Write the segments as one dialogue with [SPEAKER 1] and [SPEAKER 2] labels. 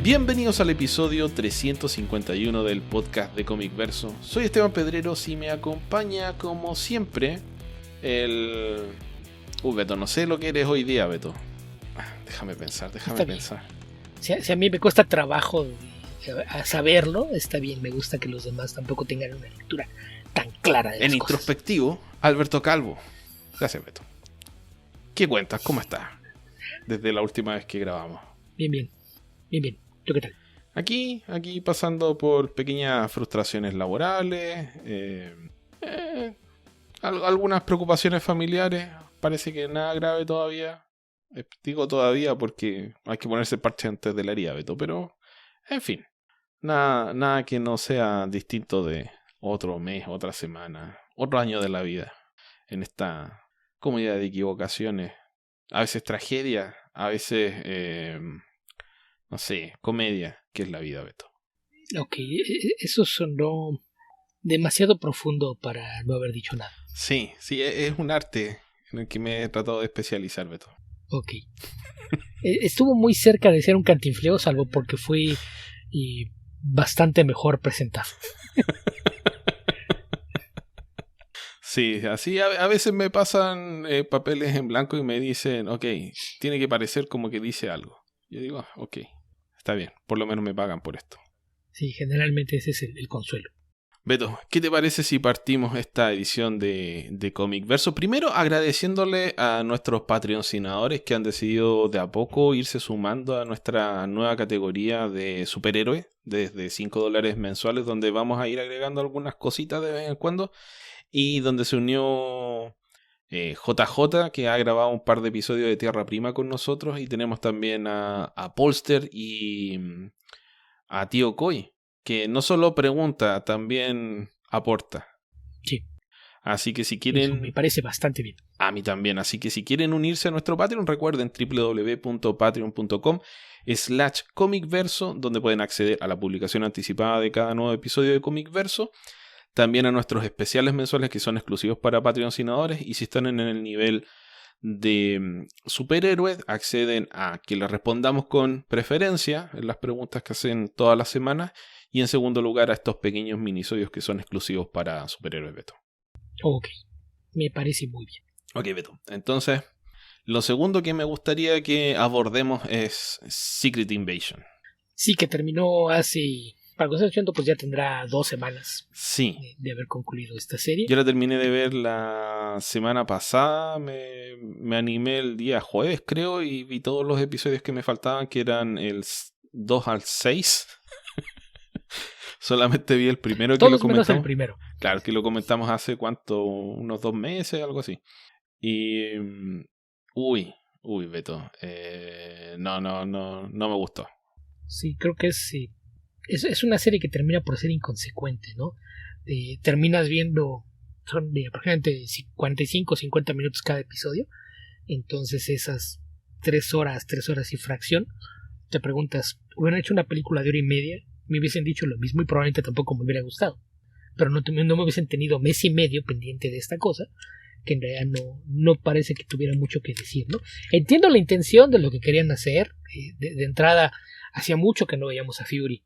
[SPEAKER 1] Bienvenidos al episodio 351 del podcast de Comic Verso. Soy Esteban Pedreros y me acompaña, como siempre, el... Beto, no sé lo que eres hoy día, Beto. Déjame pensar.
[SPEAKER 2] Si a mí me cuesta trabajo saberlo, está bien. Me gusta que los demás tampoco tengan una lectura tan clara de las
[SPEAKER 1] En
[SPEAKER 2] cosas.
[SPEAKER 1] introspectivo, Alberto Calvo. Gracias, Beto. ¿Qué cuentas? ¿Cómo estás? Desde la última vez que grabamos.
[SPEAKER 2] Bien. ¿Tú qué tal?
[SPEAKER 1] Aquí pasando por pequeñas frustraciones laborales, algunas preocupaciones familiares. Parece que nada grave todavía. Digo todavía porque hay que ponerse parche antes de la herida, Beto. Pero, en fin, nada que no sea distinto de otro mes, otra semana, otro año de la vida. En esta comunidad de equivocaciones, a veces tragedia, a veces... no sé, comedia, que es la vida, Beto.
[SPEAKER 2] Ok, eso sonó demasiado profundo para no haber dicho nada.
[SPEAKER 1] Sí, es un arte en el que me he tratado de especializar, Beto.
[SPEAKER 2] Ok. Estuvo muy cerca de ser un cantinfleo, salvo porque fui bastante mejor presentado.
[SPEAKER 1] Sí, así a veces me pasan papeles en blanco y me dicen, ok, tiene que parecer como que dice algo. Yo digo, ok, está bien, por lo menos me pagan por esto.
[SPEAKER 2] Sí, generalmente ese es el consuelo.
[SPEAKER 1] Beto, ¿qué te parece si partimos esta edición de Comic Verso? Primero agradeciéndole a nuestros patrocinadores que han decidido de a poco irse sumando a nuestra nueva categoría de superhéroe, desde $5 mensuales, donde vamos a ir agregando algunas cositas de vez en cuando, y donde se unió JJ, que ha grabado un par de episodios de Tierra Prima con nosotros, y tenemos también a Polster y a Tío Coy, que no solo pregunta, también aporta.
[SPEAKER 2] Sí.
[SPEAKER 1] Así que si quieren...
[SPEAKER 2] Eso me parece bastante bien.
[SPEAKER 1] A mí también. Así que si quieren unirse a nuestro Patreon, recuerden www.patreon.com/comicverso, donde pueden acceder a la publicación anticipada de cada nuevo episodio de Comic Verso. También a nuestros especiales mensuales que son exclusivos para patrocinadores. Y si están en el nivel de superhéroes, acceden a que les respondamos con preferencia en las preguntas que hacen todas las semanas, y en segundo lugar a estos pequeños minisodios que son exclusivos para superhéroes, Beto.
[SPEAKER 2] Ok, me parece muy bien.
[SPEAKER 1] Ok, Beto, entonces lo segundo que me gustaría que abordemos es Secret Invasion.
[SPEAKER 2] Sí, que terminó hace... Para que esté pues ya tendrá 2 semanas
[SPEAKER 1] Sí.
[SPEAKER 2] de haber concluido esta serie.
[SPEAKER 1] Yo la terminé de ver la semana pasada, me animé el día jueves, creo, y vi todos los episodios que me faltaban, que eran el 2 al 6. Solamente vi el primero.
[SPEAKER 2] Todos
[SPEAKER 1] que lo comentamos.
[SPEAKER 2] menos el primero.
[SPEAKER 1] Claro, que lo comentamos hace unos 2 meses, algo así. Y... Uy, Beto. No me gustó.
[SPEAKER 2] Sí, creo que es una serie que termina por ser inconsecuente, ¿no? Terminas viendo, son de aproximadamente 45 o 50 minutos cada episodio, entonces esas 3 horas y fracción, te preguntas, hubieran hecho una película de 1 hora y media, me hubiesen dicho lo mismo y probablemente tampoco me hubiera gustado, pero no me hubiesen tenido mes y medio pendiente de esta cosa, que en realidad no parece que tuviera mucho que decir, ¿no? Entiendo la intención de lo que querían hacer, de entrada, hacía mucho que no veíamos a Fury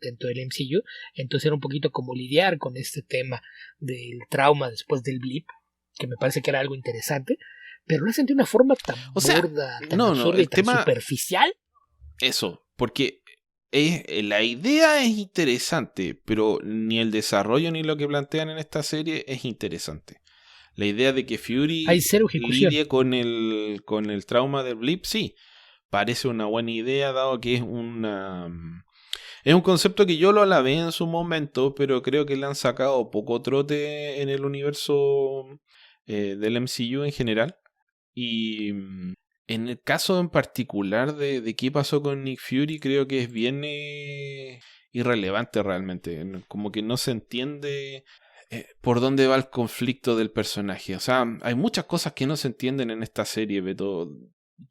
[SPEAKER 2] dentro del MCU, entonces era un poquito como lidiar con este tema del trauma después del blip, que me parece que era algo interesante, pero lo hacen de una forma tan burda, tan absurda y tan superficial.
[SPEAKER 1] Eso, porque la idea es interesante, pero ni el desarrollo ni lo que plantean en esta serie es interesante. La idea de que Fury lidie con el trauma del blip, sí, parece una buena idea, dado que es un concepto que yo lo alabé en su momento, pero creo que le han sacado poco trote en el universo del MCU en general. Y en el caso en particular de qué pasó con Nick Fury, creo que es bien irrelevante realmente. Como que no se entiende por dónde va el conflicto del personaje. O sea, hay muchas cosas que no se entienden en esta serie, Beto.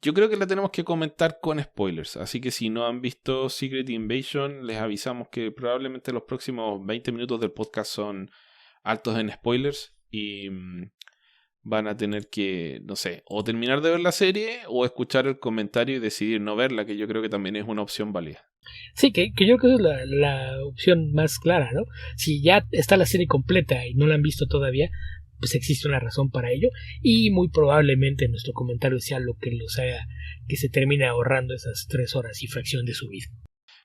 [SPEAKER 1] Yo creo que la tenemos que comentar con spoilers, así que si no han visto Secret Invasion, les avisamos que probablemente los próximos 20 minutos del podcast son altos en spoilers y van a tener que, no sé, o terminar de ver la serie o escuchar el comentario y decidir no verla, que yo creo que también es una opción válida.
[SPEAKER 2] Sí, que yo creo que esa es la opción más clara, ¿no? Si ya está la serie completa y no la han visto todavía, pues existe una razón para ello y muy probablemente nuestro comentario sea lo que los haga que se termine ahorrando esas 3 horas y fracción de su vida.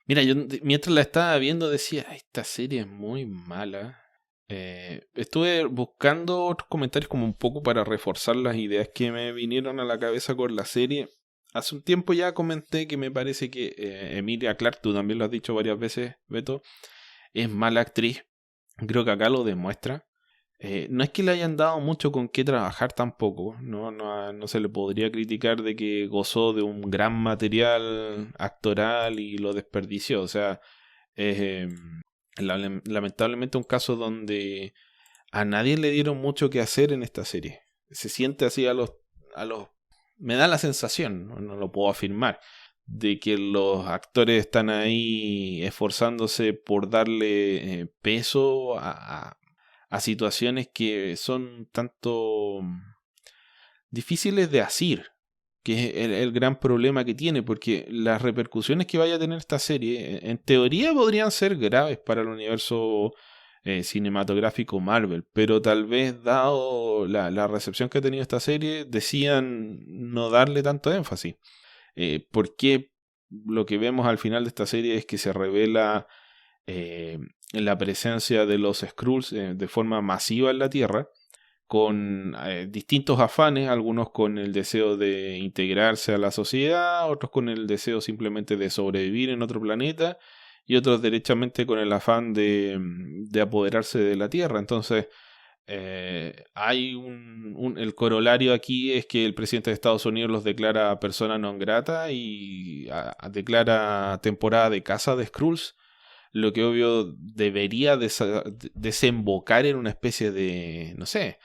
[SPEAKER 1] Mira, yo mientras la estaba viendo decía, esta serie es muy mala. Estuve buscando otros comentarios como un poco para reforzar las ideas que me vinieron a la cabeza con la serie. Hace un tiempo ya comenté que me parece que Emilia Clarke, tú también lo has dicho varias veces, Beto, es mala actriz. Creo que acá lo demuestra. No es que le hayan dado mucho con qué trabajar tampoco. No se le podría criticar de que gozó de un gran material actoral y lo desperdició. O sea, es lamentablemente un caso donde a nadie le dieron mucho que hacer en esta serie. Se siente así a los me da la sensación, no lo puedo afirmar, de que los actores están ahí esforzándose por darle peso a situaciones que son tanto difíciles de asir, que es el gran problema que tiene, porque las repercusiones que vaya a tener esta serie, en teoría podrían ser graves para el universo cinematográfico Marvel, pero tal vez dado la recepción que ha tenido esta serie, decían no darle tanto énfasis. Porque lo que vemos al final de esta serie es que se revela la presencia de los Skrulls de forma masiva en la Tierra, con distintos afanes, algunos con el deseo de integrarse a la sociedad, otros con el deseo simplemente de sobrevivir en otro planeta, y otros derechamente con el afán de apoderarse de la Tierra. Entonces, hay el corolario aquí es que el presidente de Estados Unidos los declara persona non grata y declara temporada de caza de Skrulls, lo que obvio debería desembocar en una especie de, no sé,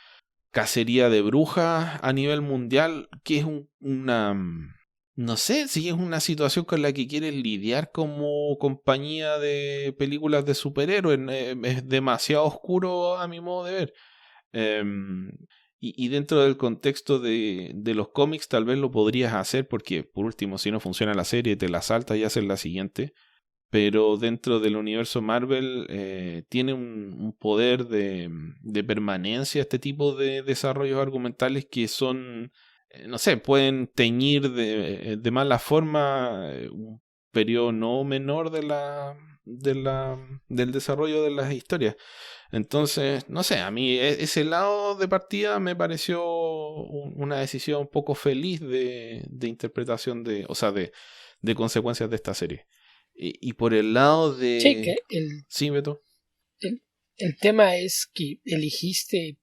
[SPEAKER 1] cacería de brujas a nivel mundial, que es una... No sé si es una situación con la que quieres lidiar como compañía de películas de superhéroes. Es demasiado oscuro a mi modo de ver. Y dentro del contexto de los cómics tal vez lo podrías hacer porque por último si no funciona la serie te la saltas y haces la siguiente. Pero dentro del universo Marvel tiene un poder de permanencia este tipo de desarrollos argumentales que son, no sé, pueden teñir de mala forma un periodo no menor del desarrollo de las historias. Entonces, no sé, a mí ese lado de partida me pareció una decisión un poco feliz de interpretación o sea, de consecuencias de esta serie. Y por el lado de...
[SPEAKER 2] Sí, que
[SPEAKER 1] sí, Beto.
[SPEAKER 2] El tema es que eligiste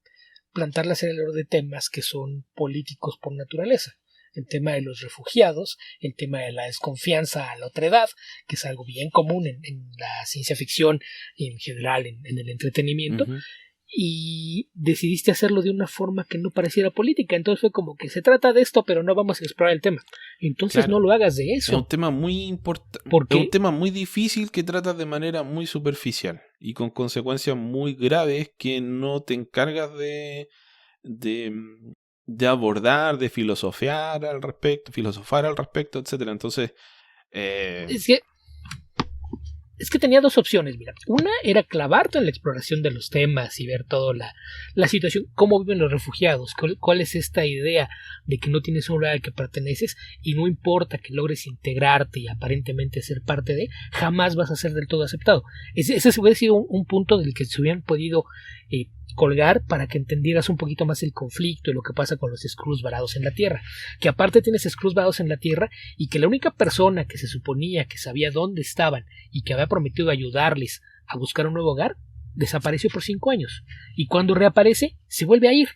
[SPEAKER 2] plantar la serie alrededor de temas que son políticos por naturaleza. El tema de los refugiados, el tema de la desconfianza a la otredad, que es algo bien común en la ciencia ficción y en general en el entretenimiento. Uh-huh. Y decidiste hacerlo de una forma que no pareciera política. Entonces fue como que se trata de esto, pero no vamos a explorar el tema. Entonces claro, no lo hagas de eso.
[SPEAKER 1] Es un tema muy importante. Es un tema muy difícil que tratas de manera muy superficial y con consecuencias muy graves que no te encargas de abordar, de filosofar al respecto, etcétera. Entonces
[SPEAKER 2] es que tenía 2 opciones, mira. Una era clavarte en la exploración de los temas y ver toda la situación, cómo viven los refugiados, cuál es esta idea de que no tienes un lugar al que perteneces y no importa que logres integrarte y aparentemente ser parte de, jamás vas a ser del todo aceptado. Ese hubiera sido un punto del que se hubieran podido colgar para que entendieras un poquito más el conflicto y lo que pasa con los Skrulls varados en la Tierra. Que aparte tienes Skrulls varados en la Tierra y que la única persona que se suponía que sabía dónde estaban y que había prometido ayudarles a buscar un nuevo hogar, desapareció por 5 años. Y cuando reaparece, se vuelve a ir.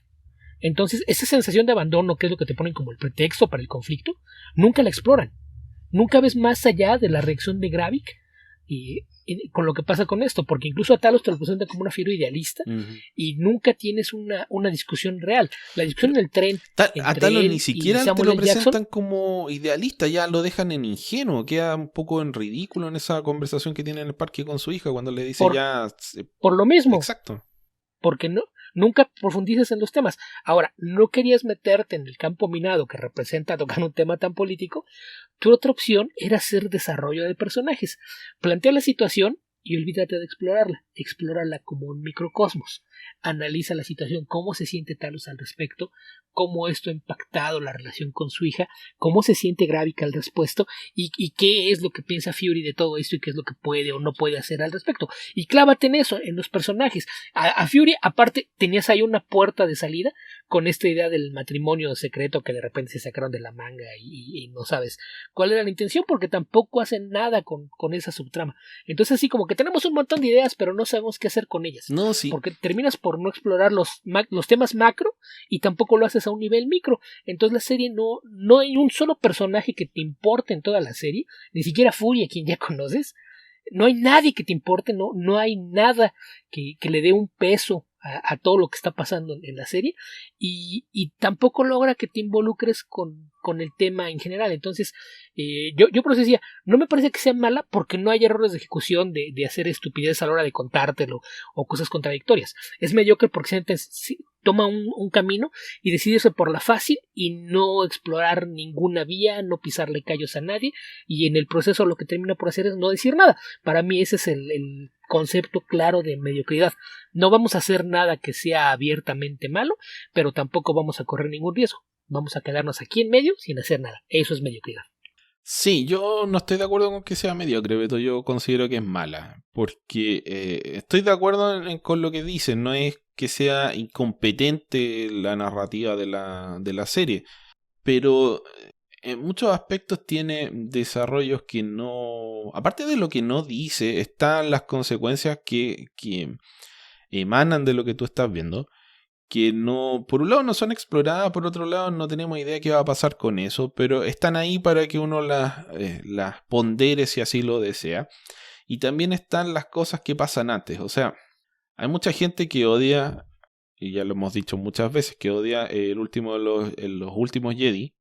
[SPEAKER 2] Entonces, esa sensación de abandono, que es lo que te ponen como el pretexto para el conflicto, nunca la exploran. Nunca ves más allá de la reacción de Gravik y con lo que pasa con esto, porque incluso a Talos te lo presentan como una figura idealista y nunca tienes una discusión real. La discusión en el tren
[SPEAKER 1] a Talos ni siquiera te lo presentan como idealista, ya lo dejan en ingenuo, queda un poco en ridículo en esa conversación que tiene en el parque con su hija cuando le dice
[SPEAKER 2] por lo mismo.
[SPEAKER 1] Exacto.
[SPEAKER 2] Porque nunca profundizas en los temas. Ahora, no querías meterte en el campo minado que representa tocar un tema tan político. Tu otra opción era hacer desarrollo de personajes. Plantea la situación y olvídate de explorarla. Explórala como un microcosmos. Analiza la situación, cómo se siente Talos al respecto, cómo esto ha impactado la relación con su hija, cómo se siente Gravik al respecto y qué es lo que piensa Fury de todo esto y qué es lo que puede o no puede hacer al respecto. Y clávate en eso, en los personajes. A Fury, aparte, tenías ahí una puerta de salida con esta idea del matrimonio secreto que de repente se sacaron de la manga y no sabes cuál era la intención porque tampoco hacen nada con esa subtrama. Entonces así como que tenemos un montón de ideas pero no sabemos qué hacer con ellas.
[SPEAKER 1] No, sí.
[SPEAKER 2] Porque terminas por no explorar los temas macro y tampoco lo haces a un nivel micro. Entonces la serie no hay un solo personaje que te importe en toda la serie, ni siquiera Fury, a quien ya conoces. No hay nadie que te importe, no hay nada que le dé un peso a todo lo que está pasando en la serie y tampoco logra que te involucres con el tema en general. Entonces yo por eso decía, no me parece que sea mala porque no hay errores de ejecución de hacer estupidez a la hora de contártelo o cosas contradictorias. Es mediocre porque se toma un camino y decide irse por la fácil y no explorar ninguna vía, no pisarle callos a nadie y en el proceso lo que termina por hacer es no decir nada. Para mí ese es el concepto claro de mediocridad. No vamos a hacer nada que sea abiertamente malo, pero tampoco vamos a correr ningún riesgo. Vamos a quedarnos aquí en medio sin hacer nada. Eso es mediocridad.
[SPEAKER 1] Sí, yo no estoy de acuerdo con que sea mediocre, Beto. Yo considero que es mala. Porque estoy de acuerdo con lo que dicen. No es que sea incompetente la narrativa de la serie. Pero en muchos aspectos tiene desarrollos que no... Aparte de lo que no dice, están las consecuencias que emanan de lo que tú estás viendo. Que no, por un lado no son exploradas, por otro lado no tenemos idea qué va a pasar con eso, pero están ahí para que uno las pondere si así lo desea. Y también están las cosas que pasan antes, o sea, hay mucha gente que odia, y ya lo hemos dicho muchas veces, que odia el último de los últimos Jedi,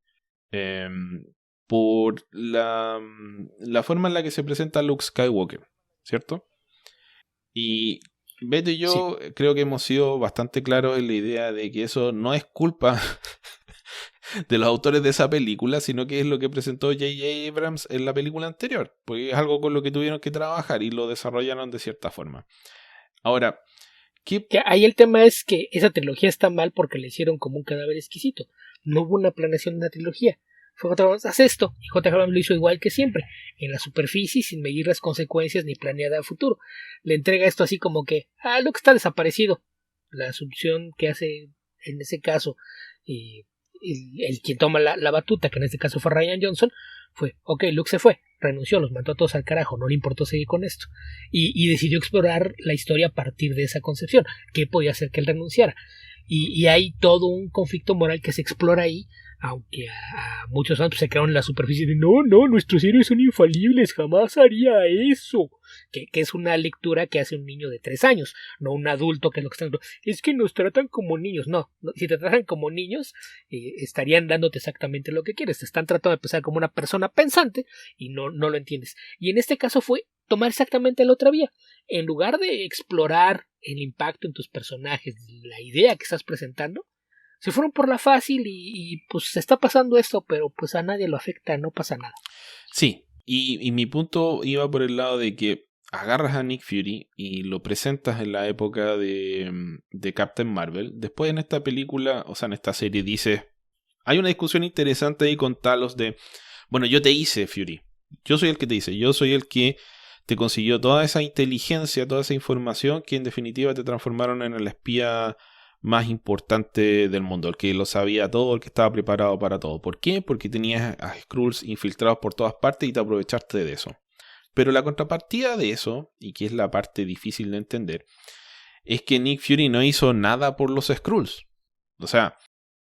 [SPEAKER 1] por la forma en la que se presenta Luke Skywalker, ¿cierto? Y Beto y yo creo que hemos sido bastante claros en la idea de que eso no es culpa de los autores de esa película, sino que es lo que presentó J.J. Abrams en la película anterior, porque es algo con lo que tuvieron que trabajar y lo desarrollaron de cierta forma. Ahora,
[SPEAKER 2] que ahí el tema es que esa trilogía está mal porque le hicieron como un cadáver exquisito. No hubo una planeación de una trilogía. Fue J. Abrams, haz esto, y J. Abrams lo hizo igual que siempre, en la superficie, sin medir las consecuencias ni planeada a futuro. Le entrega esto así como que, Luke está desaparecido. La asunción que hace en ese caso el quien toma la batuta, que en este caso fue Rian Johnson, fue, ok, Luke se fue, renunció, los mandó a todos al carajo, no le importó seguir con esto. Y decidió explorar la historia a partir de esa concepción, qué podía hacer que él renunciara. Y hay todo un conflicto moral que se explora ahí, aunque a muchos años se quedaron en la superficie de no, nuestros héroes son infalibles, jamás haría eso. Que es una lectura que hace un niño de 3 años, no un adulto que es lo que están diciendo. Es que nos tratan como niños. No, si te tratan como niños, estarían dándote exactamente lo que quieres. Te están tratando de pensar como una persona pensante y no lo entiendes. Y en este caso fue tomar exactamente la otra vía. En lugar de explorar el impacto en tus personajes, la idea que estás presentando, se fueron por la fácil y pues se está pasando esto, pero pues a nadie lo afecta, no pasa nada.
[SPEAKER 1] Sí, y mi punto iba por el lado de que agarras a Nick Fury y lo presentas en la época de Captain Marvel. Después en esta película, o sea, en esta serie dices, hay una discusión interesante ahí con Talos de, bueno, yo te hice Fury, yo soy el que te hice, yo soy el que te consiguió toda esa inteligencia, toda esa información que en definitiva te transformaron en el espía más importante del mundo, el que lo sabía todo, el que estaba preparado para todo. ¿Por qué? Porque tenías a Skrulls infiltrados por todas partes y te aprovechaste de eso. Pero la contrapartida de eso, y que es la parte difícil de entender, es que Nick Fury no hizo nada por los Skrulls. O sea,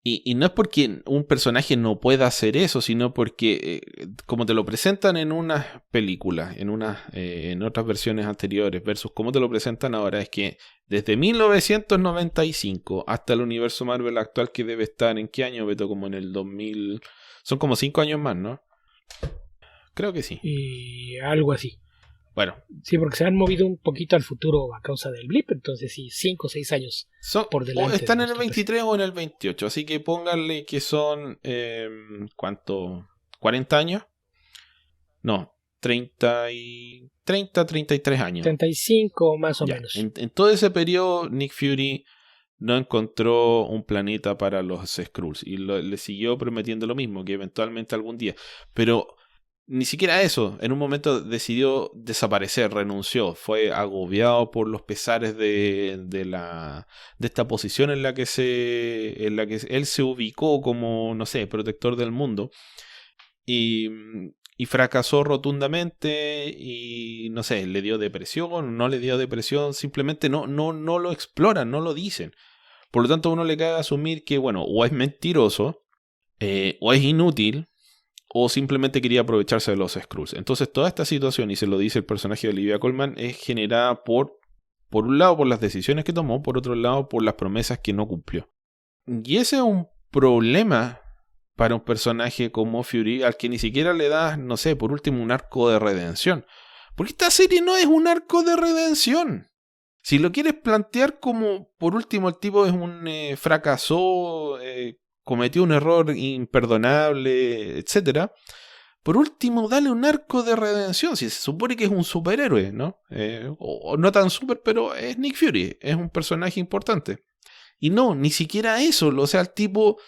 [SPEAKER 1] y no es porque un personaje no pueda hacer eso, sino porque como te lo presentan en unas películas, en otras versiones anteriores, versus cómo te lo presentan ahora, es que desde 1995 hasta el universo Marvel actual, que debe estar, ¿en qué año, Beto? Como en el 2000... Son como 5 años más, ¿no? Creo que sí.
[SPEAKER 2] Algo así.
[SPEAKER 1] Bueno.
[SPEAKER 2] Sí, porque se han movido un poquito al futuro a causa del blip, entonces sí, 5 o 6 años por delante.
[SPEAKER 1] O están en el 23 o en el 28, así que pónganle que son, ¿cuánto? ¿40 años? No, 33 años.
[SPEAKER 2] 35 más o menos.
[SPEAKER 1] En todo ese periodo, Nick Fury no encontró un planeta para los Skrulls y le siguió prometiendo lo mismo, que eventualmente algún día. Pero ni siquiera eso, en un momento decidió desaparecer, renunció, fue agobiado por los pesares de esta posición en la que él se ubicó como, no sé, protector del mundo. Y fracasó rotundamente y no sé, le dio depresión, no le dio depresión, simplemente no lo exploran, no lo dicen. Por lo tanto, uno le cabe asumir que, bueno, o es mentiroso, o es inútil, o simplemente quería aprovecharse de los Skrulls. Entonces, toda esta situación, y se lo dice el personaje de Olivia Colman, es generada por un lado, por las decisiones que tomó, por otro lado, por las promesas que no cumplió. Y ese es un problema para un personaje como Fury, al que ni siquiera le das, no sé, por último, un arco de redención. Porque esta serie no es un arco de redención. Si lo quieres plantear como, por último, el tipo es un fracasó, cometió un error imperdonable, etc. Por último, dale un arco de redención. Si se supone que es un superhéroe, ¿no? O no tan super, pero es Nick Fury, es un personaje importante. Y no, ni siquiera eso. O sea, el tipo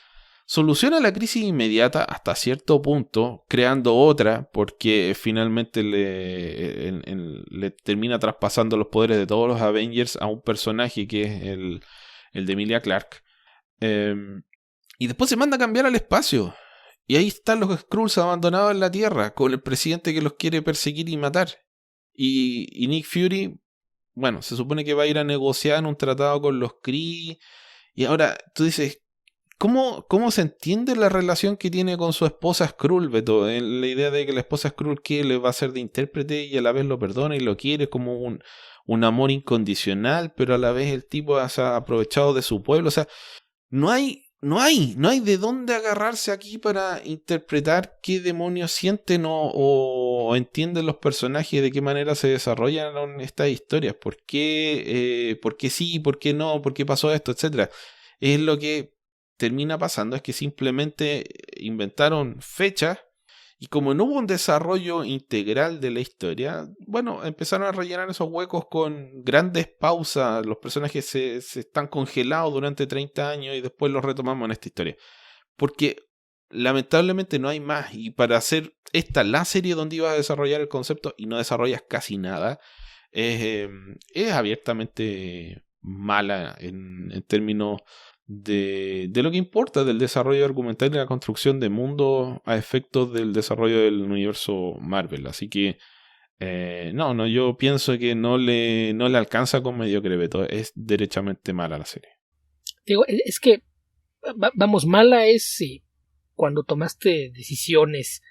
[SPEAKER 1] soluciona la crisis inmediata hasta cierto punto, creando otra, porque finalmente le termina traspasando los poderes de todos los Avengers a un personaje que es el de Emilia Clarke. Y después se manda a cambiar al espacio. Y ahí están los Skrulls abandonados en la Tierra, con el presidente que los quiere perseguir y matar. Y Nick Fury, bueno, se supone que va a ir a negociar un tratado con los Kree. Y ahora tú dices, ¿Cómo se entiende la relación que tiene con su esposa Skrull, Beto? La idea de que la esposa Skrull que le va a hacer de intérprete y a la vez lo perdona y lo quiere como un amor incondicional, pero a la vez el tipo se ha aprovechado de su pueblo. O sea, no hay de dónde agarrarse aquí para interpretar qué demonios sienten o entienden los personajes, de qué manera se desarrollan estas historias, por qué sí, por qué no, por qué pasó esto, etcétera. Es lo que termina pasando, es que simplemente inventaron fechas y como no hubo un desarrollo integral de la historia, bueno, empezaron a rellenar esos huecos con grandes pausas. Los personajes se están congelados durante 30 años y después los retomamos en esta historia. Porque lamentablemente no hay más, y para hacer esta la serie donde ibas a desarrollar el concepto y no desarrollas casi nada, es abiertamente mala en términos de lo que importa del desarrollo argumental y la construcción de mundos a efectos del desarrollo del universo Marvel. Así que no, yo pienso que no le alcanza con mediocre, Beto. Es derechamente mala la serie.
[SPEAKER 2] Digo, es que vamos, mala es cuando tomaste decisiones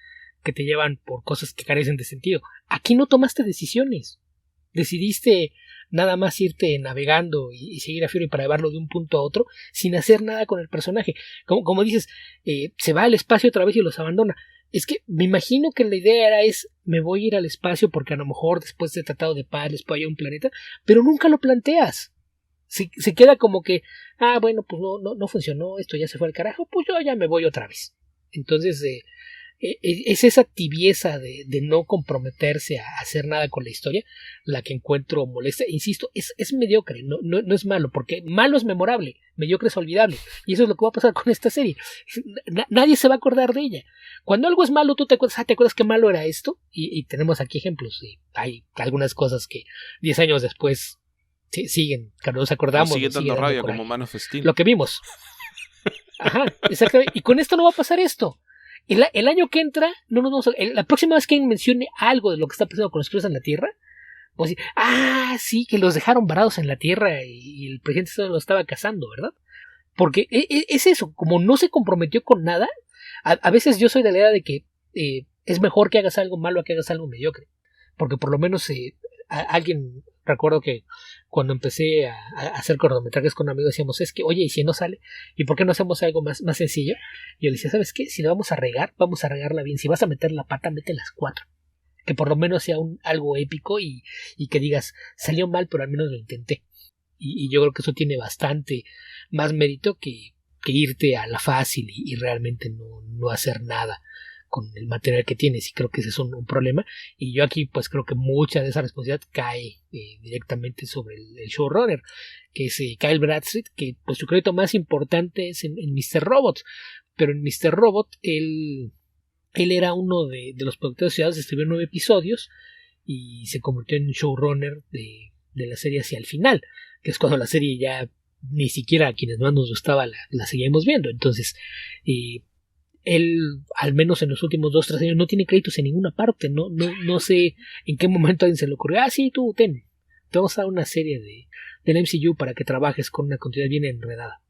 [SPEAKER 2] que te llevan por cosas que carecen de sentido. Aquí no tomaste decisiones. Decidiste nada más irte navegando y seguir a Fury para llevarlo de un punto a otro sin hacer nada con el personaje. Como dices, se va al espacio otra vez y los abandona. Es que me imagino que la idea me voy a ir al espacio porque a lo mejor después de Tratado de Paz les puedo ir a un planeta, pero nunca lo planteas. Se queda como que, bueno, pues no funcionó, esto ya se fue al carajo, pues yo ya me voy otra vez. Entonces, es esa tibieza de no comprometerse a hacer nada con la historia la que encuentro molesta. Insisto, es mediocre, no es malo, porque malo es memorable, mediocre es olvidable, y eso es lo que va a pasar con esta serie. Nadie se va a acordar de ella. Cuando algo es malo, tú te acuerdas qué malo era esto, y tenemos aquí ejemplos. Hay algunas cosas que 10 años después siguen, claro, nos acordamos.
[SPEAKER 1] Sigue dando rabia como Man of Steel.
[SPEAKER 2] Lo que vimos. Ajá, exactamente. Y con esto no va a pasar esto. El año que entra, la próxima vez que alguien mencione algo de lo que está pasando con los Skrulls en la Tierra, vamos a decir, sí, que los dejaron varados en la Tierra y el presidente solo los estaba cazando, ¿verdad? Porque es eso, como no se comprometió con nada, a veces yo soy de la idea de que es mejor que hagas algo malo a que hagas algo mediocre. Porque por lo menos alguien, recuerdo que cuando empecé a hacer cortometrajes con amigos decíamos, es que, oye, ¿y si no sale? ¿Y por qué no hacemos algo más sencillo? Y yo le decía, ¿sabes qué? Si la vamos a regarla bien. Si vas a meter la pata, mete las 4. que por lo menos sea algo épico y que digas, salió mal, pero al menos lo intenté. Y yo creo que eso tiene bastante más mérito que irte a la fácil y realmente no hacer nada con el material que tienes, y creo que ese es un problema. Y yo aquí pues creo que mucha de esa responsabilidad cae directamente sobre el showrunner, que es Kyle Bradstreet, que pues su crédito más importante es en Mr. Robot, pero en Mr. Robot él era uno de los productores asociados, escribió 9 episodios y se convirtió en showrunner de la serie hacia el final, que es cuando la serie ya ni siquiera a quienes más nos gustaba la seguíamos viendo. Entonces él, al menos en los últimos 2-3 años, no tiene créditos en ninguna parte. No sé en qué momento a alguien se le ocurrió, sí, tú te vamos a dar una serie del MCU para que trabajes con una continuidad bien enredada.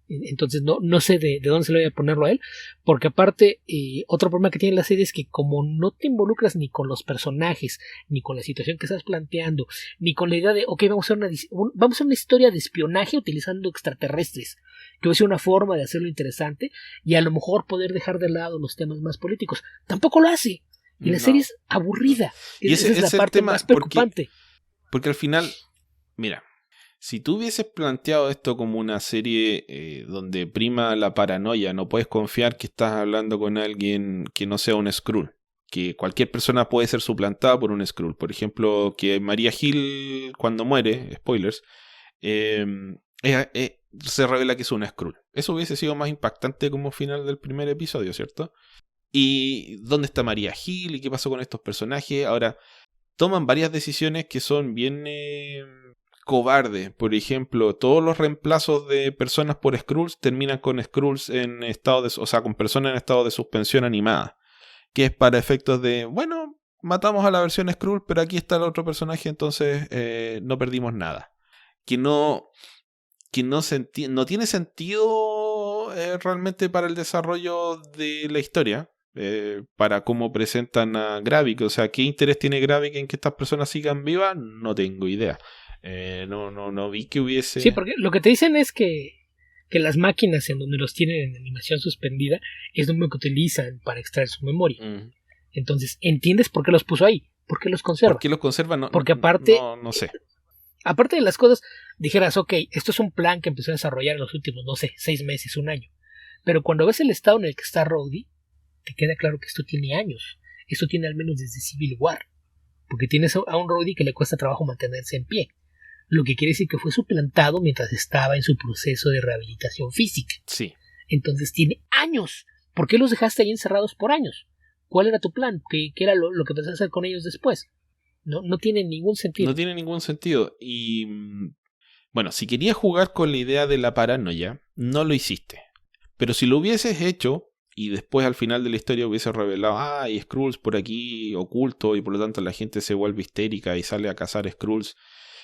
[SPEAKER 2] Entonces no sé de dónde se le voy a ponerlo a él, porque aparte otro problema que tiene la serie es que como no te involucras ni con los personajes, ni con la situación que estás planteando, ni con la idea de vamos a hacer una historia de espionaje utilizando extraterrestres, que va a ser una forma de hacerlo interesante y a lo mejor poder dejar de lado los temas más políticos, tampoco lo hace, y la serie es aburrida.
[SPEAKER 1] Y esa es la parte más preocupante, porque al final, mira, si tú hubieses planteado esto como una serie donde prima la paranoia, no puedes confiar que estás hablando con alguien que no sea un Skrull, que cualquier persona puede ser suplantada por un Skrull. Por ejemplo, que Maria Hill, cuando muere, spoilers, se revela que es un Skrull. Eso hubiese sido más impactante como final del primer episodio, ¿cierto? ¿Y dónde está Maria Hill? ¿Y qué pasó con estos personajes? Ahora, toman varias decisiones que son bien cobarde. Por ejemplo, todos los reemplazos de personas por Skrulls terminan con Skrulls en estado de, o sea, con personas en estado de suspensión animada, que es para efectos de, bueno, matamos a la versión Skrull, pero aquí está el otro personaje, entonces no perdimos nada. Que no tiene sentido realmente para el desarrollo de la historia. Para cómo presentan a Gravik, o sea, ¿qué interés tiene Gravik en que estas personas sigan vivas? No tengo idea. No vi que hubiese...
[SPEAKER 2] Sí, porque lo que te dicen es que las máquinas en donde los tienen en animación suspendida es lo que utilizan para extraer su memoria. Entonces, ¿entiendes por qué los puso ahí? ¿Por qué los conserva?
[SPEAKER 1] ¿Por qué los conserva?
[SPEAKER 2] Porque aparte...
[SPEAKER 1] No sé.
[SPEAKER 2] Aparte de las cosas, dijeras, ok, esto es un plan que empezó a desarrollar en los últimos, 6 meses, 1 año. Pero cuando ves el estado en el que está Rhodey, te queda claro que esto tiene años. Esto tiene al menos desde Civil War. Porque tienes a un Rhodey que le cuesta trabajo mantenerse en pie. Lo que quiere decir que fue suplantado mientras estaba en su proceso de rehabilitación física.
[SPEAKER 1] Sí.
[SPEAKER 2] Entonces tiene años. ¿Por qué los dejaste ahí encerrados por años? ¿Cuál era tu plan? ¿Qué era lo que pensaste hacer con ellos después? No tiene ningún sentido.
[SPEAKER 1] No tiene ningún sentido. Y bueno, si querías jugar con la idea de la paranoia, no lo hiciste. Pero si lo hubieses hecho y después al final de la historia hubiese revelado, hay Skrulls por aquí oculto y por lo tanto la gente se vuelve histérica y sale a cazar Skrulls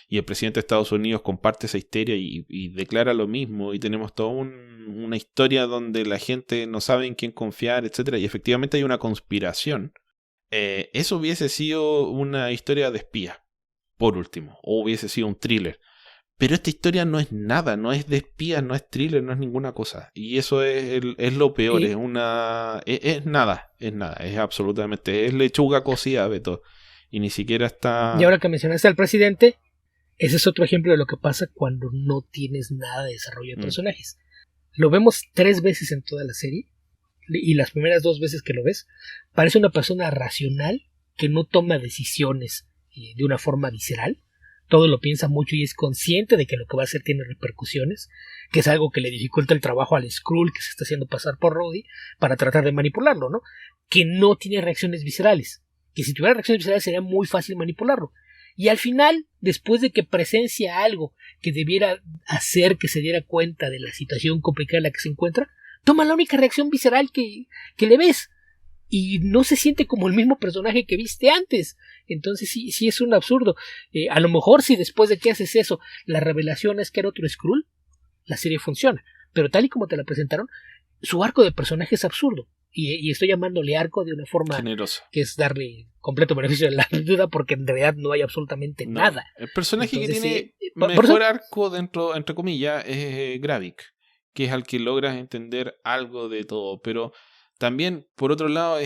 [SPEAKER 1] y el presidente de Estados Unidos comparte esa histeria y declara lo mismo y tenemos toda una historia donde la gente no sabe en quién confiar, etcétera, y efectivamente hay una conspiración. Eso hubiese sido una historia de espía, por último, o hubiese sido un thriller. Pero esta historia no es nada, no es de espías, no es thriller, no es ninguna cosa. Y eso es lo peor, es nada, es absolutamente, es lechuga cocida, Beto. Y ni siquiera está...
[SPEAKER 2] Y ahora que mencionaste al presidente, ese es otro ejemplo de lo que pasa cuando no tienes nada de desarrollo de personajes. Lo vemos 3 veces en toda la serie, y las primeras 2 veces que lo ves, parece una persona racional que no toma decisiones de una forma visceral. Todo lo piensa mucho y es consciente de que lo que va a hacer tiene repercusiones, que es algo que le dificulta el trabajo al Skrull que se está haciendo pasar por Rhodey para tratar de manipularlo, ¿no? Que no tiene reacciones viscerales, que si tuviera reacciones viscerales sería muy fácil manipularlo. Y al final, después de que presencia algo que debiera hacer que se diera cuenta de la situación complicada en la que se encuentra, toma la única reacción visceral que le ves. Y no se siente como el mismo personaje que viste antes. Entonces sí es un absurdo. A lo mejor si después de que haces eso la revelación es que era otro Skrull, la serie funciona. Pero tal y como te la presentaron, su arco de personaje es absurdo. Y estoy llamándole arco de una forma
[SPEAKER 1] generosa,
[SPEAKER 2] que es darle completo beneficio de la duda, porque en realidad no hay absolutamente nada.
[SPEAKER 1] El personaje entonces, que tiene mejor arco dentro, entre comillas, es Gravik, que es al que logras entender algo de todo. Pero también, por otro lado,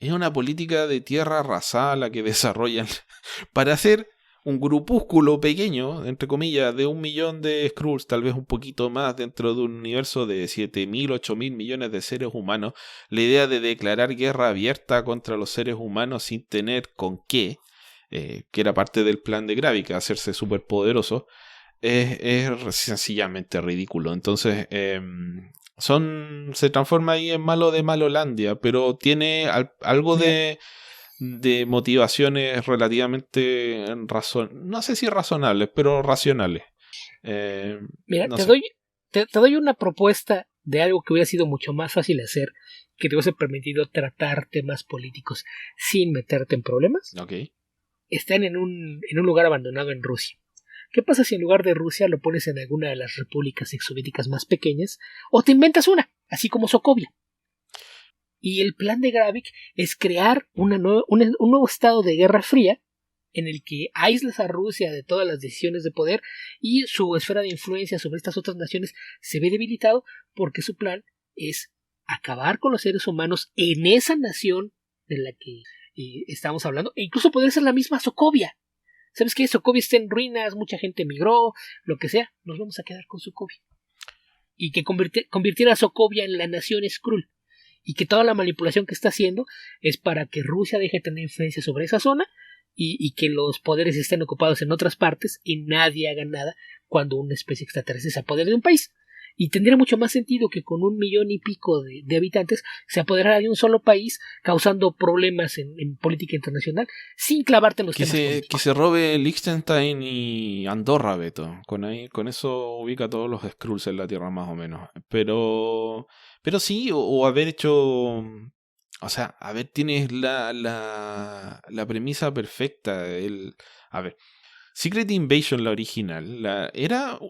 [SPEAKER 1] es una política de tierra arrasada la que desarrollan para hacer un grupúsculo pequeño, entre comillas, de 1 millón de Skrulls, tal vez un poquito más, dentro de un universo de 7.000, 8.000 millones de seres humanos. La idea de declarar guerra abierta contra los seres humanos sin tener con qué, que era parte del plan de Gravik, hacerse superpoderoso, es sencillamente ridículo. Entonces, se transforma ahí en malo de Malolandia, pero tiene algo de motivaciones relativamente no sé si razonables, pero racionales.
[SPEAKER 2] Mira,
[SPEAKER 1] no
[SPEAKER 2] te doy una propuesta de algo que hubiera sido mucho más fácil hacer, que te hubiese permitido tratar temas políticos sin meterte en problemas.
[SPEAKER 1] Okay.
[SPEAKER 2] Están en un lugar abandonado en Rusia. ¿Qué pasa si en lugar de Rusia lo pones en alguna de las repúblicas exsoviéticas más pequeñas? O te inventas una, así como Sokovia. Y el plan de Gravik es crear un nuevo estado de guerra fría en el que aíslas a Rusia de todas las decisiones de poder y su esfera de influencia sobre estas otras naciones se ve debilitado, porque su plan es acabar con los seres humanos en esa nación de la que estamos hablando, e incluso podría ser la misma Sokovia. ¿Sabes qué? Sokovia está en ruinas, mucha gente emigró, lo que sea, nos vamos a quedar con Sokovia. Y que convirtiera a Sokovia en la nación Skrull. Y que toda la manipulación que está haciendo es para que Rusia deje de tener influencia sobre esa zona y que los poderes estén ocupados en otras partes y nadie haga nada cuando una especie extraterrestre se apodere de un país. Y tendría mucho más sentido que con 1 millón y pico de habitantes se apoderara de un solo país, causando problemas en política internacional, sin clavarte en los temas políticos.
[SPEAKER 1] Que se robe Liechtenstein y Andorra, Beto. Con eso ubica todos los Skrulls en la Tierra, más o menos. Pero sí, o haber hecho... O sea, a ver, tienes la premisa perfecta. A ver, Secret Invasion, la original,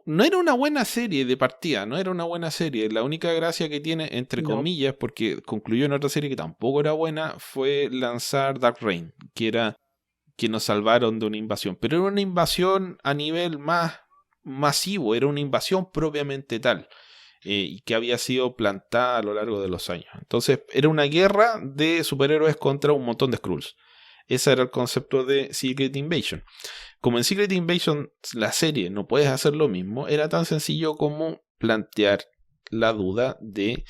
[SPEAKER 1] no era una buena serie de partida, no era una buena serie. La única gracia que tiene, entre comillas, porque concluyó en otra serie que tampoco era buena, fue lanzar Dark Reign, que nos salvaron de una invasión. Pero era una invasión a nivel más masivo, era una invasión propiamente tal. Y que había sido plantada a lo largo de los años. Entonces era una guerra de superhéroes contra un montón de Skrulls. Ese era el concepto de Secret Invasion. Como en Secret Invasion la serie no puedes hacer lo mismo, era tan sencillo como plantear la duda de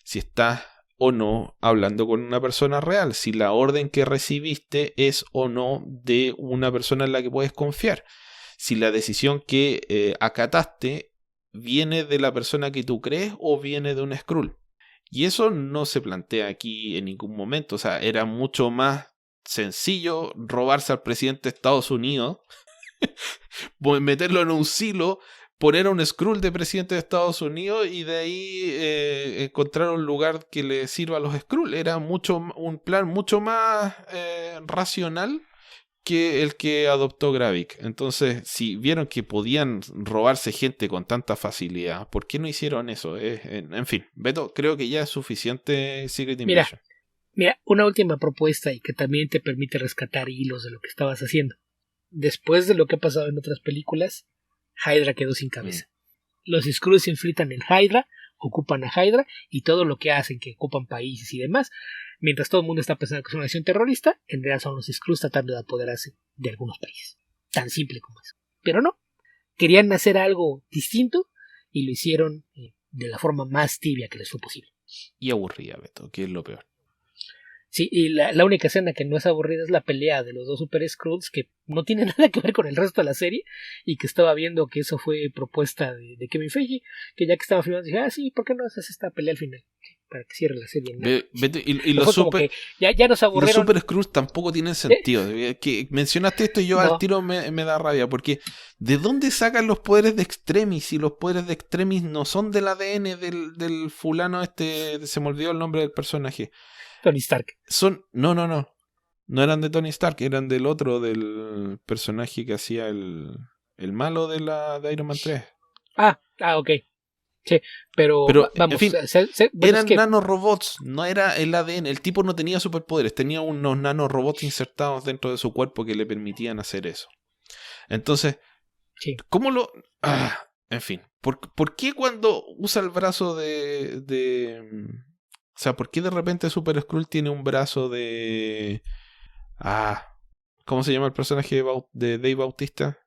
[SPEAKER 1] si estás o no hablando con una persona real, si la orden que recibiste es o no de una persona en la que puedes confiar, si la decisión que acataste viene de la persona que tú crees o viene de un Skrull. Y eso no se plantea aquí en ningún momento. O sea, era mucho más sencillo robarse al presidente de Estados Unidos, meterlo en un silo, poner a un Skrull de presidente de Estados Unidos y de ahí encontrar un lugar que le sirva a los Skrull. Era un plan mucho más racional que el que adoptó Gravik. Entonces, si vieron que podían robarse gente con tanta facilidad, ¿por qué no hicieron eso? En fin, Beto, creo que ya es suficiente Secret Invasion.
[SPEAKER 2] Mira, una última propuesta y que también te permite rescatar hilos de lo que estabas haciendo. Después de lo que ha pasado en otras películas, Hydra quedó sin cabeza. Los Skrulls se infiltran en Hydra, ocupan a Hydra y todo lo que hacen, que ocupan países y demás, mientras todo el mundo está pensando que es una acción terrorista, en realidad son los Skrulls tratando de apoderarse de algunos países. Tan simple como eso. Pero no, querían hacer algo distinto y lo hicieron de la forma más tibia que les fue posible.
[SPEAKER 1] Y aburrida, Beto, que es lo peor.
[SPEAKER 2] Sí, y la única escena que no es aburrida es la pelea de los dos Super Skrulls, que no tiene nada que ver con el resto de la serie, y que estaba viendo que eso fue propuesta de Kevin Feige, que ya que estaba filmando dije, sí, ¿por qué no haces esta pelea al final? Para que cierre la serie.
[SPEAKER 1] Y los super,
[SPEAKER 2] ya nos aburrieron.
[SPEAKER 1] Los Super Skrulls tampoco tienen sentido. Que mencionaste esto y yo al tiro me da rabia, porque ¿de dónde sacan los poderes de Extremis? Si los poderes de Extremis no son del ADN del fulano se me olvidó el nombre del personaje.
[SPEAKER 2] Tony Stark.
[SPEAKER 1] No eran de Tony Stark, eran del otro, del personaje que hacía el malo de Iron Man 3.
[SPEAKER 2] Ok. Sí, pero vamos,
[SPEAKER 1] en fin, eran nanorobots, no era el ADN. El tipo no tenía superpoderes, tenía unos nanorobots insertados dentro de su cuerpo que le permitían hacer eso. Entonces,
[SPEAKER 2] sí.
[SPEAKER 1] ¿cómo lo...? En fin, ¿por qué cuando usa el brazo de O sea, ¿por qué de repente Super Skrull tiene un brazo de... ¿cómo se llama el personaje de Dave Bautista?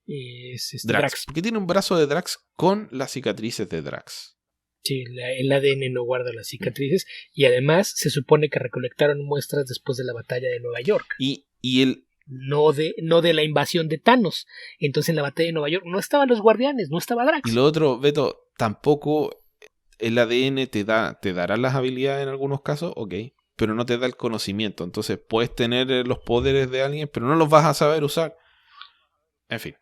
[SPEAKER 2] Es
[SPEAKER 1] Drax. ¿Por qué tiene un brazo de Drax con las cicatrices de Drax?
[SPEAKER 2] Sí, el ADN no guarda las cicatrices y además se supone que recolectaron muestras después de la batalla de Nueva York.
[SPEAKER 1] Y el...
[SPEAKER 2] No de la invasión de Thanos. Entonces en la batalla de Nueva York no estaban los guardianes, no estaba Drax.
[SPEAKER 1] Y lo otro, Beto, tampoco el ADN te dará las habilidades en algunos casos, ok, pero no te da el conocimiento. Entonces puedes tener los poderes de alguien, pero no los vas a saber usar. En fin.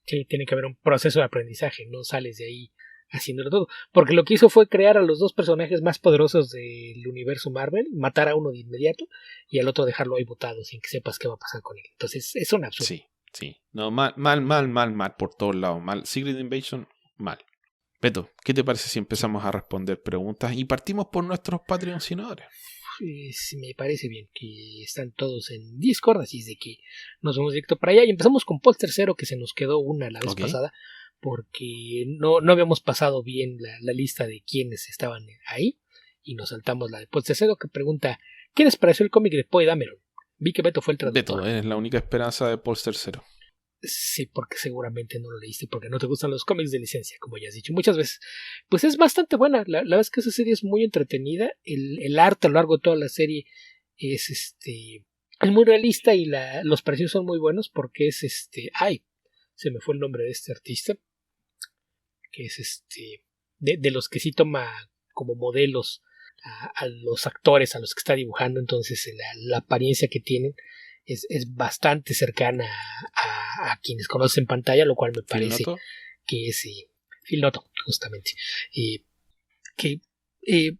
[SPEAKER 2] Sí, tiene que haber un proceso de aprendizaje, no sales de ahí haciéndolo todo. Porque lo que hizo fue crear a los dos personajes más poderosos del universo Marvel, matar a uno de inmediato y al otro dejarlo ahí botado sin que sepas qué va a pasar con él. Entonces es un absurdo.
[SPEAKER 1] Sí. No, mal por todos lados. Mal. Secret Invasion, mal. Beto, ¿qué te parece si empezamos a responder preguntas y partimos por nuestros patrocinadores?
[SPEAKER 2] Pues me parece bien que están todos en Discord, así es de que nos vamos directo para allá y empezamos con Post Tercero, que se nos quedó una la vez pasada porque no habíamos pasado bien la lista de quienes estaban ahí y nos saltamos la de Post Tercero, que pregunta: ¿qué les pareció el cómic de Poe Dameron? Vi que Beto fue el traductor.
[SPEAKER 1] Beto, eres la única esperanza de Post Tercero.
[SPEAKER 2] Sí, porque seguramente no lo leíste porque no te gustan los cómics de licencia, como ya has dicho muchas veces. Pues es bastante buena, la verdad es que esa serie es muy entretenida, el arte a lo largo de toda la serie es muy realista y los precios son muy buenos porque es se me fue el nombre de este artista, que es de los que sí toma como modelos a los actores a los que está dibujando, entonces la apariencia que tienen es bastante cercana a quienes conocen pantalla, lo cual me parece que es Phil Noto, justamente.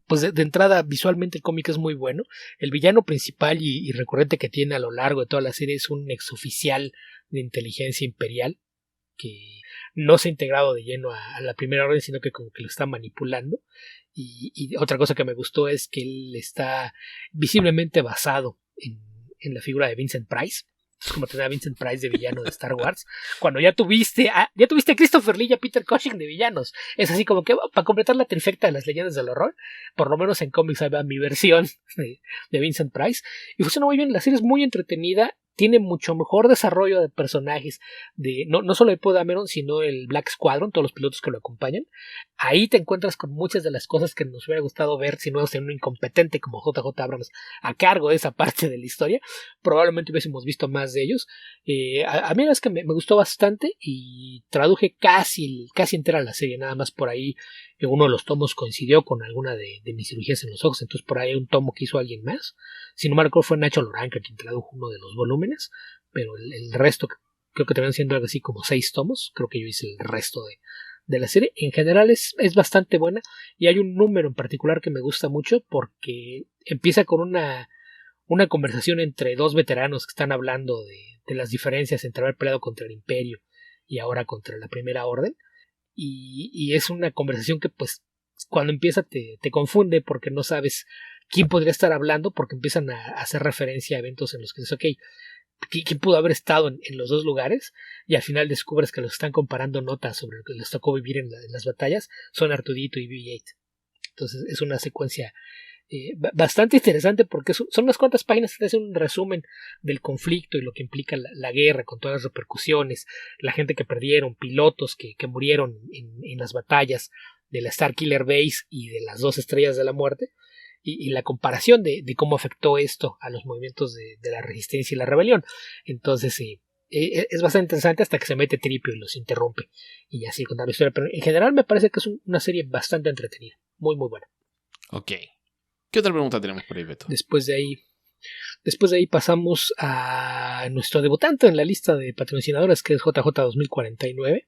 [SPEAKER 2] Pues de entrada, visualmente el cómic es muy bueno. El villano principal y recurrente que tiene a lo largo de toda la serie es un exoficial de inteligencia imperial que no se ha integrado de lleno a la primera orden, sino que como que lo está manipulando. Y otra cosa que me gustó es que él está visiblemente basado en la figura de Vincent Price. Es como tener a Vincent Price de villano de Star Wars. Cuando ya tuviste a Christopher Lee y a Peter Cushing de villanos. Es así como que para completar la trifecta de las leyendas del horror, por lo menos en cómics hay mi versión de Vincent Price. Y funciona muy bien, la serie es muy entretenida. Tiene mucho mejor desarrollo de personajes, no solo de Poe Dameron, sino el Black Squadron, todos los pilotos que lo acompañan. Ahí te encuentras con muchas de las cosas que nos hubiera gustado ver si no era un incompetente como JJ Abrams a cargo de esa parte de la historia. Probablemente hubiésemos visto más de ellos. A mí es que me gustó bastante y traduje casi entera la serie, nada más por ahí uno de los tomos coincidió con alguna de mis cirugías en los ojos, entonces por ahí hay un tomo que hizo alguien más. Si no me recuerdo fue Nacho Loranca quien tradujo uno de los volúmenes, pero el resto creo que terminan siendo algo así como 6 tomos, creo que yo hice el resto de la serie. En general es bastante buena y hay un número en particular que me gusta mucho porque empieza con una conversación entre dos veteranos que están hablando de las diferencias entre haber peleado contra el Imperio y ahora contra la Primera Orden. Y es una conversación que pues cuando empieza te confunde porque no sabes quién podría estar hablando, porque empiezan a hacer referencia a eventos en los que dices, ok, ¿quién pudo haber estado en los dos lugares? Y al final descubres que los están comparando notas sobre lo que les tocó vivir en las batallas, son Artudito y BB-8. Entonces es una secuencia bastante interesante porque son unas cuantas páginas que te hacen un resumen del conflicto y lo que implica la guerra con todas las repercusiones, la gente que perdieron, pilotos que murieron en las batallas de la Starkiller Base y de las 2 estrellas de la muerte y la comparación de cómo afectó esto a los movimientos de la resistencia y la rebelión. Entonces es bastante interesante hasta que se mete Tripio y los interrumpe y así contar la historia, pero en general me parece que es una serie bastante entretenida, muy muy buena.
[SPEAKER 1] Ok. ¿Qué otra pregunta tenemos por ahí, Beto?
[SPEAKER 2] Después de ahí pasamos a nuestro debutante en la lista de patrocinadores, que es JJ 2049,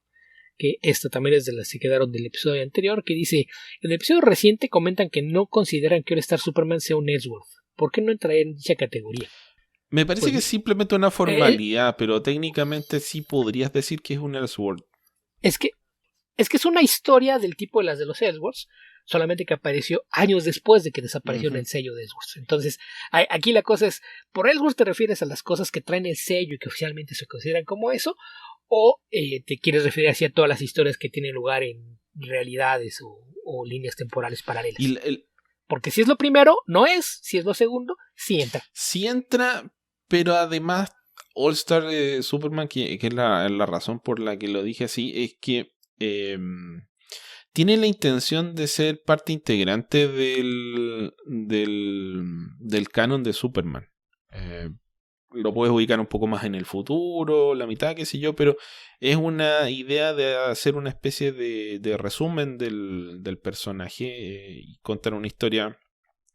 [SPEAKER 2] que esta también es de las que quedaron del episodio anterior, que dice: en el episodio reciente comentan que no consideran que All Star Superman sea un Ellsworth. ¿Por qué no entra en dicha categoría?
[SPEAKER 1] Me parece que es simplemente una formalidad, pero técnicamente sí podrías decir que es un Ellsworth.
[SPEAKER 2] Es que es una historia del tipo de las de los Ellsworths, solamente que apareció años después de que desapareció el sello de Ellsworth. Entonces, aquí la cosa es, ¿por Ellsworth te refieres a las cosas que traen el sello y que oficialmente se consideran como eso? ¿O te quieres referir hacia todas las historias que tienen lugar en realidades o líneas temporales paralelas? Porque si es lo primero, no es. Si es lo segundo, sí entra.
[SPEAKER 1] Sí entra, pero además All Star Superman, que es la razón por la que lo dije así, es que tiene la intención de ser parte integrante del canon de Superman. Lo puedes ubicar un poco más en el futuro, la mitad, qué sé yo, pero es una idea de hacer una especie de resumen del personaje y contar una historia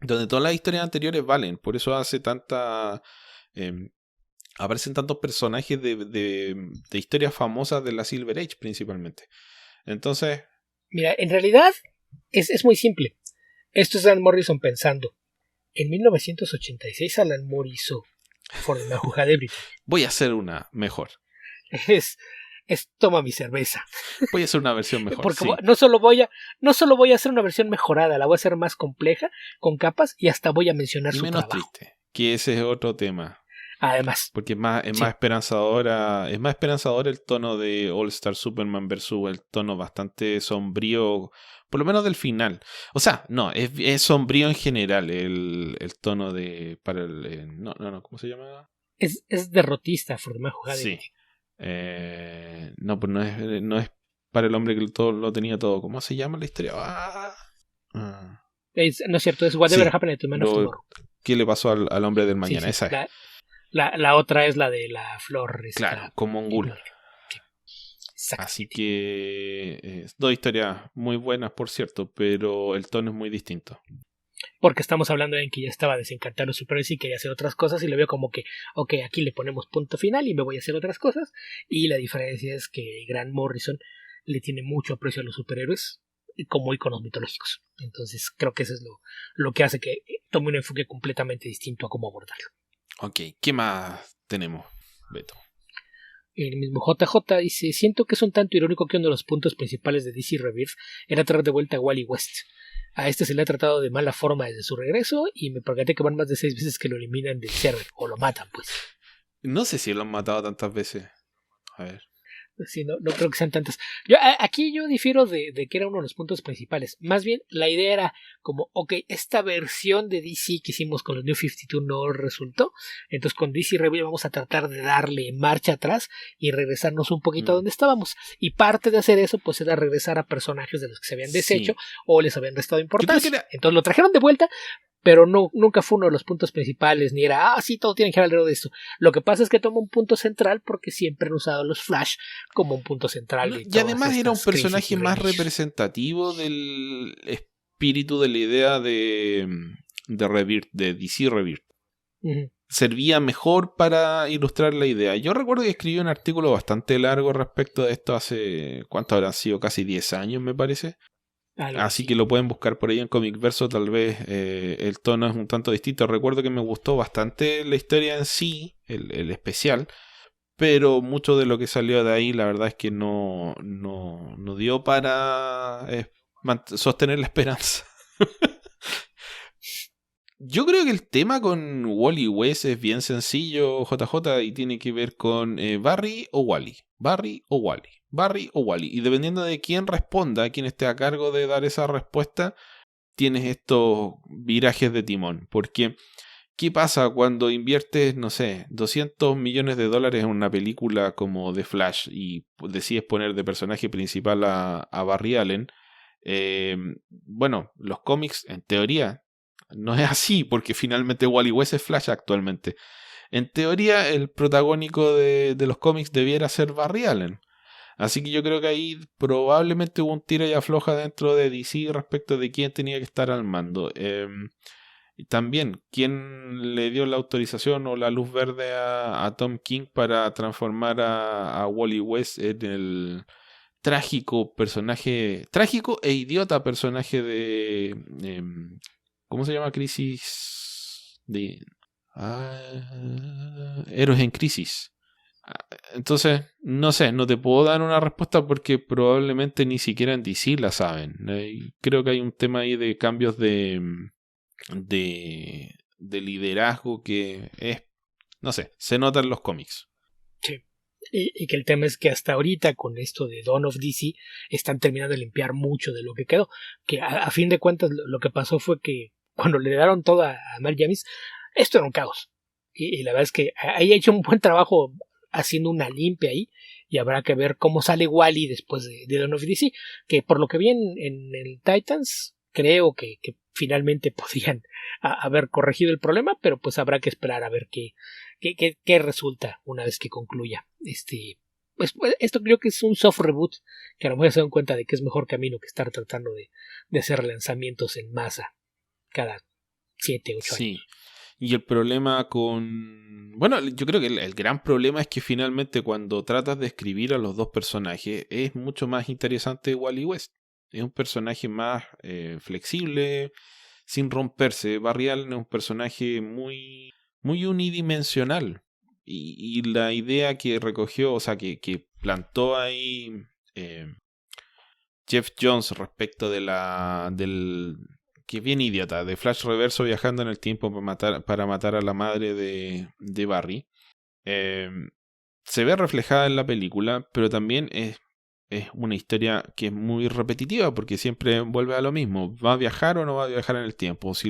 [SPEAKER 1] donde todas las historias anteriores valen. Por eso hace tanta... aparecen tantos personajes de historias famosas de la Silver Age principalmente. Entonces...
[SPEAKER 2] Mira, en realidad es muy simple. Esto es Alan Morrison pensando. En 1986 Alan Moore hizo For the Man Who Had Everything.
[SPEAKER 1] Voy a hacer una mejor.
[SPEAKER 2] Es toma mi cerveza.
[SPEAKER 1] Voy a hacer una versión mejor.
[SPEAKER 2] Porque
[SPEAKER 1] sí.
[SPEAKER 2] no solo voy a hacer una versión mejorada, la voy a hacer más compleja, con capas, y hasta voy a mencionar
[SPEAKER 1] y
[SPEAKER 2] su
[SPEAKER 1] menos
[SPEAKER 2] trabajo.
[SPEAKER 1] Triste, que ese es otro tema.
[SPEAKER 2] Además.
[SPEAKER 1] Porque es más esperanzadora. Es más esperanzador el tono de All Star Superman versus el tono bastante sombrío, por lo menos del final. O sea, no, es sombrío en general el tono de. Para el. No, ¿cómo se llama?
[SPEAKER 2] Es derrotista, For the Man Who Had
[SPEAKER 1] Sí.
[SPEAKER 2] Everything.
[SPEAKER 1] No, pues no es para el hombre que todo lo tenía todo. ¿Cómo se llama la historia?
[SPEAKER 2] No es cierto, es Whatever Happened to Man of Tomorrow.
[SPEAKER 1] ¿Qué le pasó al hombre del mañana? Sí. Esa es.
[SPEAKER 2] La otra es la de la flor.
[SPEAKER 1] Claro, como un ghoul. Sí. Así que dos historias muy buenas, por cierto, pero el tono es muy distinto.
[SPEAKER 2] Porque estamos hablando en que ya estaba desencantado los superhéroes y quería hacer otras cosas, y lo veo como que, ok, aquí le ponemos punto final y me voy a hacer otras cosas. Y la diferencia es que Grant Morrison le tiene mucho aprecio a los superhéroes como iconos mitológicos. Entonces creo que eso es lo que hace que tome un enfoque completamente distinto a cómo abordarlo.
[SPEAKER 1] Ok, ¿qué más tenemos, Beto?
[SPEAKER 2] El mismo JJ dice: siento que es un tanto irónico que uno de los puntos principales de DC Rebirth era traer de vuelta a Wally West. A este se le ha tratado de mala forma desde su regreso, y me percaté que van más de 6 veces que lo eliminan del server, o lo matan, pues.
[SPEAKER 1] No sé si lo han matado tantas veces. A ver.
[SPEAKER 2] Sí, no creo que sean tantas. Aquí yo difiero de que era uno de los puntos principales. Más bien, la idea era como, ok, esta versión de DC que hicimos con los New 52 no resultó. Entonces con DC Rebirth vamos a tratar de darle marcha atrás y regresarnos un poquito a donde estábamos. Y parte de hacer eso, pues, era regresar a personajes de los que se habían deshecho o les habían restado importancia. Entonces lo trajeron de vuelta, pero nunca fue uno de los puntos principales, ni era, sí, todo tiene que hablar de esto. Lo que pasa es que toma un punto central porque siempre han usado los Flash como un punto central.
[SPEAKER 1] Y además era un personaje más representativo del espíritu de la idea de Rebirth, de DC Rebirth. Servía mejor para ilustrar la idea. Yo recuerdo que escribí un artículo bastante largo respecto de esto hace, ¿cuánto habrán sido? Casi 10 años, me parece. Así que lo pueden buscar por ahí en Comic Verso. Tal vez el tono es un tanto distinto. Recuerdo que me gustó bastante la historia en sí, el especial, pero mucho de lo que salió de ahí la verdad es que no dio para sostener la esperanza. Yo creo que el tema con Wally West es bien sencillo, JJ, y tiene que ver con Barry o Wally. Barry o Wally. Barry o Wally. Y dependiendo de quién responda, quién esté a cargo de dar esa respuesta, tienes estos virajes de timón. Porque, ¿qué pasa cuando inviertes, no sé, $200 millones en una película como The Flash y decides poner de personaje principal a Barry Allen? Bueno, los cómics, en teoría, no es así, porque finalmente Wally West es Flash actualmente. En teoría, el protagónico de los cómics debiera ser Barry Allen. Así que yo creo que ahí probablemente hubo un tira y afloja dentro de DC respecto de quién tenía que estar al mando. Y también, quién le dio la autorización o la luz verde a Tom King para transformar a Wally West en el trágico e idiota personaje de... ¿cómo se llama? Crisis de... Héroes en Crisis. Entonces, no sé, no te puedo dar una respuesta porque probablemente ni siquiera en DC la saben. Creo que hay un tema ahí de cambios de liderazgo que es, no sé, se nota en los cómics.
[SPEAKER 2] Sí. Y que el tema es que hasta ahorita con esto de Dawn of DC están terminando de limpiar mucho de lo que quedó. Que a fin de cuentas lo que pasó fue que cuando le daron todo a Mark Jamis, esto era un caos. Y la verdad es que ahí ha hecho un buen trabajo haciendo una limpia ahí, y habrá que ver cómo sale Wally después de Dawn of DC, que por lo que vi en el Titans, creo que finalmente podrían haber corregido el problema, pero pues habrá que esperar a ver qué resulta una vez que concluya. Pues esto creo que es un soft reboot, que a lo mejor se dan cuenta de que es mejor camino que estar tratando de hacer lanzamientos en masa cada 7, 8 años.
[SPEAKER 1] Sí. Y el problema bueno, yo creo que el gran problema es que finalmente cuando tratas de escribir a los dos personajes es mucho más interesante Wally West. Es un personaje más flexible, sin romperse. Barry Allen es un personaje muy, muy unidimensional. Y la idea que recogió, o sea, que plantó ahí Jeff Jones respecto del que es bien idiota, de Flash Reverso viajando en el tiempo para matar a la madre de Barry, se ve reflejada en la película, pero también es una historia que es muy repetitiva porque siempre vuelve a lo mismo. ¿Va a viajar o no va a viajar en el tiempo? Si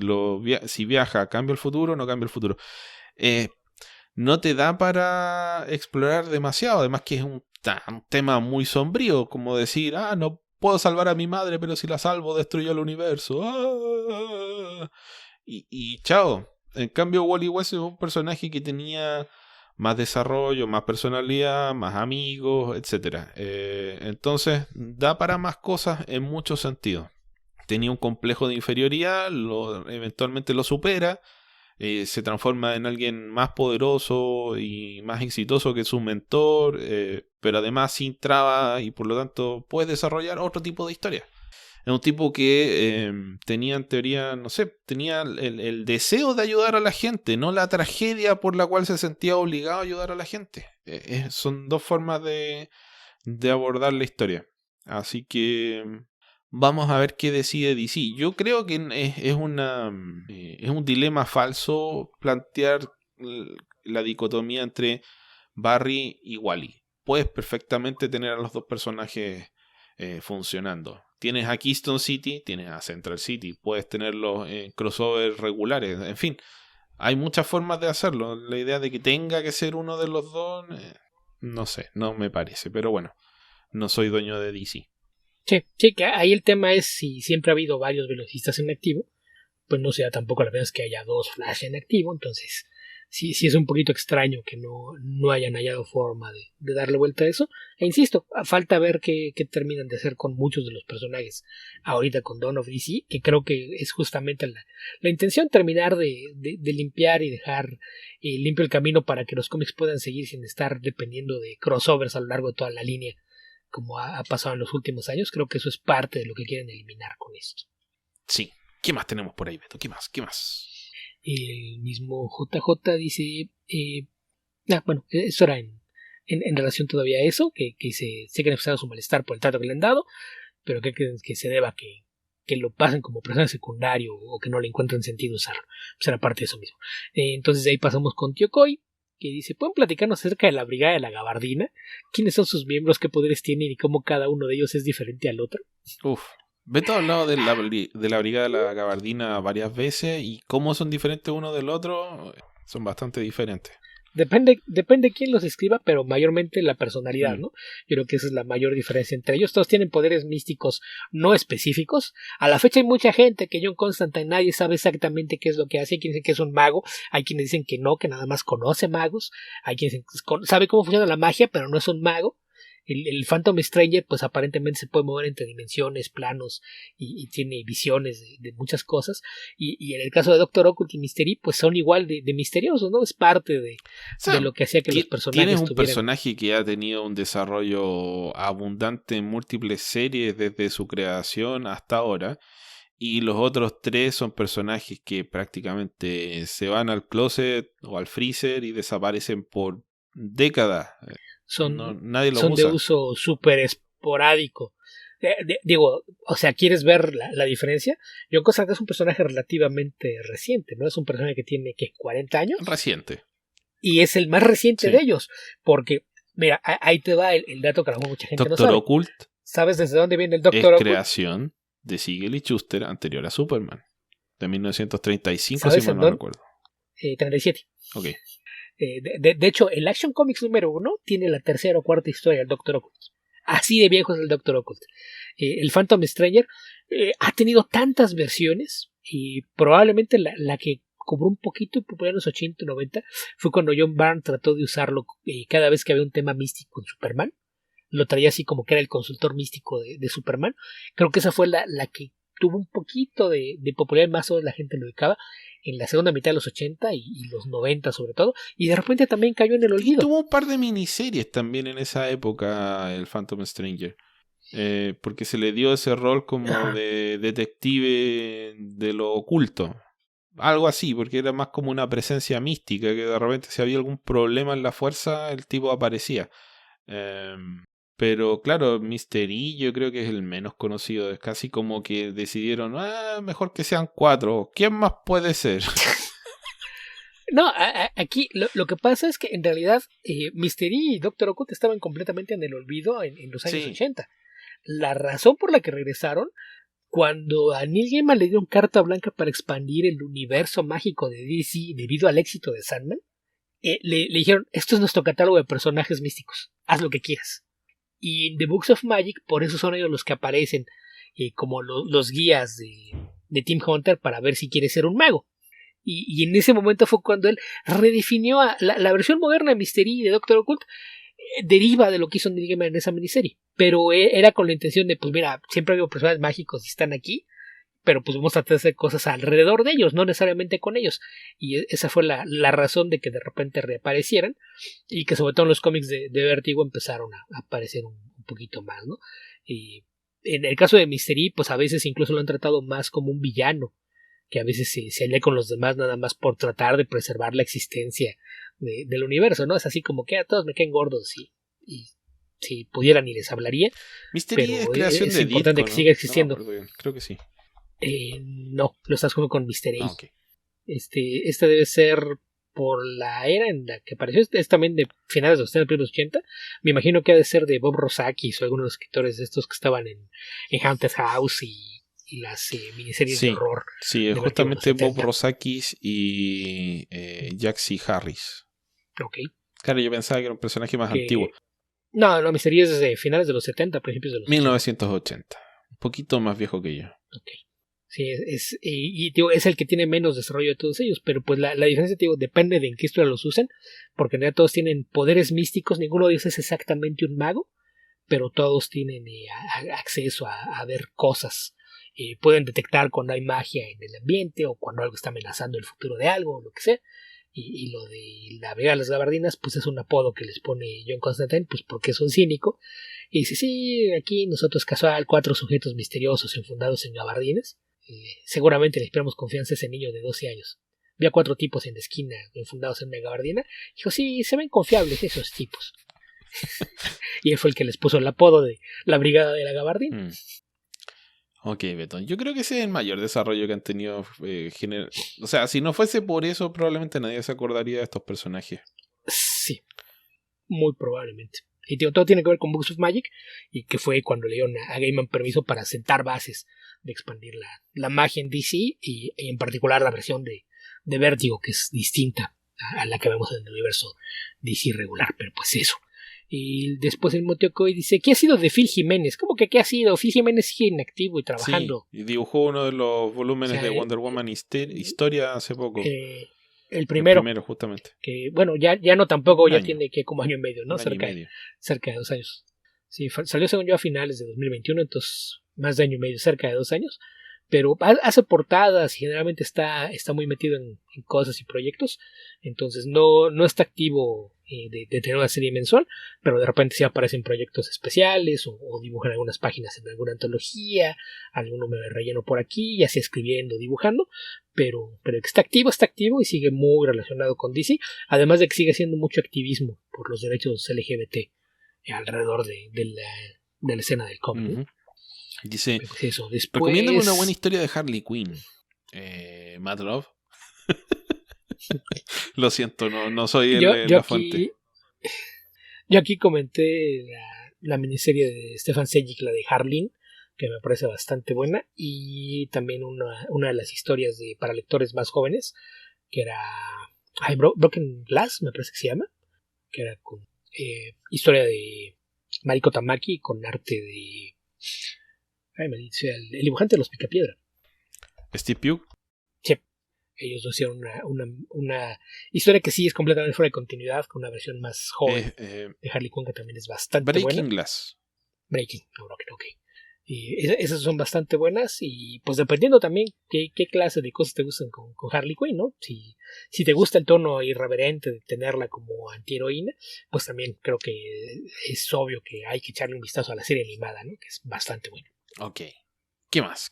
[SPEAKER 1] viaja, ¿cambia el futuro o no cambia el futuro? No te da para explorar demasiado, además que es un tema muy sombrío, como decir, no puedo salvar a mi madre, pero si la salvo destruyo el universo. Y chao. En cambio, Wally West es un personaje que tenía más desarrollo, más personalidad, más amigos, etc. Entonces, da para más cosas en muchos sentidos. Tenía un complejo de inferioridad, eventualmente lo supera. Se transforma en alguien más poderoso y más exitoso que su mentor, pero además sin trabas y por lo tanto puede desarrollar otro tipo de historia. Es un tipo que tenía en teoría, no sé, tenía el deseo de ayudar a la gente, no la tragedia por la cual se sentía obligado a ayudar a la gente. Son dos formas de abordar la historia. Así que vamos a ver qué decide DC. Yo creo que es un dilema falso plantear la dicotomía entre Barry y Wally. Puedes perfectamente tener a los dos personajes funcionando. Tienes a Keystone City, tienes a Central City. Puedes tenerlos en crossovers regulares. En fin, hay muchas formas de hacerlo. La idea de que tenga que ser uno de los dos, no sé, no me parece. Pero bueno, no soy dueño de DC.
[SPEAKER 2] Sí, que ahí el tema es si siempre ha habido varios velocistas en activo, pues no sea tampoco la vez que haya dos Flash en activo, entonces sí es un poquito extraño que no hayan hallado forma de darle vuelta a eso. E insisto, falta ver qué terminan de hacer con muchos de los personajes ahorita con Dawn of DC, que creo que es justamente la intención, terminar de limpiar y dejar limpio el camino para que los cómics puedan seguir sin estar dependiendo de crossovers a lo largo de toda la línea, como ha pasado en los últimos años. Creo que eso es parte de lo que quieren eliminar con esto.
[SPEAKER 1] Sí. ¿Qué más tenemos por ahí, Beto? ¿Qué más?
[SPEAKER 2] El mismo JJ dice... bueno, eso era en relación todavía a eso, que sé que han expresado su malestar por el trato que le han dado, pero que se deba que lo pasen como personaje secundario o que no le encuentren sentido usarlo. Pues era parte de eso mismo. Entonces de ahí pasamos con Tío Coy, que dice, ¿pueden platicarnos acerca de la Brigada de la Gabardina? ¿Quiénes son sus miembros? ¿Qué poderes tienen? ¿Y cómo cada uno de ellos es diferente al otro?
[SPEAKER 1] Beto ha hablado de la Brigada de la Gabardina varias veces y cómo son diferentes uno del otro, son bastante diferentes.
[SPEAKER 2] Depende quién los escriba, pero mayormente la personalidad, ¿no? Yo creo que esa es la mayor diferencia entre ellos. Todos tienen poderes místicos no específicos. A la fecha hay mucha gente que John Constantine nadie sabe exactamente qué es lo que hace. Hay quienes dicen que es un mago, hay quienes dicen que no, que nada más conoce magos, hay quienes dicen que sabe cómo funciona la magia, pero no es un mago. El Phantom Stranger pues aparentemente se puede mover entre dimensiones, planos y tiene visiones de muchas cosas, y en el caso de Doctor Occult y Mystery pues son igual de misteriosos, ¿no? Es parte de lo que hacía que los personajes
[SPEAKER 1] tienes un personaje que ha tenido un desarrollo abundante en múltiples series desde su creación hasta ahora, y los otros tres son personajes que prácticamente se van al closet o al freezer y desaparecen por décadas.
[SPEAKER 2] Son de uso súper esporádico. Digo, o sea, ¿quieres ver la diferencia? John Constantine es un personaje relativamente reciente, ¿no? Es un personaje que tiene, ¿qué? 40 años.
[SPEAKER 1] Reciente.
[SPEAKER 2] Y es el más reciente de ellos, porque, mira, ahí te va el dato que a lo mejor mucha gente no sabe.
[SPEAKER 1] Doctor Occult.
[SPEAKER 2] ¿Sabes desde dónde viene el Doctor Occult?
[SPEAKER 1] Es creación de Siegel y Shuster anterior a Superman. De 1935, si mal no recuerdo.
[SPEAKER 2] 37.
[SPEAKER 1] Ok.
[SPEAKER 2] De hecho, el Action Comics número 1 tiene la tercera o cuarta historia del Dr. Occult. Así de viejo es el Dr. Occult. El Phantom Stranger ha tenido tantas versiones y probablemente la que cobró un poquito popular en los 80 y 90 fue cuando John Byrne trató de usarlo cada vez que había un tema místico en Superman. Lo traía así como que era el consultor místico de Superman. Creo que esa fue la que tuvo un poquito de popularidad, más o menos la gente lo ubicaba en la segunda mitad de los 80 y los 90 sobre todo, y de repente también cayó en el olvido.
[SPEAKER 1] Y tuvo un par de miniseries también en esa época el Phantom Stranger, porque se le dio ese rol como de detective de lo oculto, algo así, porque era más como una presencia mística, que de repente si había algún problema en la fuerza el tipo aparecía. Pero claro, Mystery yo creo que es el menos conocido. Es casi como que decidieron, mejor que sean 4. ¿Quién más puede ser?
[SPEAKER 2] No, aquí lo que pasa es que en realidad Mystery y Doctor Occult estaban completamente en el olvido en los años 80. La razón por la que regresaron, cuando a Neil Gaiman le dieron carta blanca para expandir el universo mágico de DC debido al éxito de Sandman, le dijeron, esto es nuestro catálogo de personajes místicos, haz lo que quieras. Y en The Books of Magic, por eso son ellos los que aparecen como los guías de Tim Hunter para ver si quiere ser un mago. Y en ese momento fue cuando él redefinió la versión moderna de Mystery y de Doctor Occult, deriva de lo que hizo Neil Gaiman en esa miniserie. Pero era con la intención de, pues mira, siempre ha habido personajes mágicos y están aquí, pero pues vamos a tratar de hacer cosas alrededor de ellos, no necesariamente con ellos. Y esa fue la razón de que de repente reaparecieran y que sobre todo en los cómics de Vértigo empezaron a aparecer un poquito más, ¿no? Y en el caso de Mystery, pues a veces incluso lo han tratado más como un villano, que a veces se alía con los demás nada más por tratar de preservar la existencia del universo, ¿no? Es así como que a todos me caen gordos y si pudieran ni les hablaría.
[SPEAKER 1] Mystery pero es creación de
[SPEAKER 2] importante
[SPEAKER 1] Ditko,
[SPEAKER 2] que siga existiendo.
[SPEAKER 1] Creo que sí.
[SPEAKER 2] No, lo estás jugando con Mystery.
[SPEAKER 1] Okay.
[SPEAKER 2] Este debe ser por la era en la que apareció. Es también de finales de los 80. Me imagino que ha de ser de Bob Rozakis o algunos de los escritores de estos que estaban en Haunted House y las miniseries de horror.
[SPEAKER 1] Sí, es justamente Bob Rozakis y Jaxie Harris.
[SPEAKER 2] Ok.
[SPEAKER 1] Claro, yo pensaba que era un personaje más antiguo.
[SPEAKER 2] No, Mystery es desde finales de los 70, principios de los
[SPEAKER 1] 1980. Un poquito más viejo que yo.
[SPEAKER 2] Ok. Sí, digo, es el que tiene menos desarrollo de todos ellos, pero pues la diferencia, digo, depende de en qué historia los usen, porque en realidad todos tienen poderes místicos, ninguno de ellos es exactamente un mago, pero todos tienen acceso a ver cosas, pueden detectar cuando hay magia en el ambiente o cuando algo está amenazando el futuro de algo o lo que sea, y lo de la Vega de las Gabardinas pues es un apodo que les pone John Constantine, pues porque es un cínico, y dice, sí, aquí nosotros casual 4 sujetos misteriosos enfundados en gabardines. Seguramente le esperamos confianza a ese niño de 12 años. Vi a 4 tipos en la esquina enfundados en una gabardina. Dijo, sí, se ven confiables esos tipos. Y él fue el que les puso el apodo de la Brigada de la Gabardina.
[SPEAKER 1] Ok, Beto. Yo creo que ese es el mayor desarrollo que han tenido. O sea, si no fuese por eso, probablemente nadie se acordaría de estos personajes.
[SPEAKER 2] Sí, muy probablemente. Y todo tiene que ver con Books of Magic, y que fue cuando le dieron a Gaiman permiso para sentar bases de expandir la magia en DC y en particular la versión de Vértigo, que es distinta a la que vemos en el universo DC regular, pero pues eso. Y después el Moteocoy dice, ¿qué ha sido de Phil Jiménez? ¿Cómo que qué ha sido? Phil Jiménez sigue inactivo y trabajando.
[SPEAKER 1] Sí, y dibujó uno de los volúmenes de Wonder Woman Historia hace poco.
[SPEAKER 2] El primero,
[SPEAKER 1] justamente.
[SPEAKER 2] Que bueno, ya no tampoco, ya tiene que como año y medio, ¿no? Cerca de 2 años. Sí, salió según yo a finales de 2021, entonces más de año y medio, cerca de 2 años. Pero hace portadas y generalmente está muy metido en cosas y proyectos. Entonces no está activo de tener una serie mensual, pero de repente sí aparecen proyectos especiales o dibujan algunas páginas en alguna antología, algún número de relleno por aquí, ya sea escribiendo, dibujando, pero que está activo y sigue muy relacionado con DC, además de que sigue haciendo mucho activismo por los derechos LGBT alrededor de la escena del cómic.
[SPEAKER 1] Uh-huh. Dice,
[SPEAKER 2] pues eso,
[SPEAKER 1] recomiéndame una buena historia de Harley Quinn. Mad Love. Lo siento, no soy la fuente.
[SPEAKER 2] Yo aquí comenté la miniserie de Stefan Sejic, la de Harleen, que me parece bastante buena, y también una de las historias para lectores más jóvenes, que era Broken Glass, me parece que se llama, que era con historia de Mariko Tamaki con arte de me dice el dibujante de los Picapiedra.
[SPEAKER 1] Steve Pugh.
[SPEAKER 2] Sí, ellos hicieron una historia que sí es completamente fuera de continuidad, con una versión más joven de Harley Quinn, que también es bastante buena.
[SPEAKER 1] Breaking Glass.
[SPEAKER 2] Ok. Y esas son bastante buenas, y pues dependiendo también qué clase de cosas te gustan con Harley Quinn, ¿no? Si te gusta el tono irreverente de tenerla como antiheroína, pues también creo que es obvio que hay que echarle un vistazo a la serie animada, ¿no? Que es bastante buena.
[SPEAKER 1] Ok. ¿Qué más?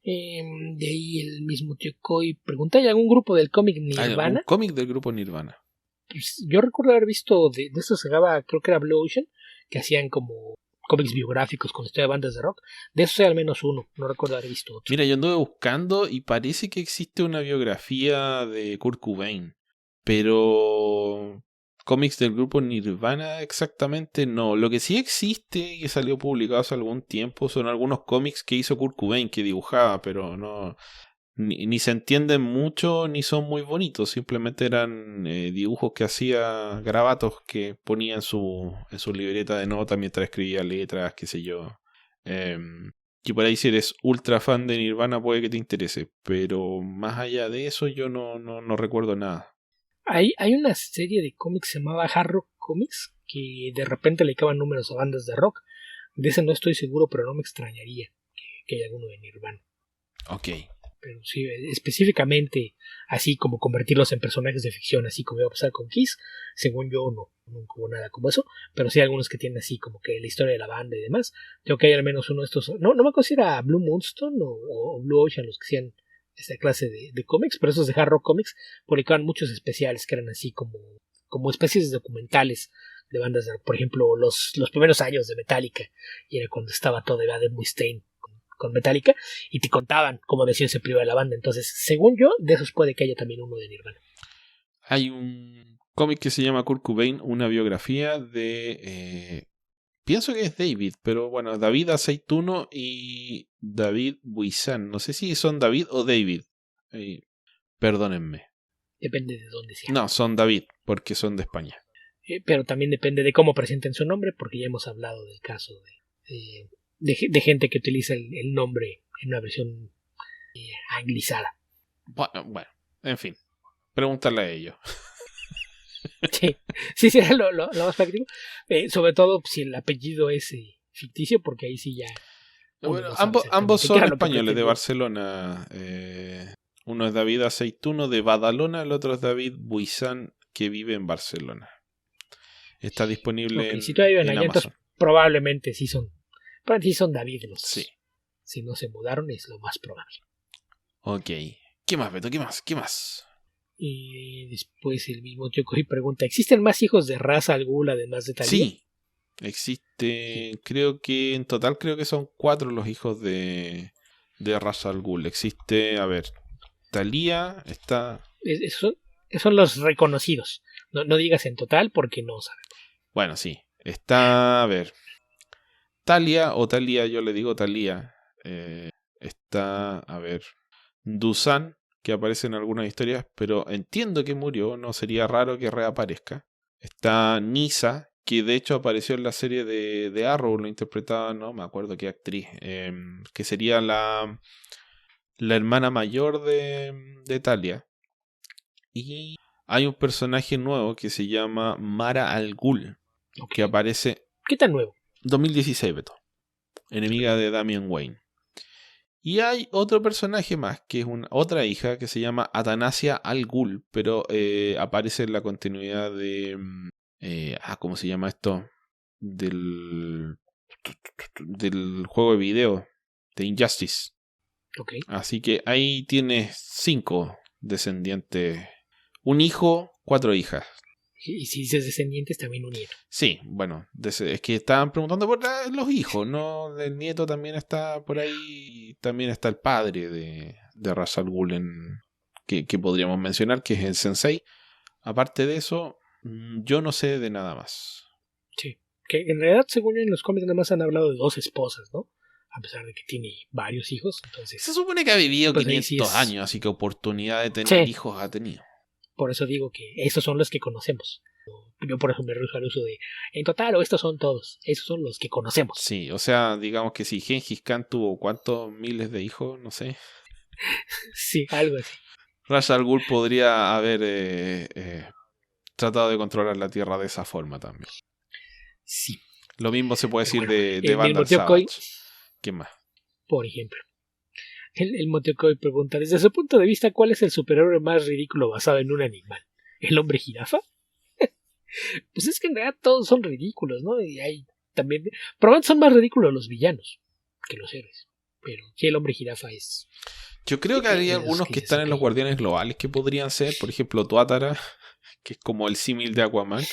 [SPEAKER 2] De ahí el mismo tío Coy pregunta: ¿hay algún grupo del cómic Nirvana?
[SPEAKER 1] ¿Algún cómic del grupo Nirvana?
[SPEAKER 2] Pues yo recuerdo haber visto de esto se llamaba, creo que era Blue Ocean, que hacían como cómics biográficos con historia de bandas de rock. De eso hay al menos uno, no recuerdo haber visto otro.
[SPEAKER 1] Mira, yo anduve buscando y parece que existe una biografía de Kurt Cobain, pero cómics del grupo Nirvana exactamente no. Lo que sí existe y que salió publicado hace algún tiempo son algunos cómics que hizo Kurt Cobain, que dibujaba, pero no ni se entienden mucho ni son muy bonitos. Simplemente eran dibujos que hacía, garabatos que ponía en su libreta de notas mientras escribía letras, qué sé yo. Y por ahí si eres ultra fan de Nirvana puede que te interese, pero más allá de eso yo no recuerdo nada.
[SPEAKER 2] Hay una serie de cómics que se llamaba Hard Rock Comics, que de repente le caban números a bandas de rock. De ese no estoy seguro, pero no me extrañaría que haya alguno de Nirvana.
[SPEAKER 1] Ok.
[SPEAKER 2] Pero sí, específicamente así como convertirlos en personajes de ficción, así como iba a pasar con Kiss, según yo nunca hubo nada como eso, pero sí algunos que tienen así como que la historia de la banda y demás. Creo que hay al menos uno de estos, no me acuerdo si era Blue Moonstone o Blue Ocean los que hacían esta clase de cómics, pero esos de Hard Rock Comics publicaban muchos especiales que eran así como especies de documentales de bandas, por ejemplo los primeros años de Metallica, y era cuando estaba todavía de Mustaine con Metallica, y te contaban cómo decían se priva de la banda. Entonces, según yo, de esos puede que haya también uno de Nirvana.
[SPEAKER 1] Hay un cómic que se llama Kurt Cobain, una biografía de pienso que es David, pero bueno, David Aceituno y David Buisan. No sé si son David o David. Perdónenme.
[SPEAKER 2] Depende de dónde sea.
[SPEAKER 1] No, son David, porque son de España.
[SPEAKER 2] Pero también depende de cómo presenten su nombre, porque ya hemos hablado del caso de gente que utiliza el nombre en una versión anglizada.
[SPEAKER 1] Bueno, en fin, pregúntale a ellos.
[SPEAKER 2] Sí, será lo más práctico. Sobre todo si el apellido es ficticio, porque ahí sí ya.
[SPEAKER 1] Bueno, ambos son españoles de Barcelona. Uno es David Aceituno de Badalona, el otro es David Buisan, que vive en Barcelona. Está disponible en,
[SPEAKER 2] si todavía
[SPEAKER 1] en
[SPEAKER 2] allá,
[SPEAKER 1] Amazon.
[SPEAKER 2] Entonces, probablemente sí son David los.
[SPEAKER 1] Sí.
[SPEAKER 2] Si no se mudaron, es lo más probable.
[SPEAKER 1] Ok. ¿Qué más, Beto? ¿Qué más?
[SPEAKER 2] Y después el mismo tío Coy pregunta: ¿existen más hijos de Ra's al Ghul además de Talia?
[SPEAKER 1] Sí. Existe, sí. Creo que en total son 4 los hijos de Ra's al Ghul. Existe, a ver, Talia está...
[SPEAKER 2] Esos son los reconocidos. No digas en total porque no sabemos.
[SPEAKER 1] Bueno, sí. Está, a ver, Talia o Talia, yo le digo Talia. Está, a ver, Dusan, que aparece en algunas historias, pero entiendo que murió, no sería raro que reaparezca. Está Nisa, que de hecho apareció en la serie de Arrow, lo interpretaba, no me acuerdo qué actriz, que sería la hermana mayor de Talia. Y hay un personaje nuevo que se llama Mara Al Ghul, que aparece...
[SPEAKER 2] ¿Qué tan nuevo?
[SPEAKER 1] 2016, Beto. Enemiga de Damian Wayne. Y hay otro personaje más, que es otra hija, que se llama Atanasia Al Ghul, pero aparece en la continuidad de... ¿cómo se llama esto? Del juego de video, de Injustice.
[SPEAKER 2] Okay.
[SPEAKER 1] Así que ahí tienes 5 descendientes. Un hijo, 4 hijas.
[SPEAKER 2] Y si dices descendientes, también un nieto.
[SPEAKER 1] Sí, bueno, es que estaban preguntando por los hijos, ¿no? El nieto también está por ahí. También está el padre de Ra's al Ghul que podríamos mencionar, que es el Sensei. Aparte de eso, yo no sé de nada más.
[SPEAKER 2] Sí, que en realidad, según yo, en los cómics nada más han hablado de 2 esposas, ¿no? a pesar de que tiene varios hijos. Entonces,
[SPEAKER 1] se supone que ha vivido
[SPEAKER 2] pues
[SPEAKER 1] 500 años, así que oportunidad de tener hijos ha tenido.
[SPEAKER 2] Por eso digo que esos son los que conocemos. Yo por eso me rehuso al uso de en total o estos son todos. Esos son los que conocemos.
[SPEAKER 1] Sí, o sea, digamos que si Gengis Khan tuvo ¿cuántos miles de hijos? No sé.
[SPEAKER 2] Sí, algo así.
[SPEAKER 1] Ra's al Ghul podría haber tratado de controlar la Tierra de esa forma también.
[SPEAKER 2] Sí.
[SPEAKER 1] Lo mismo se puede decir de Vandal
[SPEAKER 2] Savage.
[SPEAKER 1] ¿Quién más?
[SPEAKER 2] Por ejemplo. El Motecoy pregunta, desde su punto de vista, ¿cuál es el superhéroe más ridículo basado en un animal? ¿El hombre jirafa? Pues es que en realidad todos son ridículos, ¿no? Y hay también... Probablemente son más ridículos los villanos que los héroes. Pero sí, el hombre jirafa es...
[SPEAKER 1] Yo creo que hay algunos que están en los Guardianes Globales que podrían ser, por ejemplo, Tuatara, que es como el símil de Aquaman.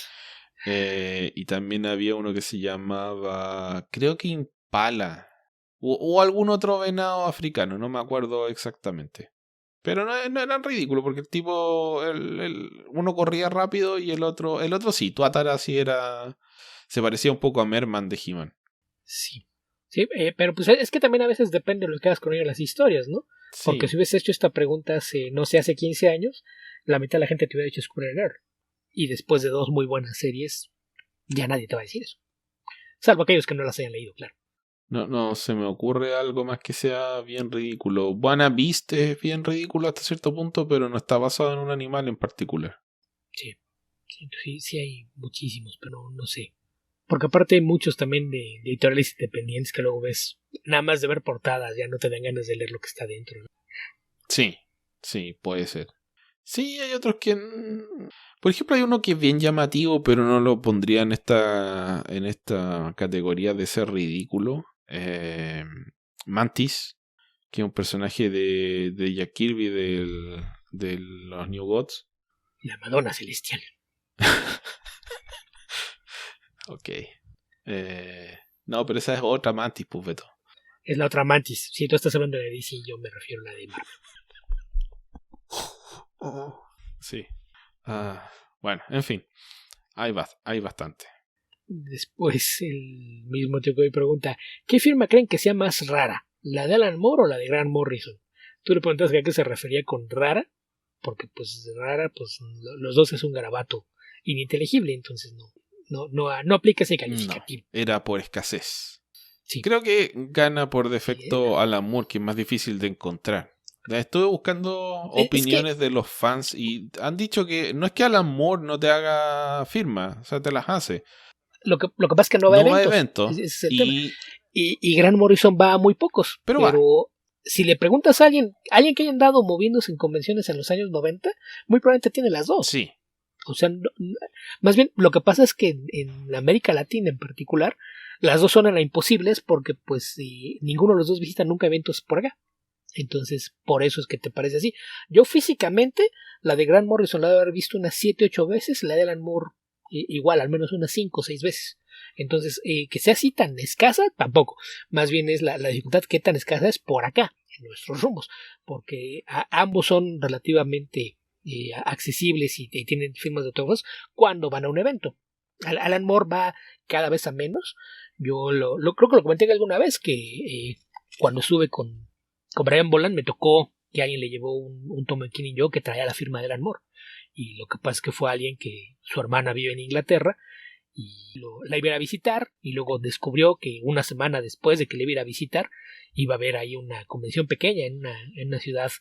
[SPEAKER 1] Y también había uno que se llamaba, creo que Impala, o algún otro venado africano, no me acuerdo exactamente. Pero no eran ridículos, porque el tipo, uno corría rápido y el otro sí, Tuatara sí era, se parecía un poco a Merman de He-Man.
[SPEAKER 2] Sí, sí, pero pues es que también a veces depende de lo que hagas con ellos las historias, ¿no? Sí. Porque si hubieses hecho esta pregunta no sé, hace 15 años, la mitad de la gente te hubiera dicho Squirrel. Y después de 2 muy buenas series, ya nadie te va a decir eso. Salvo aquellos que no las hayan leído, claro.
[SPEAKER 1] No se me ocurre algo más que sea bien ridículo. Wanna Beast es bien ridículo hasta cierto punto, pero no está basado en un animal en particular.
[SPEAKER 2] Sí hay muchísimos, pero no sé. Porque aparte hay muchos también de editoriales independientes que luego ves, nada más de ver portadas, ya no te dan ganas de leer lo que está dentro, ¿no?
[SPEAKER 1] Sí, puede ser. Sí, hay otros que... Por ejemplo, hay uno que es bien llamativo, pero no lo pondría en esta categoría de ser ridículo. Mantis, que es un personaje de Jack Kirby de los New Gods.
[SPEAKER 2] La Madonna Celestial.
[SPEAKER 1] Ok. No, pero esa es otra Mantis, pues, Beto.
[SPEAKER 2] Es la otra Mantis. Si tú estás hablando de DC, yo me refiero a la de Marvel.
[SPEAKER 1] Sí. Bueno, en fin. Hay bastante.
[SPEAKER 2] Después el mismo tipo de pregunta, ¿qué firma creen que sea más rara? ¿La de Alan Moore o la de Grant Morrison? Tú le preguntas a qué se refería con rara, porque pues rara, pues los dos es un garabato ininteligible, entonces no aplica ese calificativo.
[SPEAKER 1] No, era por escasez.
[SPEAKER 2] Sí.
[SPEAKER 1] Creo que gana por defecto Alan Moore, que es más difícil de encontrar. Estuve buscando opiniones de los fans y han dicho que no es que Alan Moore no te haga firma, o sea, te las hace.
[SPEAKER 2] Lo que pasa es que no va a eventos. Ese es el tema. Y Grant Morrison va a muy pocos. Pero si le preguntas a alguien que haya andado moviéndose en convenciones en los años 90, muy probablemente tiene las dos.
[SPEAKER 1] Sí.
[SPEAKER 2] O sea, más bien lo que pasa es que en América Latina en particular, las dos son imposibles porque pues ninguno de los dos visita nunca eventos por acá. Entonces, por eso es que te parece así. Yo físicamente, la de Grant Morrison la he haber visto unas 7-8 veces, la de Alan Moore igual, al menos unas 5 o 6 veces. Entonces, que sea así tan escasa, tampoco. Más bien es la dificultad que tan escasa es por acá, en nuestros rumbos. Porque ambos son relativamente accesibles y tienen firmas de autógrafos cuando van a un evento. Alan Moore va cada vez a menos. Yo creo que lo comenté alguna vez que cuando estuve con Brian Boland me tocó que alguien le llevó un tomo de Killing Joke que traía la firma de Alan Moore. Y lo que pasa es que fue alguien que su hermana vive en Inglaterra y la iba a visitar y luego descubrió que una semana después de que le iba a visitar iba a haber ahí una convención pequeña en una ciudad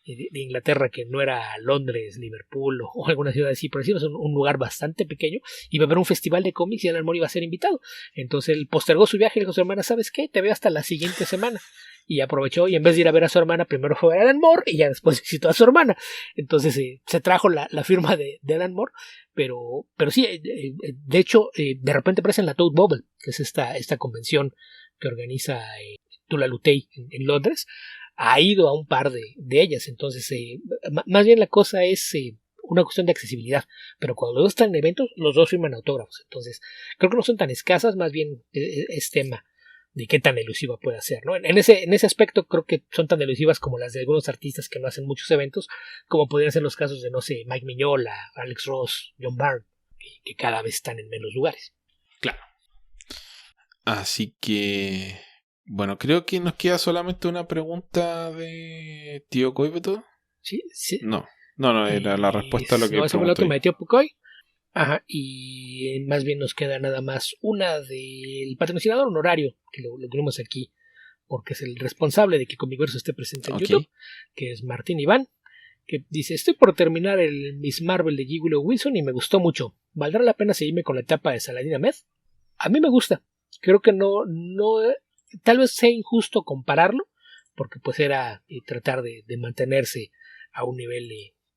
[SPEAKER 2] de Inglaterra que no era Londres, Liverpool o alguna ciudad así por decirlo, es un lugar bastante pequeño. Iba a haber un festival de cómics y Alan Moore iba a ser invitado. Entonces él postergó su viaje y le dijo a su hermana, ¿sabes qué? Te veo hasta la siguiente semana. Y aprovechó y en vez de ir a ver a su hermana, primero fue a ver a Alan Moore y ya después visitó a su hermana. Entonces se trajo la firma de Alan Moore, pero sí, de hecho, de repente aparece en la Toad Bubble, que es esta convención que organiza Tulalutei en Londres. Ha ido a un par de ellas, entonces más bien la cosa es una cuestión de accesibilidad, pero cuando los dos están en eventos, los dos firman autógrafos, entonces creo que no son tan escasas, más bien es tema de qué tan elusiva puede ser, ¿no? En ese aspecto creo que son tan elusivas como las de algunos artistas que no hacen muchos eventos, como podrían ser los casos de, no sé, Mike Mignola, Alex Ross, John Byrne, que cada vez están en menos lugares.
[SPEAKER 1] Claro. Así que Bueno, creo que nos queda solamente una pregunta de Tío Coibeto.
[SPEAKER 2] Sí, sí.
[SPEAKER 1] No, era la respuesta a lo que
[SPEAKER 2] no, esa fue la última de Tío Pucoy. Ajá, y más bien nos queda nada más una del patrocinador honorario, que lo tenemos aquí, porque es el responsable de que Comiverso esté presente en YouTube, que es Martín Iván, que dice: estoy por terminar el Miss Marvel de G. Willow Wilson y me gustó mucho. ¿Valdrá la pena seguirme con la etapa de Saladin Ahmed? A mí me gusta. Creo que no, tal vez sea injusto compararlo, porque pues era tratar de mantenerse a un nivel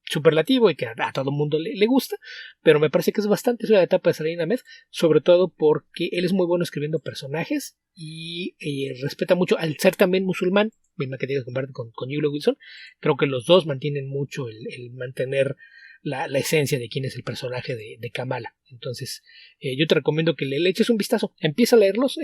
[SPEAKER 2] superlativo y que a todo el mundo le gusta, pero me parece que es bastante suave la etapa de Saladin Ahmed, sobre todo porque él es muy bueno escribiendo personajes y respeta mucho, al ser también musulmán, misma que tiene que compartir con Willow Wilson. Creo que los dos mantienen mucho el mantener la esencia de quién es el personaje de Kamala. Entonces yo te recomiendo que le eches un vistazo, empieza a leerlos,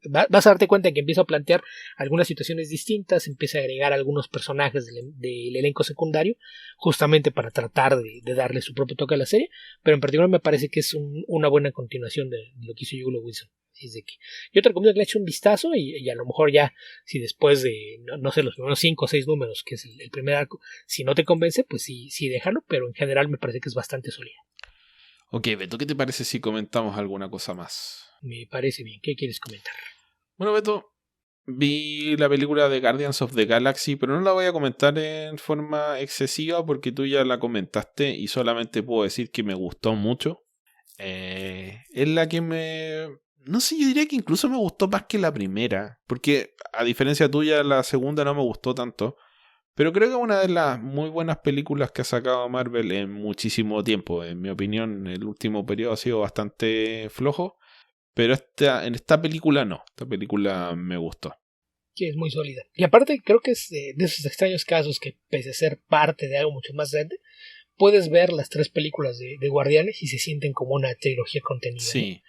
[SPEAKER 2] vas a darte cuenta que empieza a plantear algunas situaciones distintas, empieza a agregar algunos personajes del elenco secundario, justamente para tratar de darle su propio toque a la serie, pero en particular me parece que es una buena continuación de lo que hizo Willow Wilson. Así de que yo te recomiendo que le eches un vistazo y a lo mejor ya, si después de, no sé, los primeros 5 o 6 números, que es el primer arco, si no te convence, pues sí déjalo, pero en general me parece que es bastante sólida.
[SPEAKER 1] Ok, Beto, ¿qué te parece si comentamos alguna cosa más?
[SPEAKER 2] Me parece bien. ¿Qué quieres comentar?
[SPEAKER 1] Bueno, Beto, vi la película de Guardians of the Galaxy, pero no la voy a comentar en forma excesiva porque tú ya la comentaste y solamente puedo decir que me gustó mucho. Es la que no sé, yo diría que incluso me gustó más que la primera, porque a diferencia tuya la segunda no me gustó tanto, pero creo que es una de las muy buenas películas que ha sacado Marvel en muchísimo tiempo. En mi opinión, el último periodo ha sido bastante flojo, pero en esta película no, esta película me gustó.
[SPEAKER 2] Sí, es muy sólida. Y aparte creo que es de esos extraños casos que, pese a ser parte de algo mucho más grande, puedes ver las 3 películas de Guardianes y se sienten como una trilogía contenida.
[SPEAKER 1] Sí.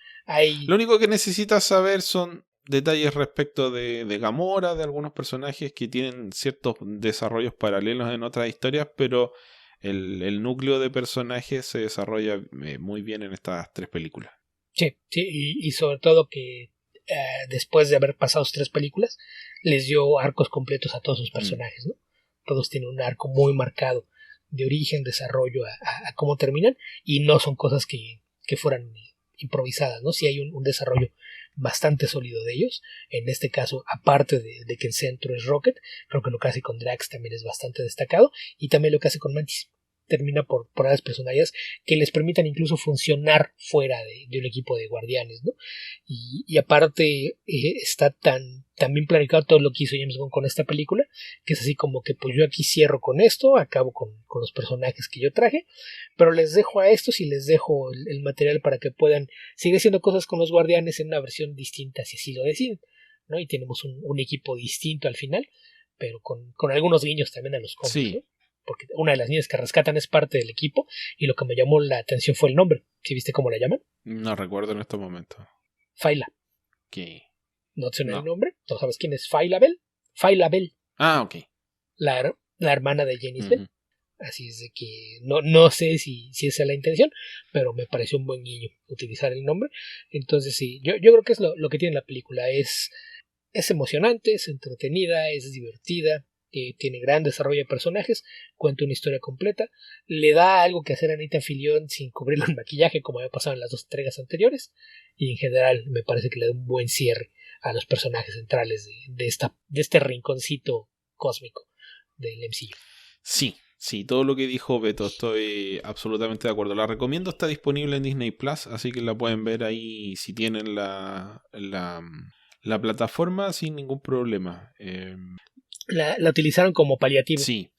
[SPEAKER 1] Lo único que necesitas saber son detalles respecto de Gamora, de algunos personajes que tienen ciertos desarrollos paralelos en otras historias, pero el núcleo de personajes se desarrolla muy bien en estas 3 películas.
[SPEAKER 2] Sí, y sobre todo que después de haber pasado 3 películas, les dio arcos completos a todos sus personajes, ¿no? Todos tienen un arco muy marcado de origen, desarrollo a cómo terminan, y no son cosas que fueran improvisadas, ¿no? Sí hay un desarrollo bastante sólido de ellos. En este caso, aparte de que el centro es Rocket, creo que lo que hace con Drax también es bastante destacado, y también lo que hace con Mantis. Termina por las personalidades que les permitan incluso funcionar fuera de un equipo de guardianes, ¿no? Y aparte está tan bien planificado todo lo que hizo James Gunn con esta película, que es así como que pues yo aquí cierro con esto, acabo con los personajes que yo traje, pero les dejo a estos y les dejo el material para que puedan seguir haciendo cosas con los guardianes en una versión distinta si así lo deciden, ¿no? Y tenemos un equipo distinto al final, pero con algunos guiños también a los cómics, sí. ¿No? Porque una de las niñas que rescatan es parte del equipo, y lo que me llamó la atención fue el nombre. ¿Sí viste cómo la llaman?
[SPEAKER 1] No recuerdo en estos momentos.
[SPEAKER 2] Fayla.
[SPEAKER 1] ¿Qué?
[SPEAKER 2] ¿No te suena el nombre? ¿No sabes quién es Fayla Bell? Fayla Bell.
[SPEAKER 1] Ah, ok.
[SPEAKER 2] La hermana de Janice Bell. Así es de que no sé si esa es la intención, pero me pareció un buen guiño utilizar el nombre. Entonces sí, yo creo que es lo que tiene la película. Es emocionante, es entretenida, es divertida, tiene gran desarrollo de personajes, cuenta una historia completa, le da algo que hacer a Nathan Fillion sin cubrirlo en maquillaje como había pasado en las 2 entregas anteriores, y en general me parece que le da un buen cierre a los personajes centrales de este rinconcito cósmico del MCU.
[SPEAKER 1] Sí, todo lo que dijo Beto, estoy absolutamente de acuerdo. La recomiendo, está disponible en Disney Plus, así que la pueden ver ahí si tienen la plataforma sin ningún problema.
[SPEAKER 2] La utilizaron como paliativo.
[SPEAKER 1] Sí.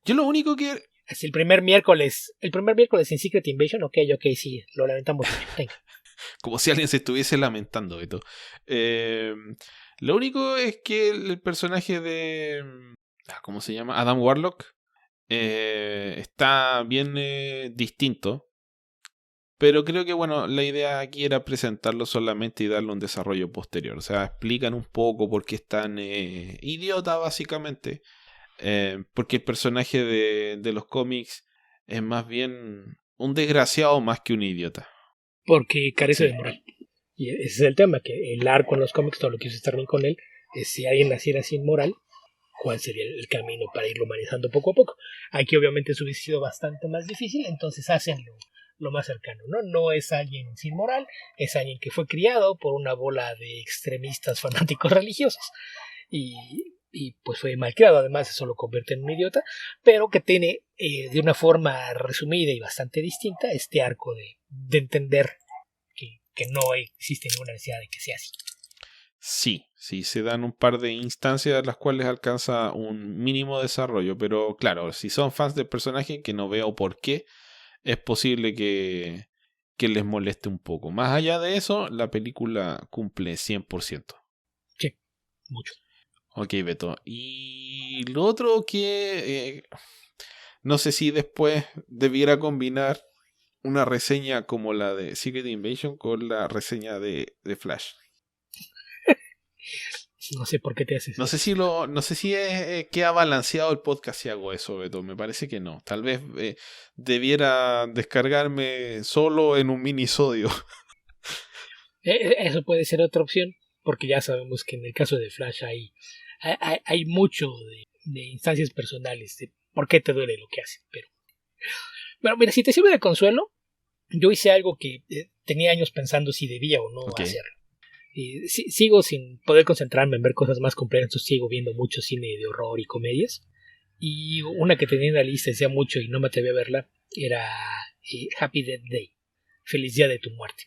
[SPEAKER 1] Yo lo único que...
[SPEAKER 2] Es el primer miércoles en Secret Invasion, ok, sí, lo lamentamos.
[SPEAKER 1] Como si alguien se estuviese lamentando, Beto. Lo único es que el personaje de... ¿cómo se llama? Adam Warlock está bien distinto. Pero creo que, bueno, la idea aquí era presentarlo solamente y darle un desarrollo posterior. O sea, explican un poco por qué es tan idiota, básicamente. Porque el personaje de los cómics es más bien un desgraciado más que un idiota.
[SPEAKER 2] Porque carece de moral. Y ese es el tema, que el arco en los cómics, todo lo que hizo Sterling con él, si alguien naciera sin moral, cuál sería el camino para irlo humanizando poco a poco. Aquí obviamente eso hubiese sido bastante más difícil, entonces hacen lo más cercano, ¿no? No es alguien sin moral, es alguien que fue criado por una bola de extremistas fanáticos religiosos y pues fue malcriado, además eso lo convierte en un idiota, pero que tiene de una forma resumida y bastante distinta este arco de entender que no existe ninguna necesidad de que sea así.
[SPEAKER 1] Sí, se dan un par de instancias en las cuales alcanza un mínimo desarrollo, pero claro, si son fans del personaje, que no veo por qué, es posible que les moleste un poco. Más allá de eso, la película cumple 100%.
[SPEAKER 2] Sí, mucho.
[SPEAKER 1] Ok, Beto. Y lo otro que no sé si después debiera combinar una reseña como la de Secret Invasion con la reseña de Flash.
[SPEAKER 2] No sé por qué te haces.
[SPEAKER 1] No sé si queda balanceado el podcast si hago eso, Beto. Me parece que no. Tal vez debiera descargarme solo en un minisodio.
[SPEAKER 2] Eso puede ser otra opción, porque ya sabemos que en el caso de Flash hay mucho de instancias personales de por qué te duele lo que hace. Pero mira, si te sirve de consuelo, yo hice algo que tenía años pensando si debía o no hacerlo. Sigo sin poder concentrarme en ver cosas más complejas, sigo viendo mucho cine de horror y comedias. Y una que tenía en la lista decía mucho y no me atreví a verla era Happy Death Day, Feliz Día de tu Muerte,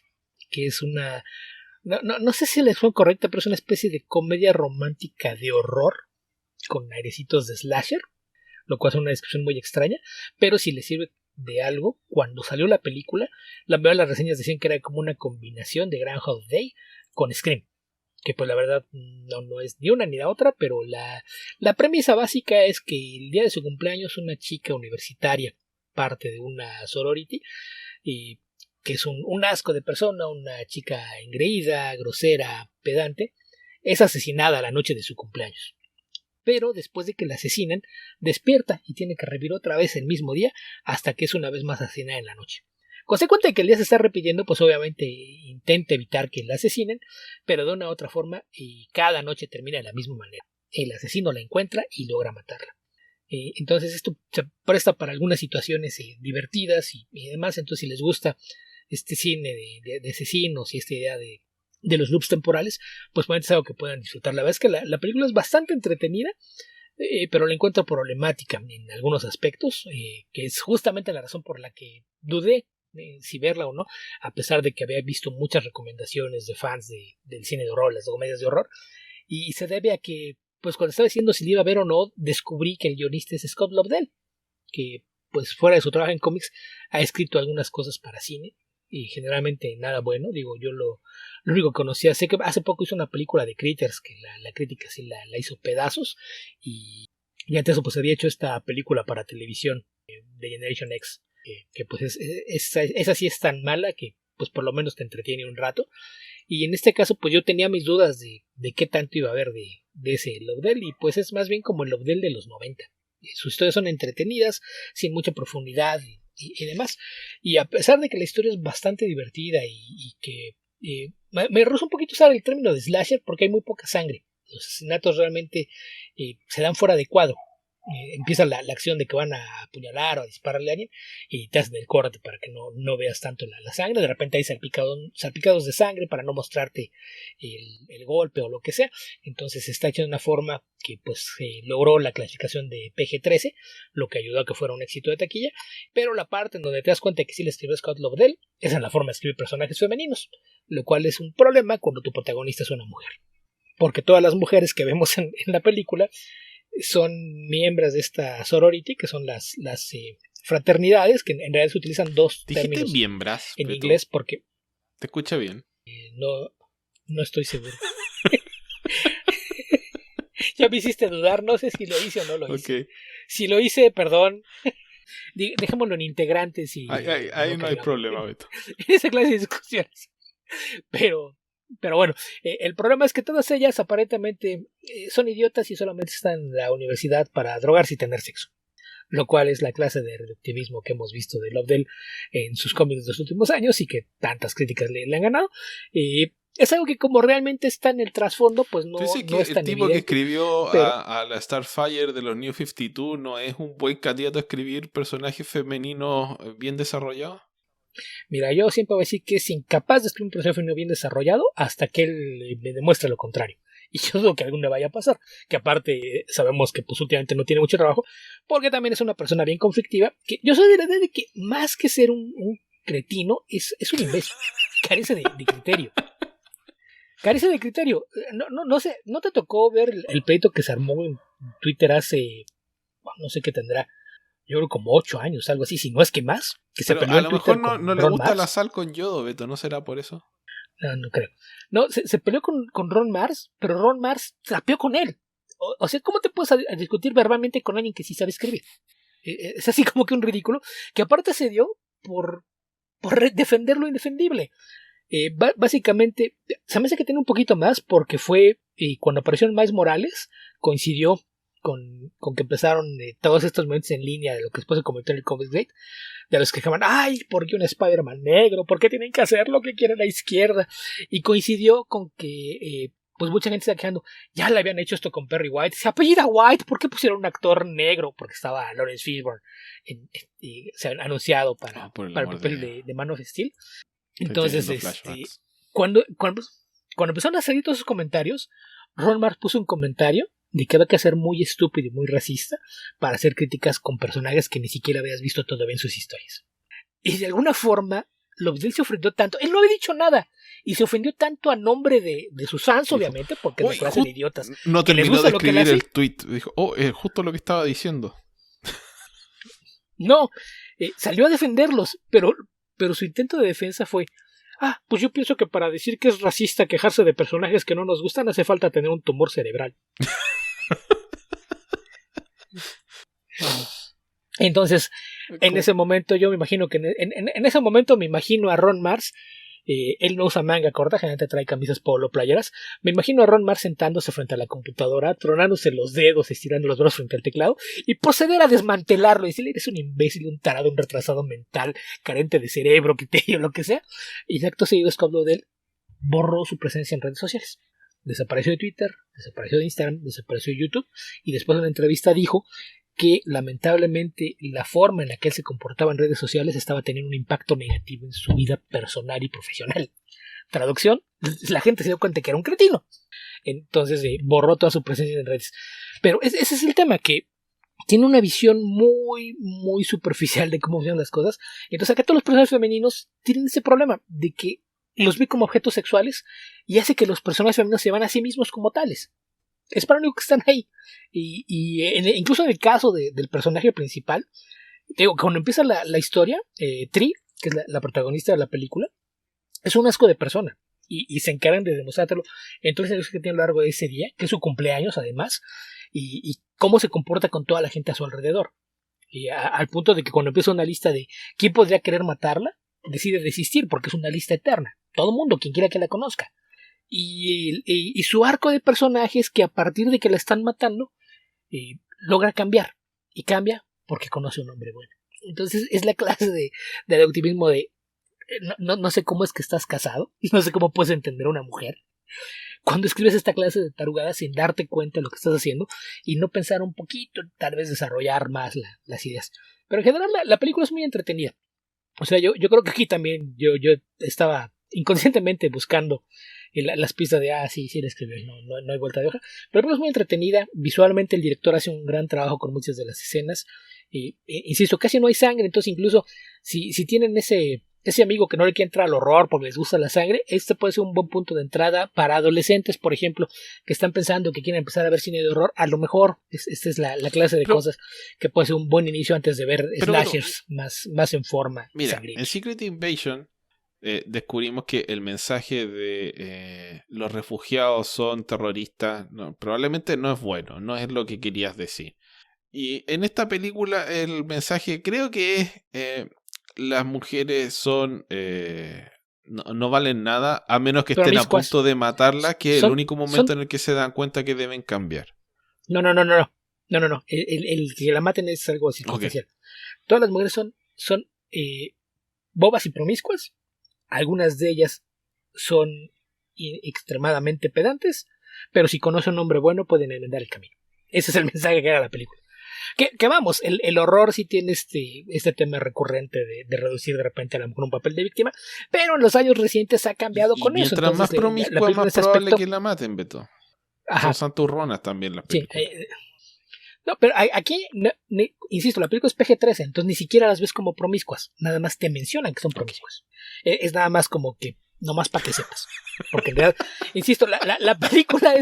[SPEAKER 2] que es una... No sé si la fue correcta, pero es una especie de comedia romántica de horror con airecitos de slasher, lo cual es una descripción muy extraña, pero si le sirve de algo, cuando salió la película, las reseñas decían que era como una combinación de Groundhog Day con Scream, que pues la verdad no es ni una ni la otra, pero la premisa básica es que el día de su cumpleaños una chica universitaria, parte de una sorority, que es un asco de persona, una chica engreída, grosera, pedante, es asesinada la noche de su cumpleaños. Pero después de que la asesinan, despierta y tiene que revivir otra vez el mismo día hasta que es una vez más asesinada en la noche. Consecuente de que el día se está repitiendo, pues obviamente intenta evitar que la asesinen, pero de una u otra forma y cada noche termina de la misma manera. El asesino la encuentra y logra matarla. Entonces esto se presta para algunas situaciones divertidas y demás. Entonces si les gusta este cine de asesinos y esta idea de los loops temporales, pues es algo que puedan disfrutar. La verdad es que la película es bastante entretenida, pero la encuentro problemática en algunos aspectos, que es justamente la razón por la que dudé si verla o no, a pesar de que había visto muchas recomendaciones de fans del cine de horror, las comedias de horror, y se debe a que pues cuando estaba diciendo si la iba a ver o no, descubrí que el guionista es Scott Lobdell, que pues fuera de su trabajo en cómics ha escrito algunas cosas para cine y generalmente nada bueno. Digo, yo lo único que conocía, sé que hace poco hizo una película de Critters que la crítica sí la hizo pedazos, y antes eso pues había hecho esta película para televisión de Generation X, que pues esa sí es tan mala que pues por lo menos te entretiene un rato. Y en este caso pues yo tenía mis dudas de qué tanto iba a haber de ese Lobdell, y pues es más bien como el Lobdell de los 90. Sus historias son entretenidas, sin mucha profundidad y demás. Y a pesar de que la historia es bastante divertida y que me rehúso un poquito usar el término de slasher porque hay muy poca sangre. Los asesinatos realmente se dan fuera de cuadro. Empieza la acción de que van a apuñalar o a dispararle a alguien y te hacen el corte para que no veas tanto la sangre. De repente hay salpicados de sangre para no mostrarte el golpe o lo que sea. Entonces está hecho de una forma que pues logró la clasificación de PG-13, lo que ayudó a que fuera un éxito de taquilla. Pero la parte en donde te das cuenta de que sí le escribió Scott Lobdell es en la forma de escribir personajes femeninos, lo cual es un problema cuando tu protagonista es una mujer, porque todas las mujeres que vemos en la película son miembros de esta sorority, que son las fraternidades, que en realidad se utilizan dos términos
[SPEAKER 1] miembras,
[SPEAKER 2] en inglés porque...
[SPEAKER 1] ¿Te escucha bien?
[SPEAKER 2] No estoy seguro. Ya me hiciste dudar, no sé si lo hice o no lo hice. Okay. Si lo hice, perdón. Dejémoslo en integrantes y...
[SPEAKER 1] Ahí no hay problema, Beto.
[SPEAKER 2] En esa clase de discusiones. Pero bueno, el problema es que todas ellas aparentemente son idiotas y solamente están en la universidad para drogarse y tener sexo, lo cual es la clase de reductivismo que hemos visto de Lobdell en sus cómics de los últimos años y que tantas críticas le han ganado. es algo que como realmente está en el trasfondo, pues no,
[SPEAKER 1] Dice que
[SPEAKER 2] no es tan
[SPEAKER 1] el tipo
[SPEAKER 2] evidente,
[SPEAKER 1] que escribió
[SPEAKER 2] pero...
[SPEAKER 1] a la Starfire de los New 52 no es un buen candidato a escribir personajes femeninos bien desarrollados.
[SPEAKER 2] Mira, yo siempre voy a decir que es incapaz de escribir un personaje femenino bien desarrollado hasta que él me demuestre lo contrario. Y yo dudo que algún día vaya a pasar. Que aparte sabemos que pues últimamente no tiene mucho trabajo, porque también es una persona bien conflictiva, que yo soy de la idea de que más que ser un cretino, es un imbécil. Carece de criterio. Carece de criterio. No sé, ¿no te tocó ver el pleito que se armó en Twitter hace, bueno, no sé qué tendrá, yo creo como 8 años, algo así, si no es que más, que se
[SPEAKER 1] Pero
[SPEAKER 2] peleó
[SPEAKER 1] a
[SPEAKER 2] en
[SPEAKER 1] lo
[SPEAKER 2] Twitter
[SPEAKER 1] mejor no
[SPEAKER 2] con
[SPEAKER 1] le
[SPEAKER 2] Ron
[SPEAKER 1] gusta la
[SPEAKER 2] Mars?
[SPEAKER 1] sal con yodo, Beto, ¿no será por eso?
[SPEAKER 2] No creo. No, se peleó con Ron Mars, pero Ron Mars trapeó con él. O sea, ¿cómo te puedes a discutir verbalmente con alguien que sí sabe escribir? Es así como que un ridículo, que aparte se dio por defender lo indefendible. Básicamente, se me hace que tiene un poquito más porque fue cuando apareció el Miles Morales, coincidió con que empezaron todos estos momentos en línea de lo que después se convirtió en el Comics Gate, de los que llamaban, ay, ¿por qué un Spider-Man negro? ¿Por qué tienen que hacer lo que quiere la izquierda? Y coincidió con que pues mucha gente se está quejando, ya le habían hecho esto con Perry White, se apellida White, ¿por qué pusieron un actor negro? Porque estaba Lawrence Fishburne se han anunciado para el papel de Man of Steel. Entonces, cuando empezaron a salir todos esos comentarios, Ron Mars puso un comentario de que había que ser muy estúpido y muy racista para hacer críticas con personajes que ni siquiera habías visto todavía en sus historias. Y de alguna forma, Lobdell se ofendió tanto. Él no había dicho nada. Y se ofendió tanto a nombre de sus fans, obviamente, porque es la clase de idiotas.
[SPEAKER 1] No terminó de escribir el tweet. Dijo, es justo lo que estaba diciendo.
[SPEAKER 2] No, salió a defenderlos, pero su intento de defensa fue, pues yo pienso que para decir que es racista quejarse de personajes que no nos gustan hace falta tener un tumor cerebral. Entonces, en ese momento yo me imagino que en ese momento me imagino a Ron Mars, él no usa manga corta, generalmente trae camisas polo, playeras, me imagino a Ron Mars sentándose frente a la computadora, tronándose los dedos, estirando los brazos frente al teclado y proceder a desmantelarlo y decirle, eres un imbécil, un tarado, un retrasado mental, carente de cerebro, criterio, lo que sea. Y de acto seguido Scott Lobdell borró su presencia en redes sociales. Desapareció de Twitter, desapareció de Instagram, desapareció de YouTube y después de una entrevista dijo que lamentablemente la forma en la que él se comportaba en redes sociales estaba teniendo un impacto negativo en su vida personal y profesional. Traducción, la gente se dio cuenta que era un cretino. Entonces borró toda su presencia en redes. Pero ese es el tema, que tiene una visión muy, muy superficial de cómo funcionan las cosas. Entonces acá todos los personajes femeninos tienen ese problema de que los ve como objetos sexuales y hace que los personajes femeninos se van a sí mismos como tales. Es para lo único que están ahí. Incluso en el caso del personaje principal, digo, cuando empieza la historia, Tree, que es la protagonista de la película, es un asco de persona. Y se encargan de demostrártelo en todas las cosas que tiene a lo largo de ese día, que es su cumpleaños además, y cómo se comporta con toda la gente a su alrededor. Y al punto de que cuando empieza una lista de quién podría querer matarla, decide desistir porque es una lista eterna. Todo el mundo, quien quiera que la conozca. Y su arco de personajes, que a partir de que la están matando logra cambiar, y cambia porque conoce a un hombre bueno. Entonces es la clase de optimismo de no sé cómo es que estás casado, no sé cómo puedes entender a una mujer cuando escribes esta clase de tarugadas sin darte cuenta de lo que estás haciendo y no pensar un poquito, tal vez desarrollar más las ideas. Pero en general la película es muy entretenida. O sea, yo creo que aquí también yo estaba inconscientemente buscando las pistas de, sí le escribió, no hay vuelta de hoja. Pero es muy entretenida. Visualmente el director hace un gran trabajo con muchas de las escenas. Insisto, casi no hay sangre, entonces incluso si tienen ese amigo que no le quiere entrar al horror porque les gusta la sangre, este puede ser un buen punto de entrada para adolescentes, por ejemplo, que están pensando que quieren empezar a ver cine de horror. A lo mejor esta es la clase de cosas que puede ser un buen inicio antes de ver slashers más en forma.
[SPEAKER 1] Mira,
[SPEAKER 2] sangrienta.
[SPEAKER 1] en Secret Invasion descubrimos que el mensaje de los refugiados son terroristas probablemente no es bueno, no es lo que querías decir. Y en esta película el mensaje creo que es las mujeres son no valen nada a menos que estén a punto de matarla, que es el único momento en el que se dan cuenta que deben cambiar.
[SPEAKER 2] No. El que la maten es algo circunstancial. Okay. Todas las mujeres son bobas y promiscuas. Algunas de ellas son extremadamente pedantes, pero si conoce un hombre bueno pueden enmendar el camino. Ese es el mensaje que da la película. Que vamos, el horror sí tiene este tema recurrente de reducir de repente a lo mejor un papel de víctima, pero en los años recientes ha cambiado con eso.
[SPEAKER 1] Mientras más promiscua, más probable que la maten, Beto.
[SPEAKER 2] Ajá.
[SPEAKER 1] Son santurronas también las películas.
[SPEAKER 2] Sí, no, pero aquí, insisto, la película es PG-13, entonces ni siquiera las ves como promiscuas, nada más te mencionan que son promiscuas. Es nada más como que, nomás para que sepas. Porque en realidad, insisto, la película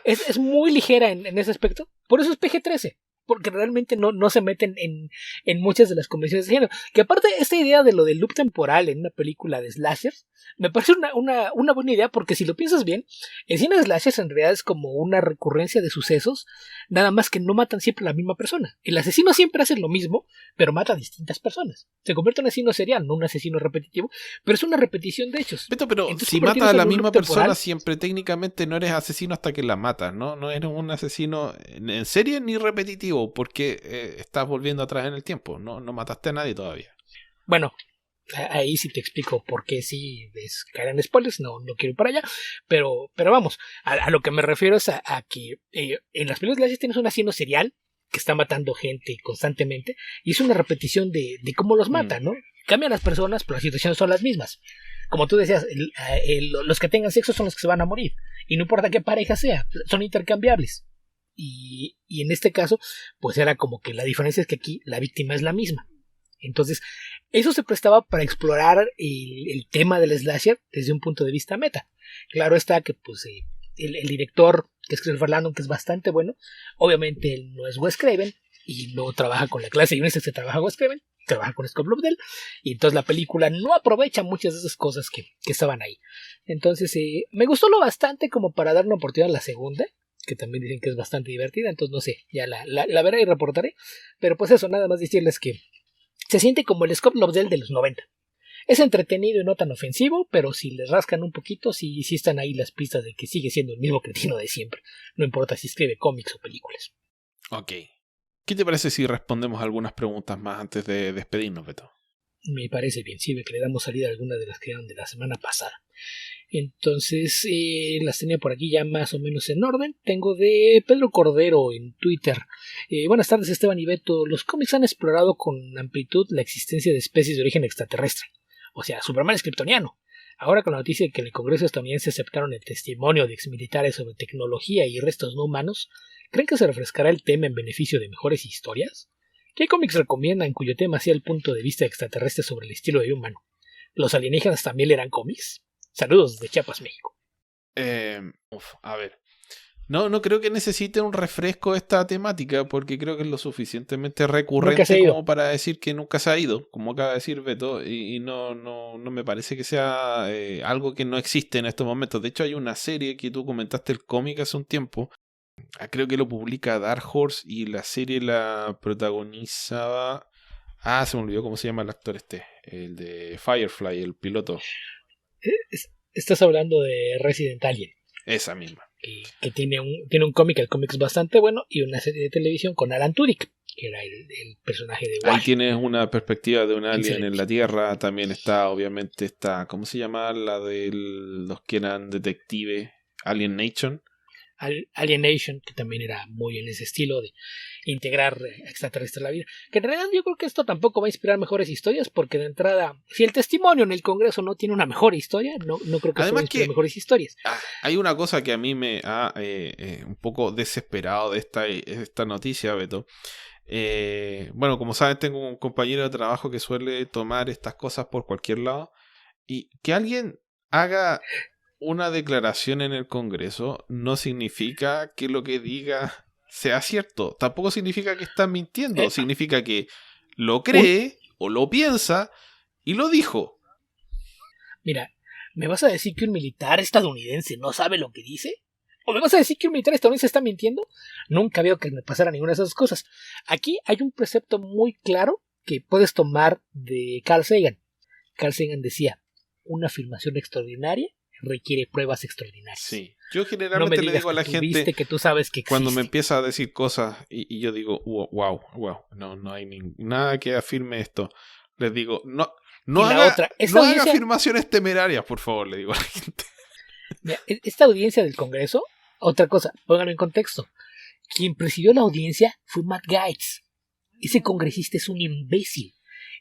[SPEAKER 2] es muy ligera en ese aspecto, por eso es PG-13. Porque realmente no se meten en muchas de las convenciones de género. Que aparte, esta idea de lo del loop temporal en una película de slashers, me parece una buena idea, porque si lo piensas bien, el cine de slashers en realidad es como una recurrencia de sucesos, nada más que no matan siempre a la misma persona. El asesino siempre hace lo mismo, pero mata a distintas personas. Se convierte en un asesino serial, no un asesino repetitivo, pero es una repetición de hechos.
[SPEAKER 1] Beto, pero entonces, si matas a la misma persona, siempre técnicamente no eres asesino hasta que la matas, ¿no? No eres un asesino en serie ni repetitivo, porque estás volviendo atrás en el tiempo, no mataste a nadie todavía.
[SPEAKER 2] Bueno, ahí sí te explico por qué sí caer en spoilers, no quiero ir para allá, pero vamos, a lo que me refiero es a que en las películas de tienes un asesino serial que está matando gente constantemente y es una repetición de cómo los mata, ¿no? Cambian las personas, pero las situaciones son las mismas. Como tú decías, los que tengan sexo son los que se van a morir, y no importa qué pareja sea, son intercambiables. Y en este caso, pues era como que la diferencia es que aquí la víctima es la misma. Entonces, eso se prestaba para explorar el tema del slasher desde un punto de vista meta. Claro está que pues el director, que es Christopher Landon, que es bastante bueno, obviamente él no es Wes Craven y no trabaja con la clase de guionistas que trabaja Wes Craven, trabaja con Scott Lobdell, y entonces la película no aprovecha muchas de esas cosas que estaban ahí. Entonces, me gustó lo bastante como para dar una oportunidad a la segunda, que también dicen que es bastante divertida, entonces no sé, ya la veré y reportaré, pero pues eso, nada más decirles que se siente como el Scott Lobdell de los 90. Es entretenido y no tan ofensivo, pero si les rascan un poquito, sí están ahí las pistas de que sigue siendo el mismo cretino de siempre, no importa si escribe cómics o películas.
[SPEAKER 1] Ok. ¿Qué te parece si respondemos algunas preguntas más antes de despedirnos, Beto?
[SPEAKER 2] Me parece bien, sí, que le damos salida a algunas de las que quedaron de la semana pasada. Entonces, las tenía por aquí ya más o menos en orden. Tengo de Pedro Cordero en Twitter. Buenas tardes, Esteban y Beto. Los cómics han explorado con amplitud la existencia de especies de origen extraterrestre. O sea, Superman es kryptoniano. Ahora con la noticia de que en el Congreso estadounidense aceptaron el testimonio de exmilitares sobre tecnología y restos no humanos, ¿creen que se refrescará el tema en beneficio de mejores historias? ¿Qué cómics recomiendan cuyo tema sea el punto de vista extraterrestre sobre el estilo de vida humano? ¿Los alienígenas también leerán cómics? Saludos desde Chiapas, México.
[SPEAKER 1] A ver. No creo que necesite un refresco esta temática, porque creo que es lo suficientemente recurrente como para decir que nunca se ha ido, como acaba de decir Beto, y no me parece que sea algo que no existe en estos momentos. De hecho, hay una serie que tú comentaste, el cómic, hace un tiempo. Creo que lo publica Dark Horse y la serie la protagonizaba... se me olvidó cómo se llama el actor el de Firefly, el piloto.
[SPEAKER 2] Estás hablando de Resident Alien.
[SPEAKER 1] Esa misma.
[SPEAKER 2] Que tiene un cómic, el cómic es bastante bueno, y una serie de televisión con Alan Tudyk, que era el personaje de Wally.
[SPEAKER 1] Ahí tienes una perspectiva de un alien en la Tierra. También obviamente ¿cómo se llama? La de los que eran detectives, Alienation.
[SPEAKER 2] Alienation, que también era muy en ese estilo de integrar extraterrestres a la vida. Que en realidad yo creo que esto tampoco va a inspirar mejores historias, porque de entrada, si el testimonio en el Congreso no tiene una mejor historia, no creo que
[SPEAKER 1] además
[SPEAKER 2] inspirar mejores historias.
[SPEAKER 1] Hay una cosa que a mí me ha un poco desesperado de esta noticia, Beto. Bueno, como saben, tengo un compañero de trabajo que suele tomar estas cosas por cualquier lado, y que alguien haga una declaración en el Congreso no significa que lo que diga sea cierto. Tampoco significa que está mintiendo. Significa que lo cree o lo piensa y lo dijo.
[SPEAKER 2] Mira, ¿me vas a decir que un militar estadounidense no sabe lo que dice? ¿O me vas a decir que un militar estadounidense está mintiendo? Nunca veo que me pasara ninguna de esas cosas. Aquí hay un precepto muy claro que puedes tomar de Carl Sagan. Carl Sagan decía, una afirmación extraordinaria requiere pruebas extraordinarias.
[SPEAKER 1] Sí, yo generalmente le digo a la gente
[SPEAKER 2] que tú sabes que existe.
[SPEAKER 1] Cuando me empieza a decir cosas y yo digo, wow, no hay nada que afirme esto. Les digo, no haga afirmaciones temerarias, por favor, le digo a la gente.
[SPEAKER 2] Mira, esta audiencia del Congreso, otra cosa, pónganlo en contexto. Quien presidió la audiencia fue Matt Gaetz. Ese congresista es un imbécil.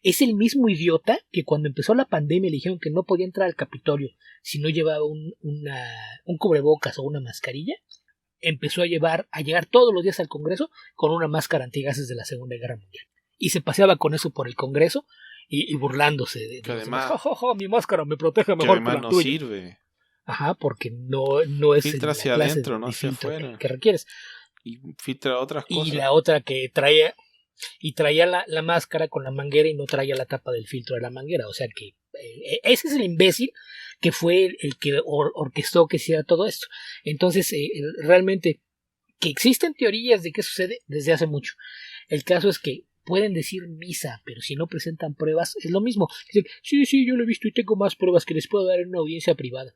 [SPEAKER 2] Es el mismo idiota que cuando empezó la pandemia le dijeron que no podía entrar al Capitolio si no llevaba un cubrebocas o una mascarilla. Empezó a llegar todos los días al Congreso con una máscara antigases de la Segunda Guerra Mundial. Y se paseaba con eso por el Congreso y burlándose de
[SPEAKER 1] que además,
[SPEAKER 2] mi máscara me protege mejor que la
[SPEAKER 1] no
[SPEAKER 2] tuya.
[SPEAKER 1] Sirve.
[SPEAKER 2] Ajá, porque no es
[SPEAKER 1] filtra hacia adentro, no hacia afuera.
[SPEAKER 2] Que requieres.
[SPEAKER 1] Y filtra otras cosas.
[SPEAKER 2] Y la otra que traía la máscara con la manguera y no traía la tapa del filtro de la manguera. O sea que ese es el imbécil que fue el que orquestó que hiciera todo esto. Entonces, realmente, que existen teorías de qué sucede desde hace mucho. El caso es que pueden decir misa, pero si no presentan pruebas, es lo mismo. Dicen, sí, yo lo he visto y tengo más pruebas que les puedo dar en una audiencia privada.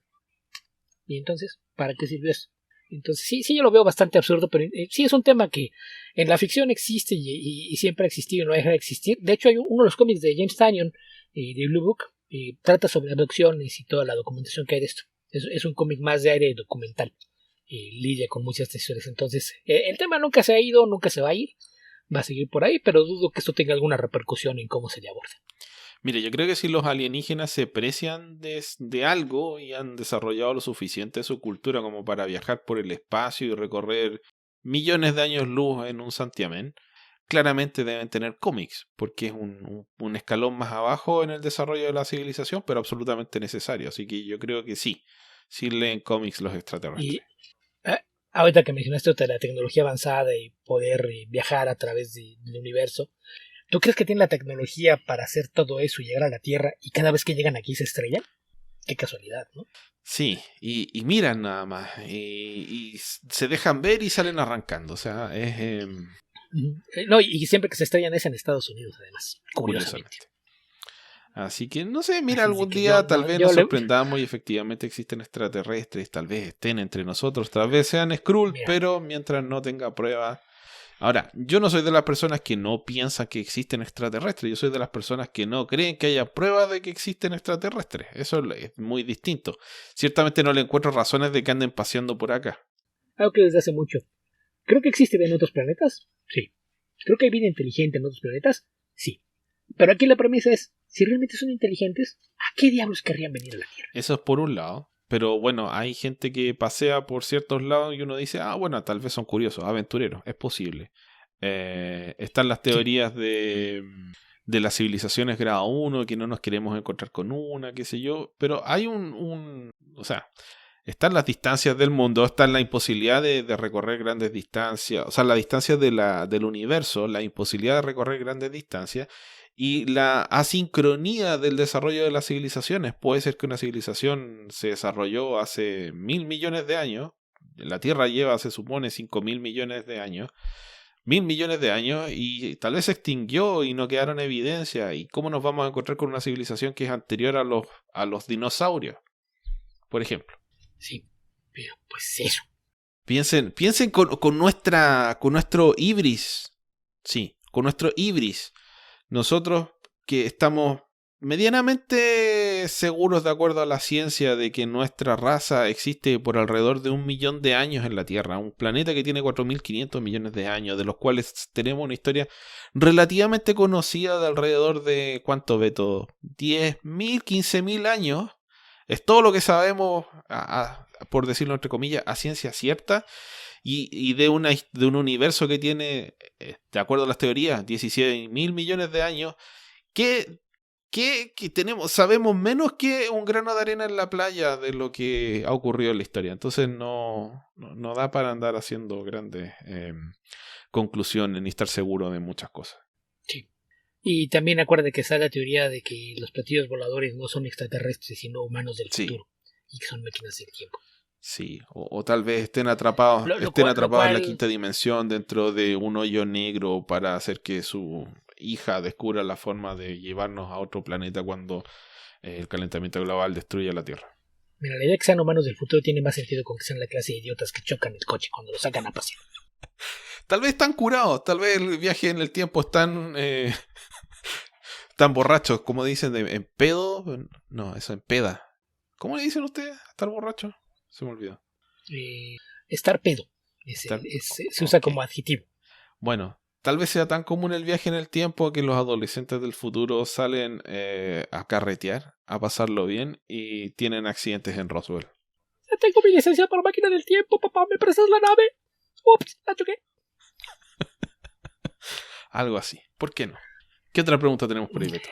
[SPEAKER 2] Y entonces, ¿para qué sirvió eso? Entonces, sí, yo lo veo bastante absurdo, pero sí es un tema que en la ficción existe y siempre ha existido y no deja de existir. De hecho, hay uno de los cómics de James Tynion, de Blue Book, trata sobre abducciones y toda la documentación que hay de esto. Es un cómic más de aire documental. Lidia con muchas historias. Entonces, el tema nunca se ha ido, nunca se va a ir. Va a seguir por ahí, pero dudo que esto tenga alguna repercusión en cómo se le aborda.
[SPEAKER 1] Mire, yo creo que si los alienígenas se precian de algo y han desarrollado lo suficiente su cultura como para viajar por el espacio y recorrer millones de años luz en un santiamén, claramente deben tener cómics, porque es un escalón más abajo en el desarrollo de la civilización, pero absolutamente necesario. Así que yo creo que sí leen cómics los extraterrestres.
[SPEAKER 2] Y ahorita que mencionaste de la tecnología avanzada y poder viajar a través del universo, ¿tú crees que tienen la tecnología para hacer todo eso y llegar a la Tierra y cada vez que llegan aquí se estrellan? Qué casualidad, ¿no?
[SPEAKER 1] Sí, y miran nada más, y se dejan ver y salen arrancando, o sea, es...
[SPEAKER 2] No, y siempre que se estrellan es en Estados Unidos, además, curiosamente.
[SPEAKER 1] Así que, no sé, mira, algún día tal vez nos sorprendamos y efectivamente existen extraterrestres, tal vez estén entre nosotros, tal vez sean Skrull, pero mientras no tenga pruebas... Ahora, yo no soy de las personas que no piensan que existen extraterrestres, yo soy de las personas que no creen que haya pruebas de que existen extraterrestres. Eso es muy distinto. Ciertamente no le encuentro razones de que anden paseando por acá.
[SPEAKER 2] Algo que desde hace mucho. ¿Creo que existe vida en otros planetas? Sí. ¿Creo que hay vida inteligente en otros planetas? Sí. Pero aquí la premisa es, si realmente son inteligentes, ¿a qué diablos querrían venir a la Tierra?
[SPEAKER 1] Eso es por un lado. Pero bueno, hay gente que pasea por ciertos lados y uno dice, bueno, tal vez son curiosos, aventureros, es posible. Están las teorías de las civilizaciones grado 1, que no nos queremos encontrar con una, qué sé yo. Pero hay o sea, están las distancias del mundo, está la imposibilidad de recorrer grandes distancias, o sea, la distancia del universo, la imposibilidad de recorrer grandes distancias. Y la asincronía del desarrollo de las civilizaciones. Puede ser que una civilización se desarrolló hace 1.000 millones de años. La Tierra lleva, se supone, 5.000 millones de años. 1.000 millones de años y tal vez se extinguió y no quedaron evidencia. ¿Y cómo nos vamos a encontrar con una civilización que es anterior a los dinosaurios? Por ejemplo.
[SPEAKER 2] Sí, pero pues eso.
[SPEAKER 1] Piensen con nuestro ibris. Sí, con nuestro ibris. Nosotros que estamos medianamente seguros de acuerdo a la ciencia de que nuestra raza existe por alrededor de 1 millón de años en la Tierra, un planeta que tiene 4.500 millones de años, de los cuales tenemos una historia relativamente conocida de alrededor de, ¿cuánto, Beto? 10.000, 15.000 años. Es todo lo que sabemos, por decirlo entre comillas, a ciencia cierta. Y de un universo que tiene, de acuerdo a las teorías, 17.000 millones de años, que sabemos menos que un grano de arena en la playa de lo que ha ocurrido en la historia. Entonces no da para andar haciendo grandes conclusiones ni estar seguro de muchas cosas.
[SPEAKER 2] Sí. Y también acuérdate que está la teoría de que los platillos voladores no son extraterrestres, sino humanos del futuro, y que son máquinas del tiempo.
[SPEAKER 1] Sí, o tal vez estén atrapados en la quinta dimensión dentro de un hoyo negro para hacer que su hija descubra la forma de llevarnos a otro planeta cuando el calentamiento global destruye la Tierra.
[SPEAKER 2] Mira, la idea de que sean humanos del futuro tiene más sentido con que sean la clase de idiotas que chocan el coche cuando lo sacan a pasear.
[SPEAKER 1] Tal vez están curados, tal vez el viaje en el tiempo están tan borrachos, como dicen, en pedo. No, eso en peda. ¿Cómo le dicen ustedes? ¿Estar borracho? Se me olvidó.
[SPEAKER 2] Estar pedo. Se usa como adjetivo.
[SPEAKER 1] Bueno, tal vez sea tan común el viaje en el tiempo que los adolescentes del futuro salen a carretear, a pasarlo bien y tienen accidentes en Roswell.
[SPEAKER 2] Ya tengo mi licencia para máquina del tiempo, papá, ¿me prestas la nave? Ups, la choqué.
[SPEAKER 1] Algo así. ¿Por qué no? ¿Qué otra pregunta tenemos por ahí, Beto?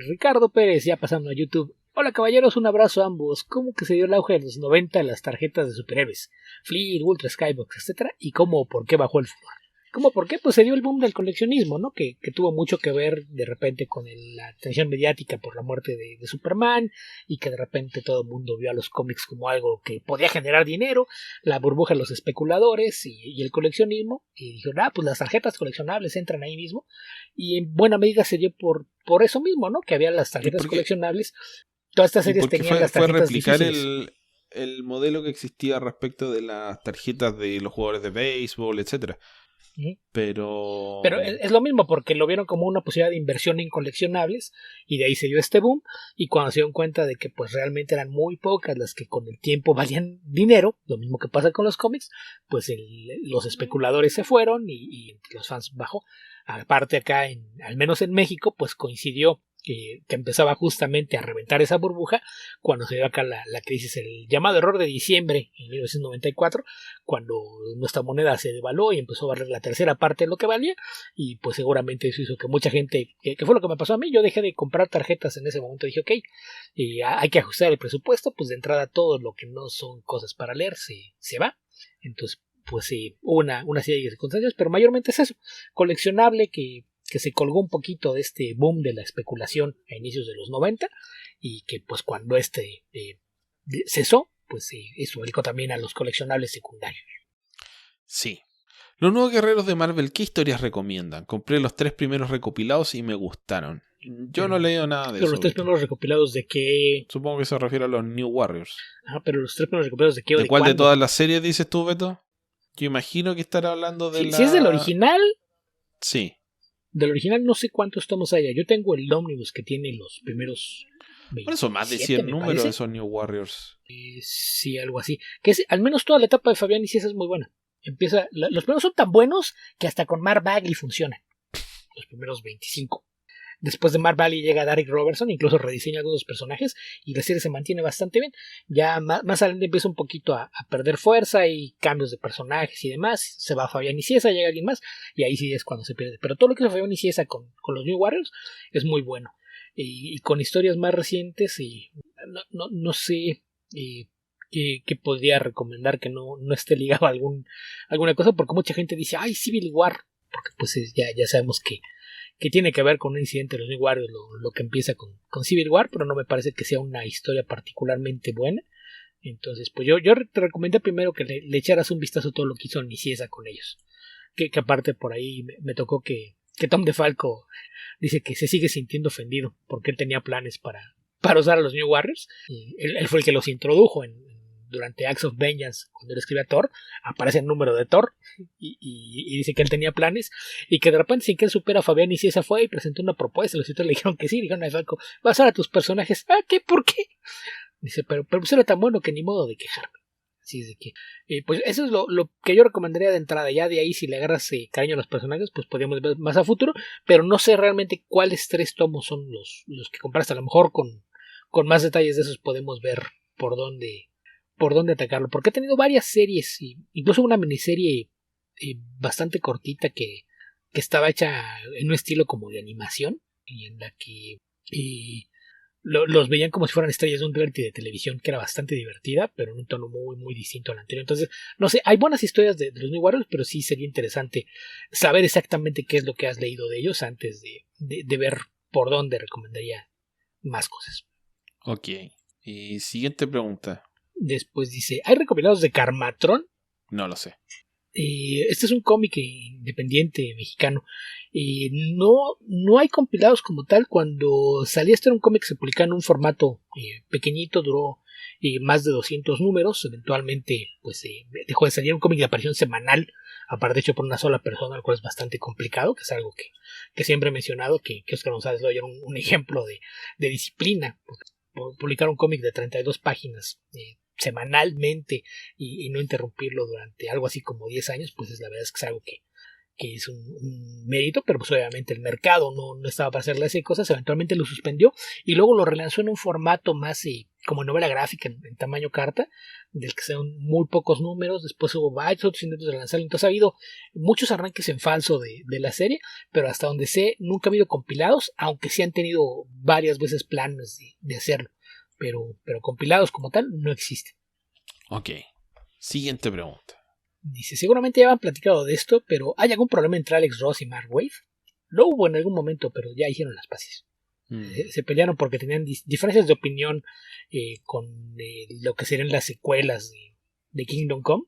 [SPEAKER 2] Ricardo Pérez, ya pasando a YouTube. Hola caballeros, un abrazo a ambos. ¿Cómo que se dio el auge de los 90 en las tarjetas de superhéroes? Fleer, Ultra, Skybox, etc. ¿Y cómo o por qué bajó el furor? ¿Cómo por qué? Pues se dio el boom del coleccionismo, ¿no? Que tuvo mucho que ver de repente con la atención mediática por la muerte de Superman, y que de repente todo el mundo vio a los cómics como algo que podía generar dinero, la burbuja de los especuladores y el coleccionismo, y dijeron, pues las tarjetas coleccionables entran ahí mismo, y en buena medida se dio por eso mismo, ¿no? Que había las tarjetas coleccionables. Todas estas series tenían las tarjetas
[SPEAKER 1] replicar el modelo que existía respecto de las tarjetas de los jugadores de béisbol, etcétera. Pero
[SPEAKER 2] es lo mismo, porque lo vieron como una posibilidad de inversión en coleccionables, y de ahí se dio este boom. Y cuando se dieron cuenta de que pues realmente eran muy pocas las que con el tiempo valían dinero, lo mismo que pasa con los cómics, pues los especuladores se fueron y entre los fans bajó. Aparte acá, al menos en México, pues coincidió que empezaba justamente a reventar esa burbuja cuando se dio acá la crisis, el llamado error de diciembre en 1994, cuando nuestra moneda se devaluó y empezó a valer la tercera parte de lo que valía, y pues seguramente eso hizo que mucha gente, que fue lo que me pasó a mí, yo dejé de comprar tarjetas en ese momento. Dije, ok, hay que ajustar el presupuesto, pues de entrada todo lo que no son cosas para leer se va. Entonces pues sí, una serie de circunstancias, pero mayormente es eso, coleccionable que se colgó un poquito de este boom de la especulación a inicios de los 90, y que pues cuando cesó, pues eso ubicó también a los coleccionables secundarios.
[SPEAKER 1] Sí. Los nuevos guerreros de Marvel, ¿qué historias recomiendan? Compré los 3 primeros recopilados y me gustaron. Yo no he leído nada de
[SPEAKER 2] pero
[SPEAKER 1] eso.
[SPEAKER 2] ¿Los 3 primeros recopilados de qué?
[SPEAKER 1] Supongo que se refiere a los New Warriors.
[SPEAKER 2] Pero los 3 primeros recopilados de qué o
[SPEAKER 1] ¿De cuál
[SPEAKER 2] cuándo?
[SPEAKER 1] de todas las series dices tú, Beto? Yo imagino que estará hablando de
[SPEAKER 2] Si es del original.
[SPEAKER 1] Sí.
[SPEAKER 2] Del original no sé cuántos tomos haya. Yo tengo el Omnibus que tiene los primeros 27,
[SPEAKER 1] por eso más de 100 números de esos New Warriors.
[SPEAKER 2] Sí, algo así. Que al menos toda la etapa de Fabián Nicieza es muy buena. Los primeros son tan buenos que hasta con Mark Bagley funcionan. Los primeros 25. Después de Mark Bagley llega Derek Robertson, incluso rediseña algunos personajes, y la serie se mantiene bastante bien. Ya más adelante empieza un poquito a perder fuerza y cambios de personajes y demás. Se va Fabián Nicieza, llega alguien más, y ahí sí es cuando se pierde. Pero todo lo que hizo Fabián Nicieza con los New Warriors es muy bueno. Y con historias más recientes, y no sé qué podría recomendar que no esté ligado a alguna cosa, porque mucha gente dice, ¡ay, Civil War! Porque pues ya sabemos que tiene que ver con un incidente de los New Warriors, lo que empieza con Civil War, pero no me parece que sea una historia particularmente buena. Entonces, pues yo te recomendé primero que le echaras un vistazo a todo lo que hizo Nicieza con ellos. Que aparte por ahí me tocó que Tom DeFalco dice que se sigue sintiendo ofendido porque él tenía planes para usar a los New Warriors. Y él fue el que los introdujo durante Acts of Vengeance. Cuando él escribe a Thor, aparece el número de Thor y dice que él tenía planes, y que de repente, sin que él supera, Fabián Nicieza fue y presentó una propuesta. Los escritores le dijeron que sí, dijeron a Falco, vas a usar a tus personajes. ¿Qué? ¿Por qué? Dice, pero pues era tan bueno que ni modo de quejarme. Así es de que pues eso es lo que yo recomendaría de entrada. Ya de ahí, si le agarras cariño a los personajes, pues podríamos ver más a futuro, pero no sé realmente cuáles 3 tomos son los que compraste. A lo mejor con más detalles de esos podemos ver por dónde atacarlo, porque he tenido varias series, incluso una miniserie bastante cortita que estaba hecha en un estilo como de animación, y en la que los veían como si fueran estrellas de un reality de televisión, que era bastante divertida, pero en un tono muy muy distinto al anterior. Entonces, no sé, hay buenas historias de los New Warriors, pero sí sería interesante saber exactamente qué es lo que has leído de ellos antes de ver por dónde recomendaría más cosas.
[SPEAKER 1] Ok, y siguiente pregunta.
[SPEAKER 2] Después dice, ¿hay recopilados de Karmatron?
[SPEAKER 1] No lo sé.
[SPEAKER 2] Este es un cómic independiente mexicano. No hay compilados como tal. Cuando salió era un cómic que se publicaba en un formato pequeñito, duró más de 200 números. Eventualmente pues dejó de salir un cómic de aparición semanal, aparte hecho por una sola persona, lo cual es bastante complicado, que es algo que siempre he mencionado, que Óscar González Loya era un ejemplo de disciplina. Publicar un cómic de 32 páginas semanalmente y no interrumpirlo durante algo así como 10 años, pues la verdad es que es algo que es un mérito, pero pues obviamente el mercado no estaba para hacerle esas cosas, eventualmente lo suspendió y luego lo relanzó en un formato más como novela gráfica en tamaño carta, del que son muy pocos números. Después hubo varios otros intentos de lanzarlo, entonces ha habido muchos arranques en falso de la serie, pero hasta donde sé nunca ha habido compilados, aunque sí han tenido varias veces planes de hacerlo, pero compilados como tal no existen.
[SPEAKER 1] Ok, siguiente pregunta.
[SPEAKER 2] Dice, seguramente ya han platicado de esto, pero ¿hay algún problema entre Alex Ross y Mark Waid? Lo hubo en algún momento, pero ya hicieron las paces. Se pelearon porque tenían diferencias de opinión con lo que serían las secuelas de Kingdom Come,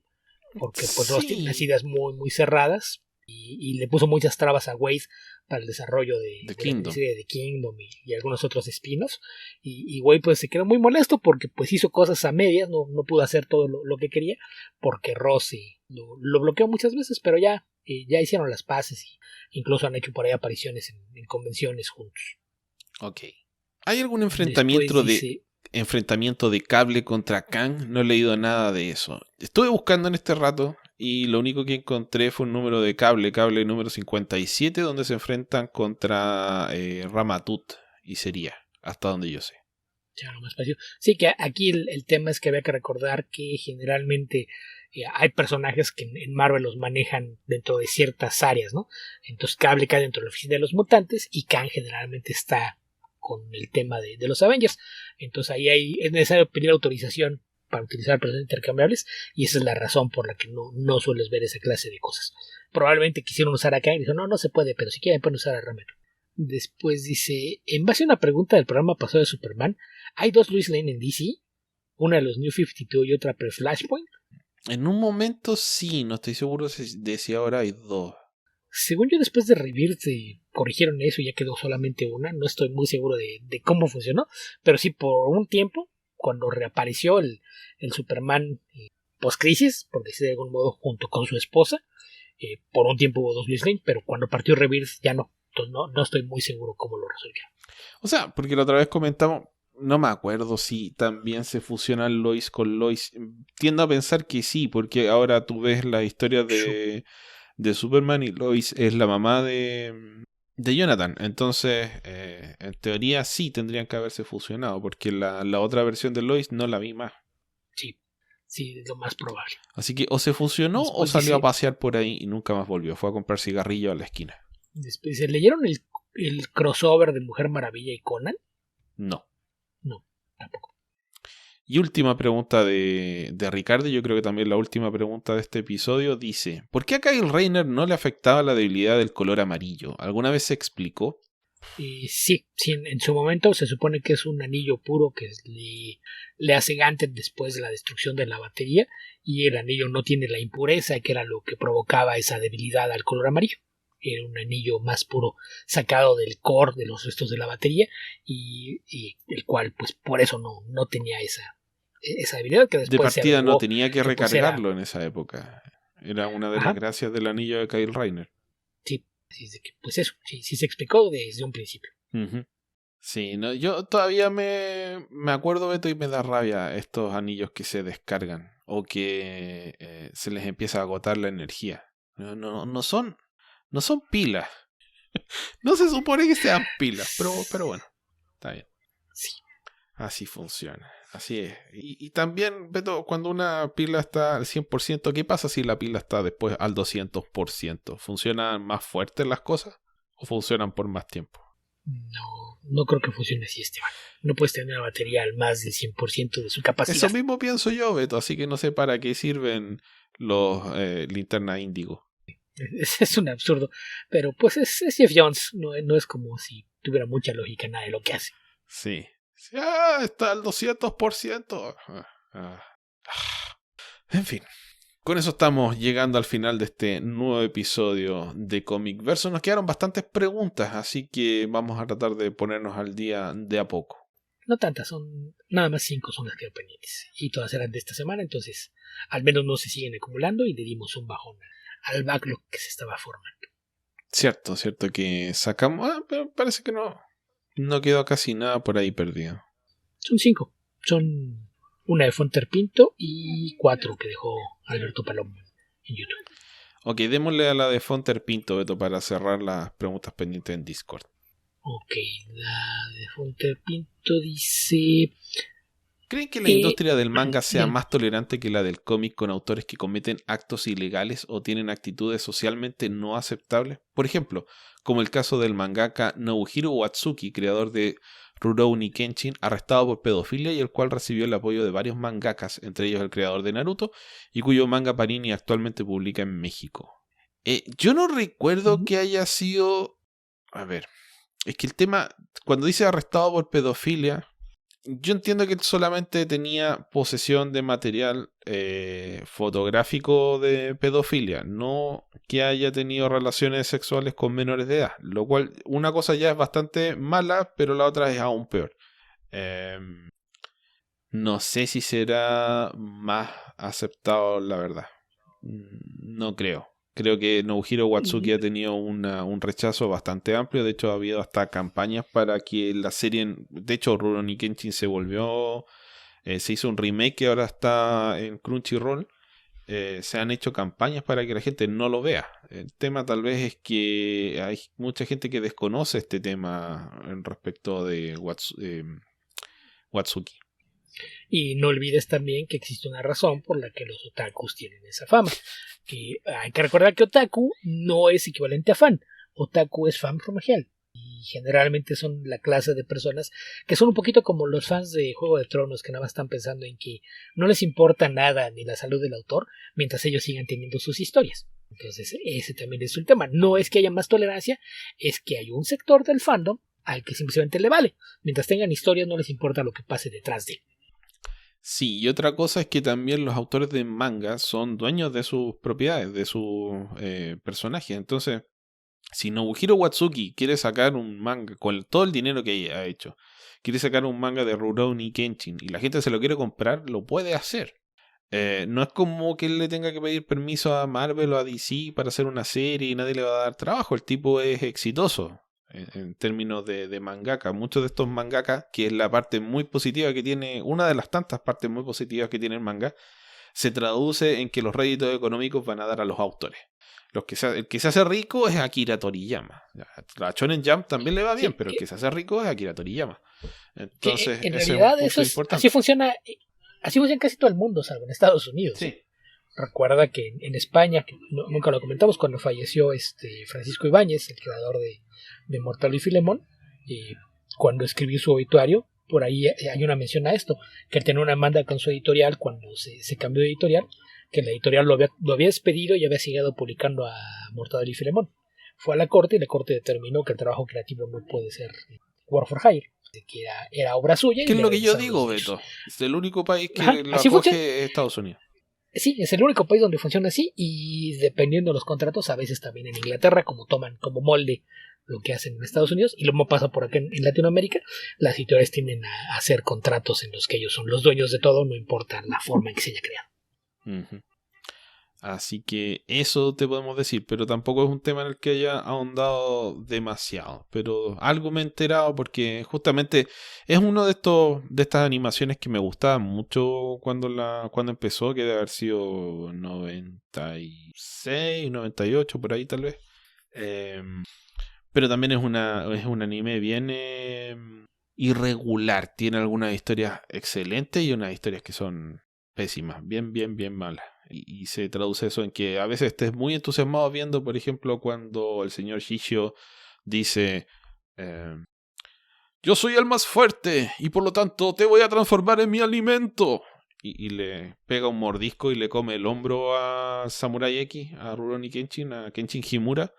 [SPEAKER 2] porque pues Ross tiene unas ideas muy, muy cerradas y le puso muchas trabas a Waid para el desarrollo de la serie de Kingdom y algunos otros spin-offs, y Waid pues se quedó muy molesto porque pues hizo cosas a medias, no pudo hacer todo lo que quería, porque Ross lo bloqueó muchas veces, pero ya hicieron las paces y incluso han hecho por ahí apariciones en convenciones juntos.
[SPEAKER 1] Ok. ¿Hay algún enfrentamiento de Cable contra Kang? No he leído nada de eso. Estuve buscando en este rato y lo único que encontré fue un número de Cable número 57, donde se enfrentan contra Ramatut, y sería, hasta donde yo sé.
[SPEAKER 2] Ya, no más fácil. Sí, que aquí el tema es que había que recordar que generalmente hay personajes que en Marvel los manejan dentro de ciertas áreas, ¿no? Entonces Cable cae dentro de la oficina de los mutantes y Kang generalmente está con el tema de los Avengers. Entonces ahí es necesario pedir autorización para utilizar personas intercambiables, y esa es la razón por la que no sueles ver esa clase de cosas. Probablemente quisieron usar a Kang y dijeron, no se puede, pero si quieren pueden usar a Ramiro. Después dice, en base a una pregunta del programa pasado de Superman, ¿hay dos Lois Lane en DC? Una de los New 52 y otra pre-Flashpoint.
[SPEAKER 1] En un momento sí, no estoy seguro de si ahora hay dos.
[SPEAKER 2] Según yo, después de Rebirth corrigieron eso y ya quedó solamente una. No estoy muy seguro de cómo funcionó, pero sí, por un tiempo, cuando reapareció el Superman post-crisis, por decir de algún modo, junto con su esposa, por un tiempo hubo dos Lois Lane, pero cuando partió Rebirth ya no. Entonces no estoy muy seguro cómo lo resolvieron.
[SPEAKER 1] O sea, porque la otra vez comentamos, no me acuerdo si también se fusionan Lois con Lois. Tiendo a pensar que sí, porque ahora tú ves la historia de Superman y Lois es la mamá de Jonathan. Entonces, en teoría sí tendrían que haberse fusionado, porque la otra versión de Lois no la vi más.
[SPEAKER 2] Sí, es lo más probable.
[SPEAKER 1] Así que o se fusionó o salió a pasear por ahí y nunca más volvió. Fue a comprar cigarrillo a la esquina.
[SPEAKER 2] Después, ¿se leyeron el crossover de Mujer Maravilla y Conan?
[SPEAKER 1] No,
[SPEAKER 2] tampoco.
[SPEAKER 1] Y última pregunta de Ricardo, yo creo que también la última pregunta de este episodio, dice: ¿por qué a Kyle Rayner no le afectaba la debilidad del color amarillo? ¿Alguna vez se explicó?
[SPEAKER 2] Sí, en su momento se supone que es un anillo puro que le hace Ganthet después de la destrucción de la batería, y el anillo no tiene la impureza que era lo que provocaba esa debilidad al color amarillo. Era un anillo más puro sacado del core de los restos de la batería, y el cual pues por eso no tenía esa debilidad que después
[SPEAKER 1] de partida no tenía que recargarlo en esa época. Era una de las gracias del anillo de Kyle Rayner.
[SPEAKER 2] Sí, así de que pues eso, sí se explicó desde un principio.
[SPEAKER 1] Uh-huh. Sí, no, yo todavía me acuerdo, Beto, y me da rabia estos anillos que se descargan o que se les empieza a agotar la energía. No son pilas. No se supone que sean pilas, pero bueno, está bien.
[SPEAKER 2] Sí.
[SPEAKER 1] Así funciona, así es. Y también, Beto, cuando una pila está al 100%, ¿qué pasa si la pila está después al 200%? ¿Funcionan más fuertes las cosas o funcionan por más tiempo?
[SPEAKER 2] No creo que funcione así, Esteban. No puedes tener la batería al más del 100% de su capacidad.
[SPEAKER 1] Eso mismo pienso yo, Beto, así que no sé para qué sirven los linternas índigo.
[SPEAKER 2] Es un absurdo, pero pues es Jeff Jones, no es como si tuviera mucha lógica nada de lo que hace.
[SPEAKER 1] Sí. Está al 200%. En fin. Con eso estamos llegando al final de este nuevo episodio de Comic Verso. Nos quedaron bastantes preguntas, así que vamos a tratar de ponernos al día de a poco.
[SPEAKER 2] No tantas, son nada más 5 son las que quedan pendientes. Y todas eran de esta semana, entonces al menos no se siguen acumulando y le dimos un bajón al backlog que se estaba formando.
[SPEAKER 1] Cierto que sacamos, pero parece que no quedó casi nada por ahí perdido.
[SPEAKER 2] Son 5, son una de Fonter Pinto y 4 que dejó Alberto Palomo en YouTube.
[SPEAKER 1] Ok, démosle a la de Fonter Pinto, Beto, para cerrar las preguntas pendientes en Discord.
[SPEAKER 2] Ok, la de Fonter Pinto dice...
[SPEAKER 1] ¿Creen que la industria del manga sea más tolerante que la del cómic con autores que cometen actos ilegales o tienen actitudes socialmente no aceptables? Por ejemplo, como el caso del mangaka Nobuhiro Watsuki, creador de Rurouni Kenshin, arrestado por pedofilia y el cual recibió el apoyo de varios mangakas, entre ellos el creador de Naruto, y cuyo manga Panini actualmente publica en México. Yo no recuerdo que haya sido... A ver, es que el tema, cuando dice arrestado por pedofilia... Yo entiendo que él solamente tenía posesión de material fotográfico de pedofilia, no que haya tenido relaciones sexuales con menores de edad, lo cual una cosa ya es bastante mala, pero la otra es aún peor. No sé si será más aceptado, la verdad. No creo. Creo que Nobuhiro Watsuki ha tenido un rechazo bastante amplio. De hecho, ha habido hasta campañas para que la serie... De hecho, Rurouni Kenshin se volvió... se hizo un remake que ahora está en Crunchyroll. Se han hecho campañas para que la gente no lo vea. El tema tal vez es que hay mucha gente que desconoce este tema en respecto de Watsuki.
[SPEAKER 2] Y no olvides también que existe una razón por la que los otakus tienen esa fama. Que hay que recordar que otaku no es equivalente a fan. Otaku es fan from hell. Y generalmente son la clase de personas que son un poquito como los fans de Juego de Tronos, que nada más están pensando en que no les importa nada ni la salud del autor mientras ellos sigan teniendo sus historias. Entonces ese también es un tema. No es que haya más tolerancia, es que hay un sector del fandom al que simplemente le vale. Mientras tengan historias no les importa lo que pase detrás de él.
[SPEAKER 1] Sí, y otra cosa es que también los autores de manga son dueños de sus propiedades, de sus personajes. Entonces, si Nobuhiro Watsuki quiere sacar un manga con todo el dinero que ha hecho, quiere sacar un manga de Rurouni Kenshin y la gente se lo quiere comprar, lo puede hacer. No es como que él le tenga que pedir permiso a Marvel o a DC para hacer una serie y nadie le va a dar trabajo. El tipo es exitoso en términos de mangaka. Muchos de estos mangakas, que es la parte muy positiva que tiene, una de las tantas partes muy positivas que tiene el manga, se traduce en que los réditos económicos van a dar a los autores. El que se hace rico es Akira Toriyama. La Shonen Jump también le va bien, pero el que se hace rico es Akira Toriyama. Entonces,
[SPEAKER 2] en realidad eso es, así funciona en casi todo el mundo, salvo en Estados Unidos.
[SPEAKER 1] Sí.
[SPEAKER 2] Recuerda que en España, que nunca lo comentamos, cuando falleció Francisco Ibáñez, el creador de Mortadelo y Filemón, cuando escribió su obituario, por ahí hay una mención a esto, que él tenía una demanda con su editorial cuando se cambió de editorial, que la editorial lo había despedido y había seguido publicando a Mortadelo y Filemón. Fue a la corte y la corte determinó que el trabajo creativo no puede ser work for hire, que era obra suya.
[SPEAKER 1] ¿Qué es lo que yo digo, Beto? Es el único país que lo acoge es Estados Unidos.
[SPEAKER 2] Sí, es el único país donde funciona así, y dependiendo de los contratos, a veces también en Inglaterra, como toman como molde lo que hacen en Estados Unidos, y lo mismo pasa por acá en Latinoamérica, las editoriales tienden a hacer contratos en los que ellos son los dueños de todo, no importa la forma en que se haya creado.
[SPEAKER 1] Uh-huh. Así que eso te podemos decir, pero tampoco es un tema en el que haya ahondado demasiado. Pero algo me he enterado porque justamente es uno de estas animaciones que me gustaba mucho cuando empezó, que debe haber sido 96, 98, por ahí tal vez. Pero también es un anime bien irregular. Tiene algunas historias excelentes y unas historias que son pésimas, bien malas. Y se traduce eso en que a veces estés muy entusiasmado viendo, por ejemplo, cuando el señor Shishio dice: yo soy el más fuerte y por lo tanto te voy a transformar en mi alimento. Y le pega un mordisco y le come el hombro a Samurai X, a Rurouni Kenshin, a Kenshin Himura.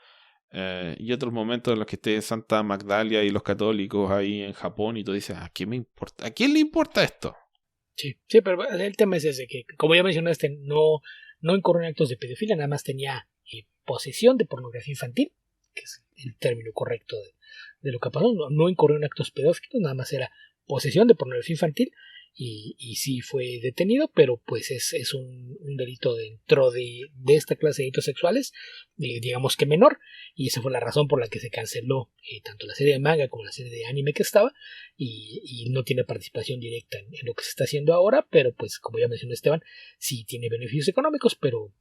[SPEAKER 1] Y otros momentos en los que esté Santa Magdalia y los católicos ahí en Japón y tú dices: ¿a quién me importa? ¿A quién le importa esto?
[SPEAKER 2] Sí, pero el tema es ese, que como ya mencionaste, no incurrió en actos de pedofilia, nada más tenía posesión de pornografía infantil, que es el término correcto de lo que pasó. No incurrió en actos pedófilos, nada más era posesión de pornografía infantil y sí fue detenido, pero pues es un delito dentro de esta clase de delitos sexuales, digamos que menor, y esa fue la razón por la que se canceló tanto la serie de manga como la serie de anime que estaba, y no tiene participación directa en lo que se está haciendo ahora, pero pues como ya mencionó Esteban, sí tiene beneficios económicos, pero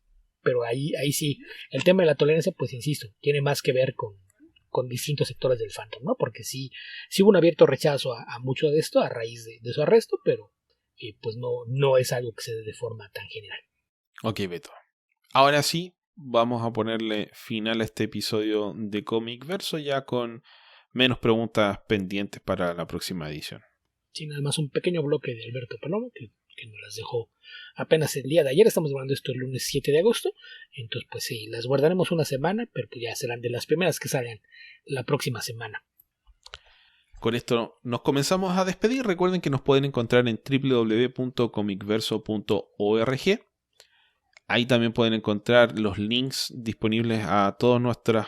[SPEAKER 2] ahí sí, el tema de la tolerancia, pues insisto, tiene más que ver con distintos sectores del fandom, ¿no? Porque sí hubo un abierto rechazo a mucho de esto a raíz de su arresto, pero pues no es algo que se dé de forma tan general.
[SPEAKER 1] Ok, Beto. Ahora sí, vamos a ponerle final a este episodio de Comic Verso, ya con menos preguntas pendientes para la próxima edición.
[SPEAKER 2] Sí, nada más un pequeño bloque de Alberto Palomo que nos las dejó apenas el día de ayer. Estamos grabando esto el lunes 7 de agosto. Entonces, pues sí, las guardaremos una semana, pero pues ya serán de las primeras que salgan la próxima semana.
[SPEAKER 1] Con esto nos comenzamos a despedir. Recuerden que nos pueden encontrar en www.comicverso.org. Ahí también pueden encontrar los links disponibles a todos nuestros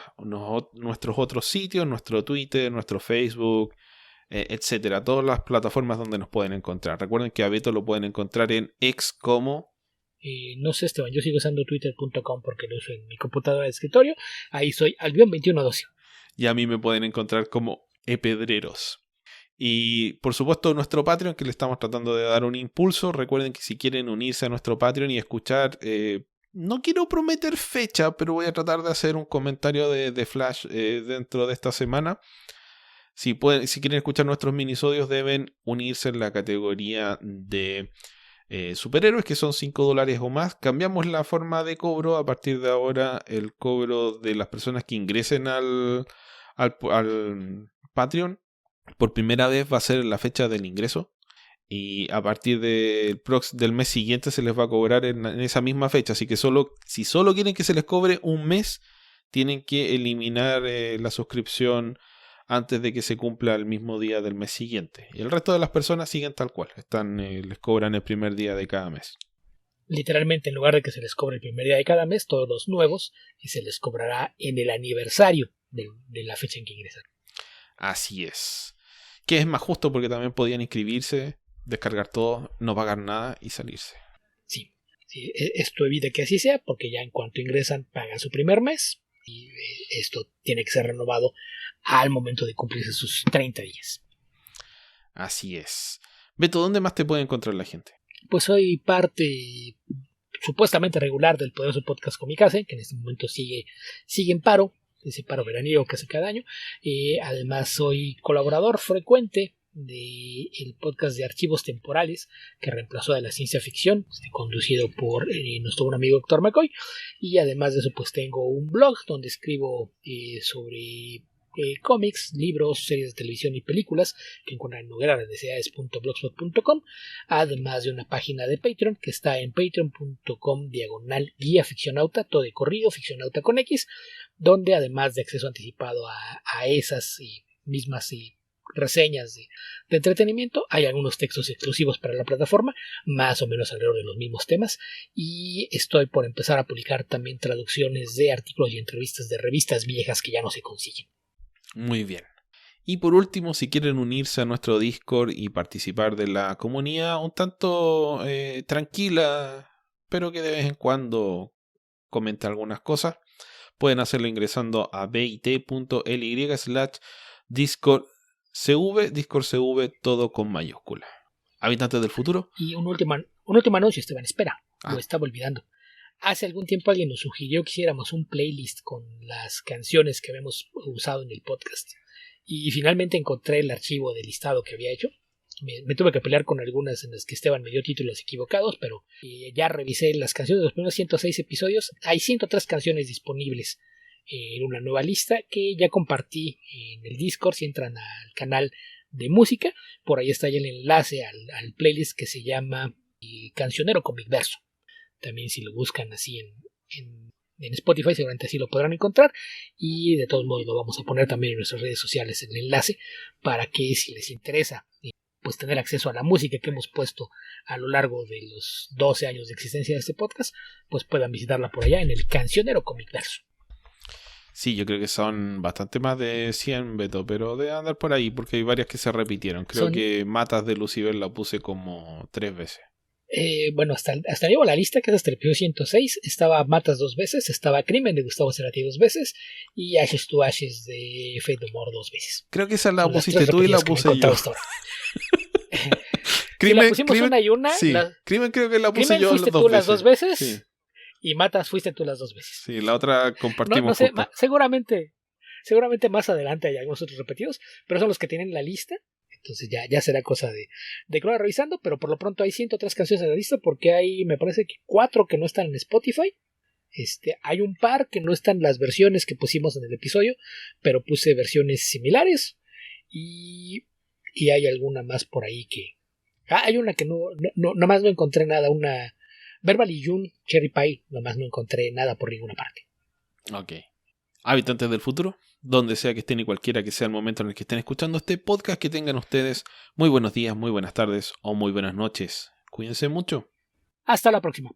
[SPEAKER 1] otros sitios, nuestro Twitter, nuestro Facebook, etcétera, todas las plataformas donde nos pueden encontrar. Recuerden que a Beto lo pueden encontrar en X como...
[SPEAKER 2] no sé, Esteban, yo sigo usando twitter.com porque lo uso en mi computadora de escritorio. Ahí soy Albion2112.
[SPEAKER 1] Y a mí me pueden encontrar como Epedreros. Y por supuesto nuestro Patreon, que le estamos tratando de dar un impulso. Recuerden que si quieren unirse a nuestro Patreon y escuchar... no quiero prometer fecha, pero voy a tratar de hacer un comentario de Flash dentro de esta semana. Si quieren escuchar nuestros minisodios, deben unirse en la categoría de superhéroes, que son $5 o más. Cambiamos la forma de cobro. A partir de ahora, el cobro de las personas que ingresen al Patreon por primera vez va a ser la fecha del ingreso. Y a partir del mes siguiente se les va a cobrar en esa misma fecha. Así que si solo quieren que se les cobre un mes, tienen que eliminar la suscripción antes de que se cumpla el mismo día del mes siguiente. Y el resto de las personas siguen tal cual. Les cobran el primer día de cada mes.
[SPEAKER 2] Literalmente, en lugar de que se les cobre el primer día de cada mes, todos los nuevos, y se les cobrará en el aniversario de la fecha en que ingresaron.
[SPEAKER 1] Así es. Que es más justo porque también podían inscribirse, descargar todo, no pagar nada y salirse.
[SPEAKER 2] Sí, esto evita que así sea, porque ya en cuanto ingresan pagan su primer mes y esto tiene que ser renovado al momento de cumplirse sus 30 días.
[SPEAKER 1] Así es. Beto, ¿dónde más te puede encontrar la gente?
[SPEAKER 2] Pues soy parte supuestamente regular del poderoso podcast Comicase, que en este momento sigue en paro, ese paro veraniego que hace cada año. Además soy colaborador frecuente del podcast de Archivos Temporales, que reemplazó a la ciencia ficción, conducido por nuestro buen amigo Héctor McCoy. Y además de eso, pues tengo un blog donde escribo sobre cómics, libros, series de televisión y películas que encuentran en nogueralasdeseades.blogspot.com, además de una página de Patreon que está en patreon.com/guía ficcionauta, todo de corrido, ficcionauta con X, donde además de acceso anticipado a esas mismas reseñas de entretenimiento, hay algunos textos exclusivos para la plataforma, más o menos alrededor de los mismos temas, y estoy por empezar a publicar también traducciones de artículos y entrevistas de revistas viejas que ya no se consiguen.
[SPEAKER 1] Muy bien. Y por último, si quieren unirse a nuestro Discord y participar de la comunidad un tanto tranquila, pero que de vez en cuando comenta algunas cosas, pueden hacerlo ingresando a bit.ly/discordcv, discordcv todo con mayúscula. Habitantes del futuro.
[SPEAKER 2] Y un último anuncio, Esteban, espera, lo estaba olvidando. Hace algún tiempo alguien nos sugirió que hiciéramos un playlist con las canciones que habíamos usado en el podcast. Y finalmente encontré el archivo del listado que había hecho. Me tuve que pelear con algunas en las que Esteban me dio títulos equivocados, pero ya revisé las canciones de los primeros 106 episodios. Hay 103 canciones disponibles en una nueva lista que ya compartí en el Discord. Si entran al canal de música, por ahí está ya el enlace al playlist que se llama Cancionero Comic Verso. También si lo buscan así en Spotify, seguramente así lo podrán encontrar. Y de todos modos lo vamos a poner también en nuestras redes sociales el enlace para que si les interesa pues tener acceso a la música que hemos puesto a lo largo de los 12 años de existencia de este podcast, pues puedan visitarla por allá en el Cancionero Comic Verso.
[SPEAKER 1] Sí, yo creo que son bastante más de 100, Beto, pero debe andar por ahí porque hay varias que se repitieron. Creo que Matas de Lucibel la puse como 3 veces.
[SPEAKER 2] Bueno, hasta llevo la lista, que es hasta el episodio 106. Estaba Matas 2 veces, estaba Crimen de Gustavo Cerati 2 veces y Ashes to Ashes de Fate No More 2 veces.
[SPEAKER 1] Creo que esa la pusiste tú y la puse yo.
[SPEAKER 2] Crimen, si la pusimos una y una.
[SPEAKER 1] Sí, Crimen creo que la puse
[SPEAKER 2] Crimen
[SPEAKER 1] yo
[SPEAKER 2] fuiste tú las 2 veces.
[SPEAKER 1] Sí.
[SPEAKER 2] Y Matas fuiste tú las 2 veces.
[SPEAKER 1] Sí, la otra compartimos.
[SPEAKER 2] No sé, seguramente más adelante hay algunos otros repetidos, pero son los que tienen la lista. Entonces ya será cosa de que lo vaya revisando, pero por lo pronto hay 103 canciones en la lista porque hay, me parece que 4 que no están en Spotify. Hay un par que no están las versiones que pusimos en el episodio, pero puse versiones similares. Y hay alguna más por ahí que... hay una que nomás no encontré nada, una Beverly June Cherry Pie, nomás no encontré nada por ninguna parte.
[SPEAKER 1] Ok. Habitantes del futuro, donde sea que estén y cualquiera que sea el momento en el que estén escuchando este podcast, que tengan ustedes muy buenos días, muy buenas tardes o muy buenas noches. Cuídense mucho.
[SPEAKER 2] Hasta la próxima.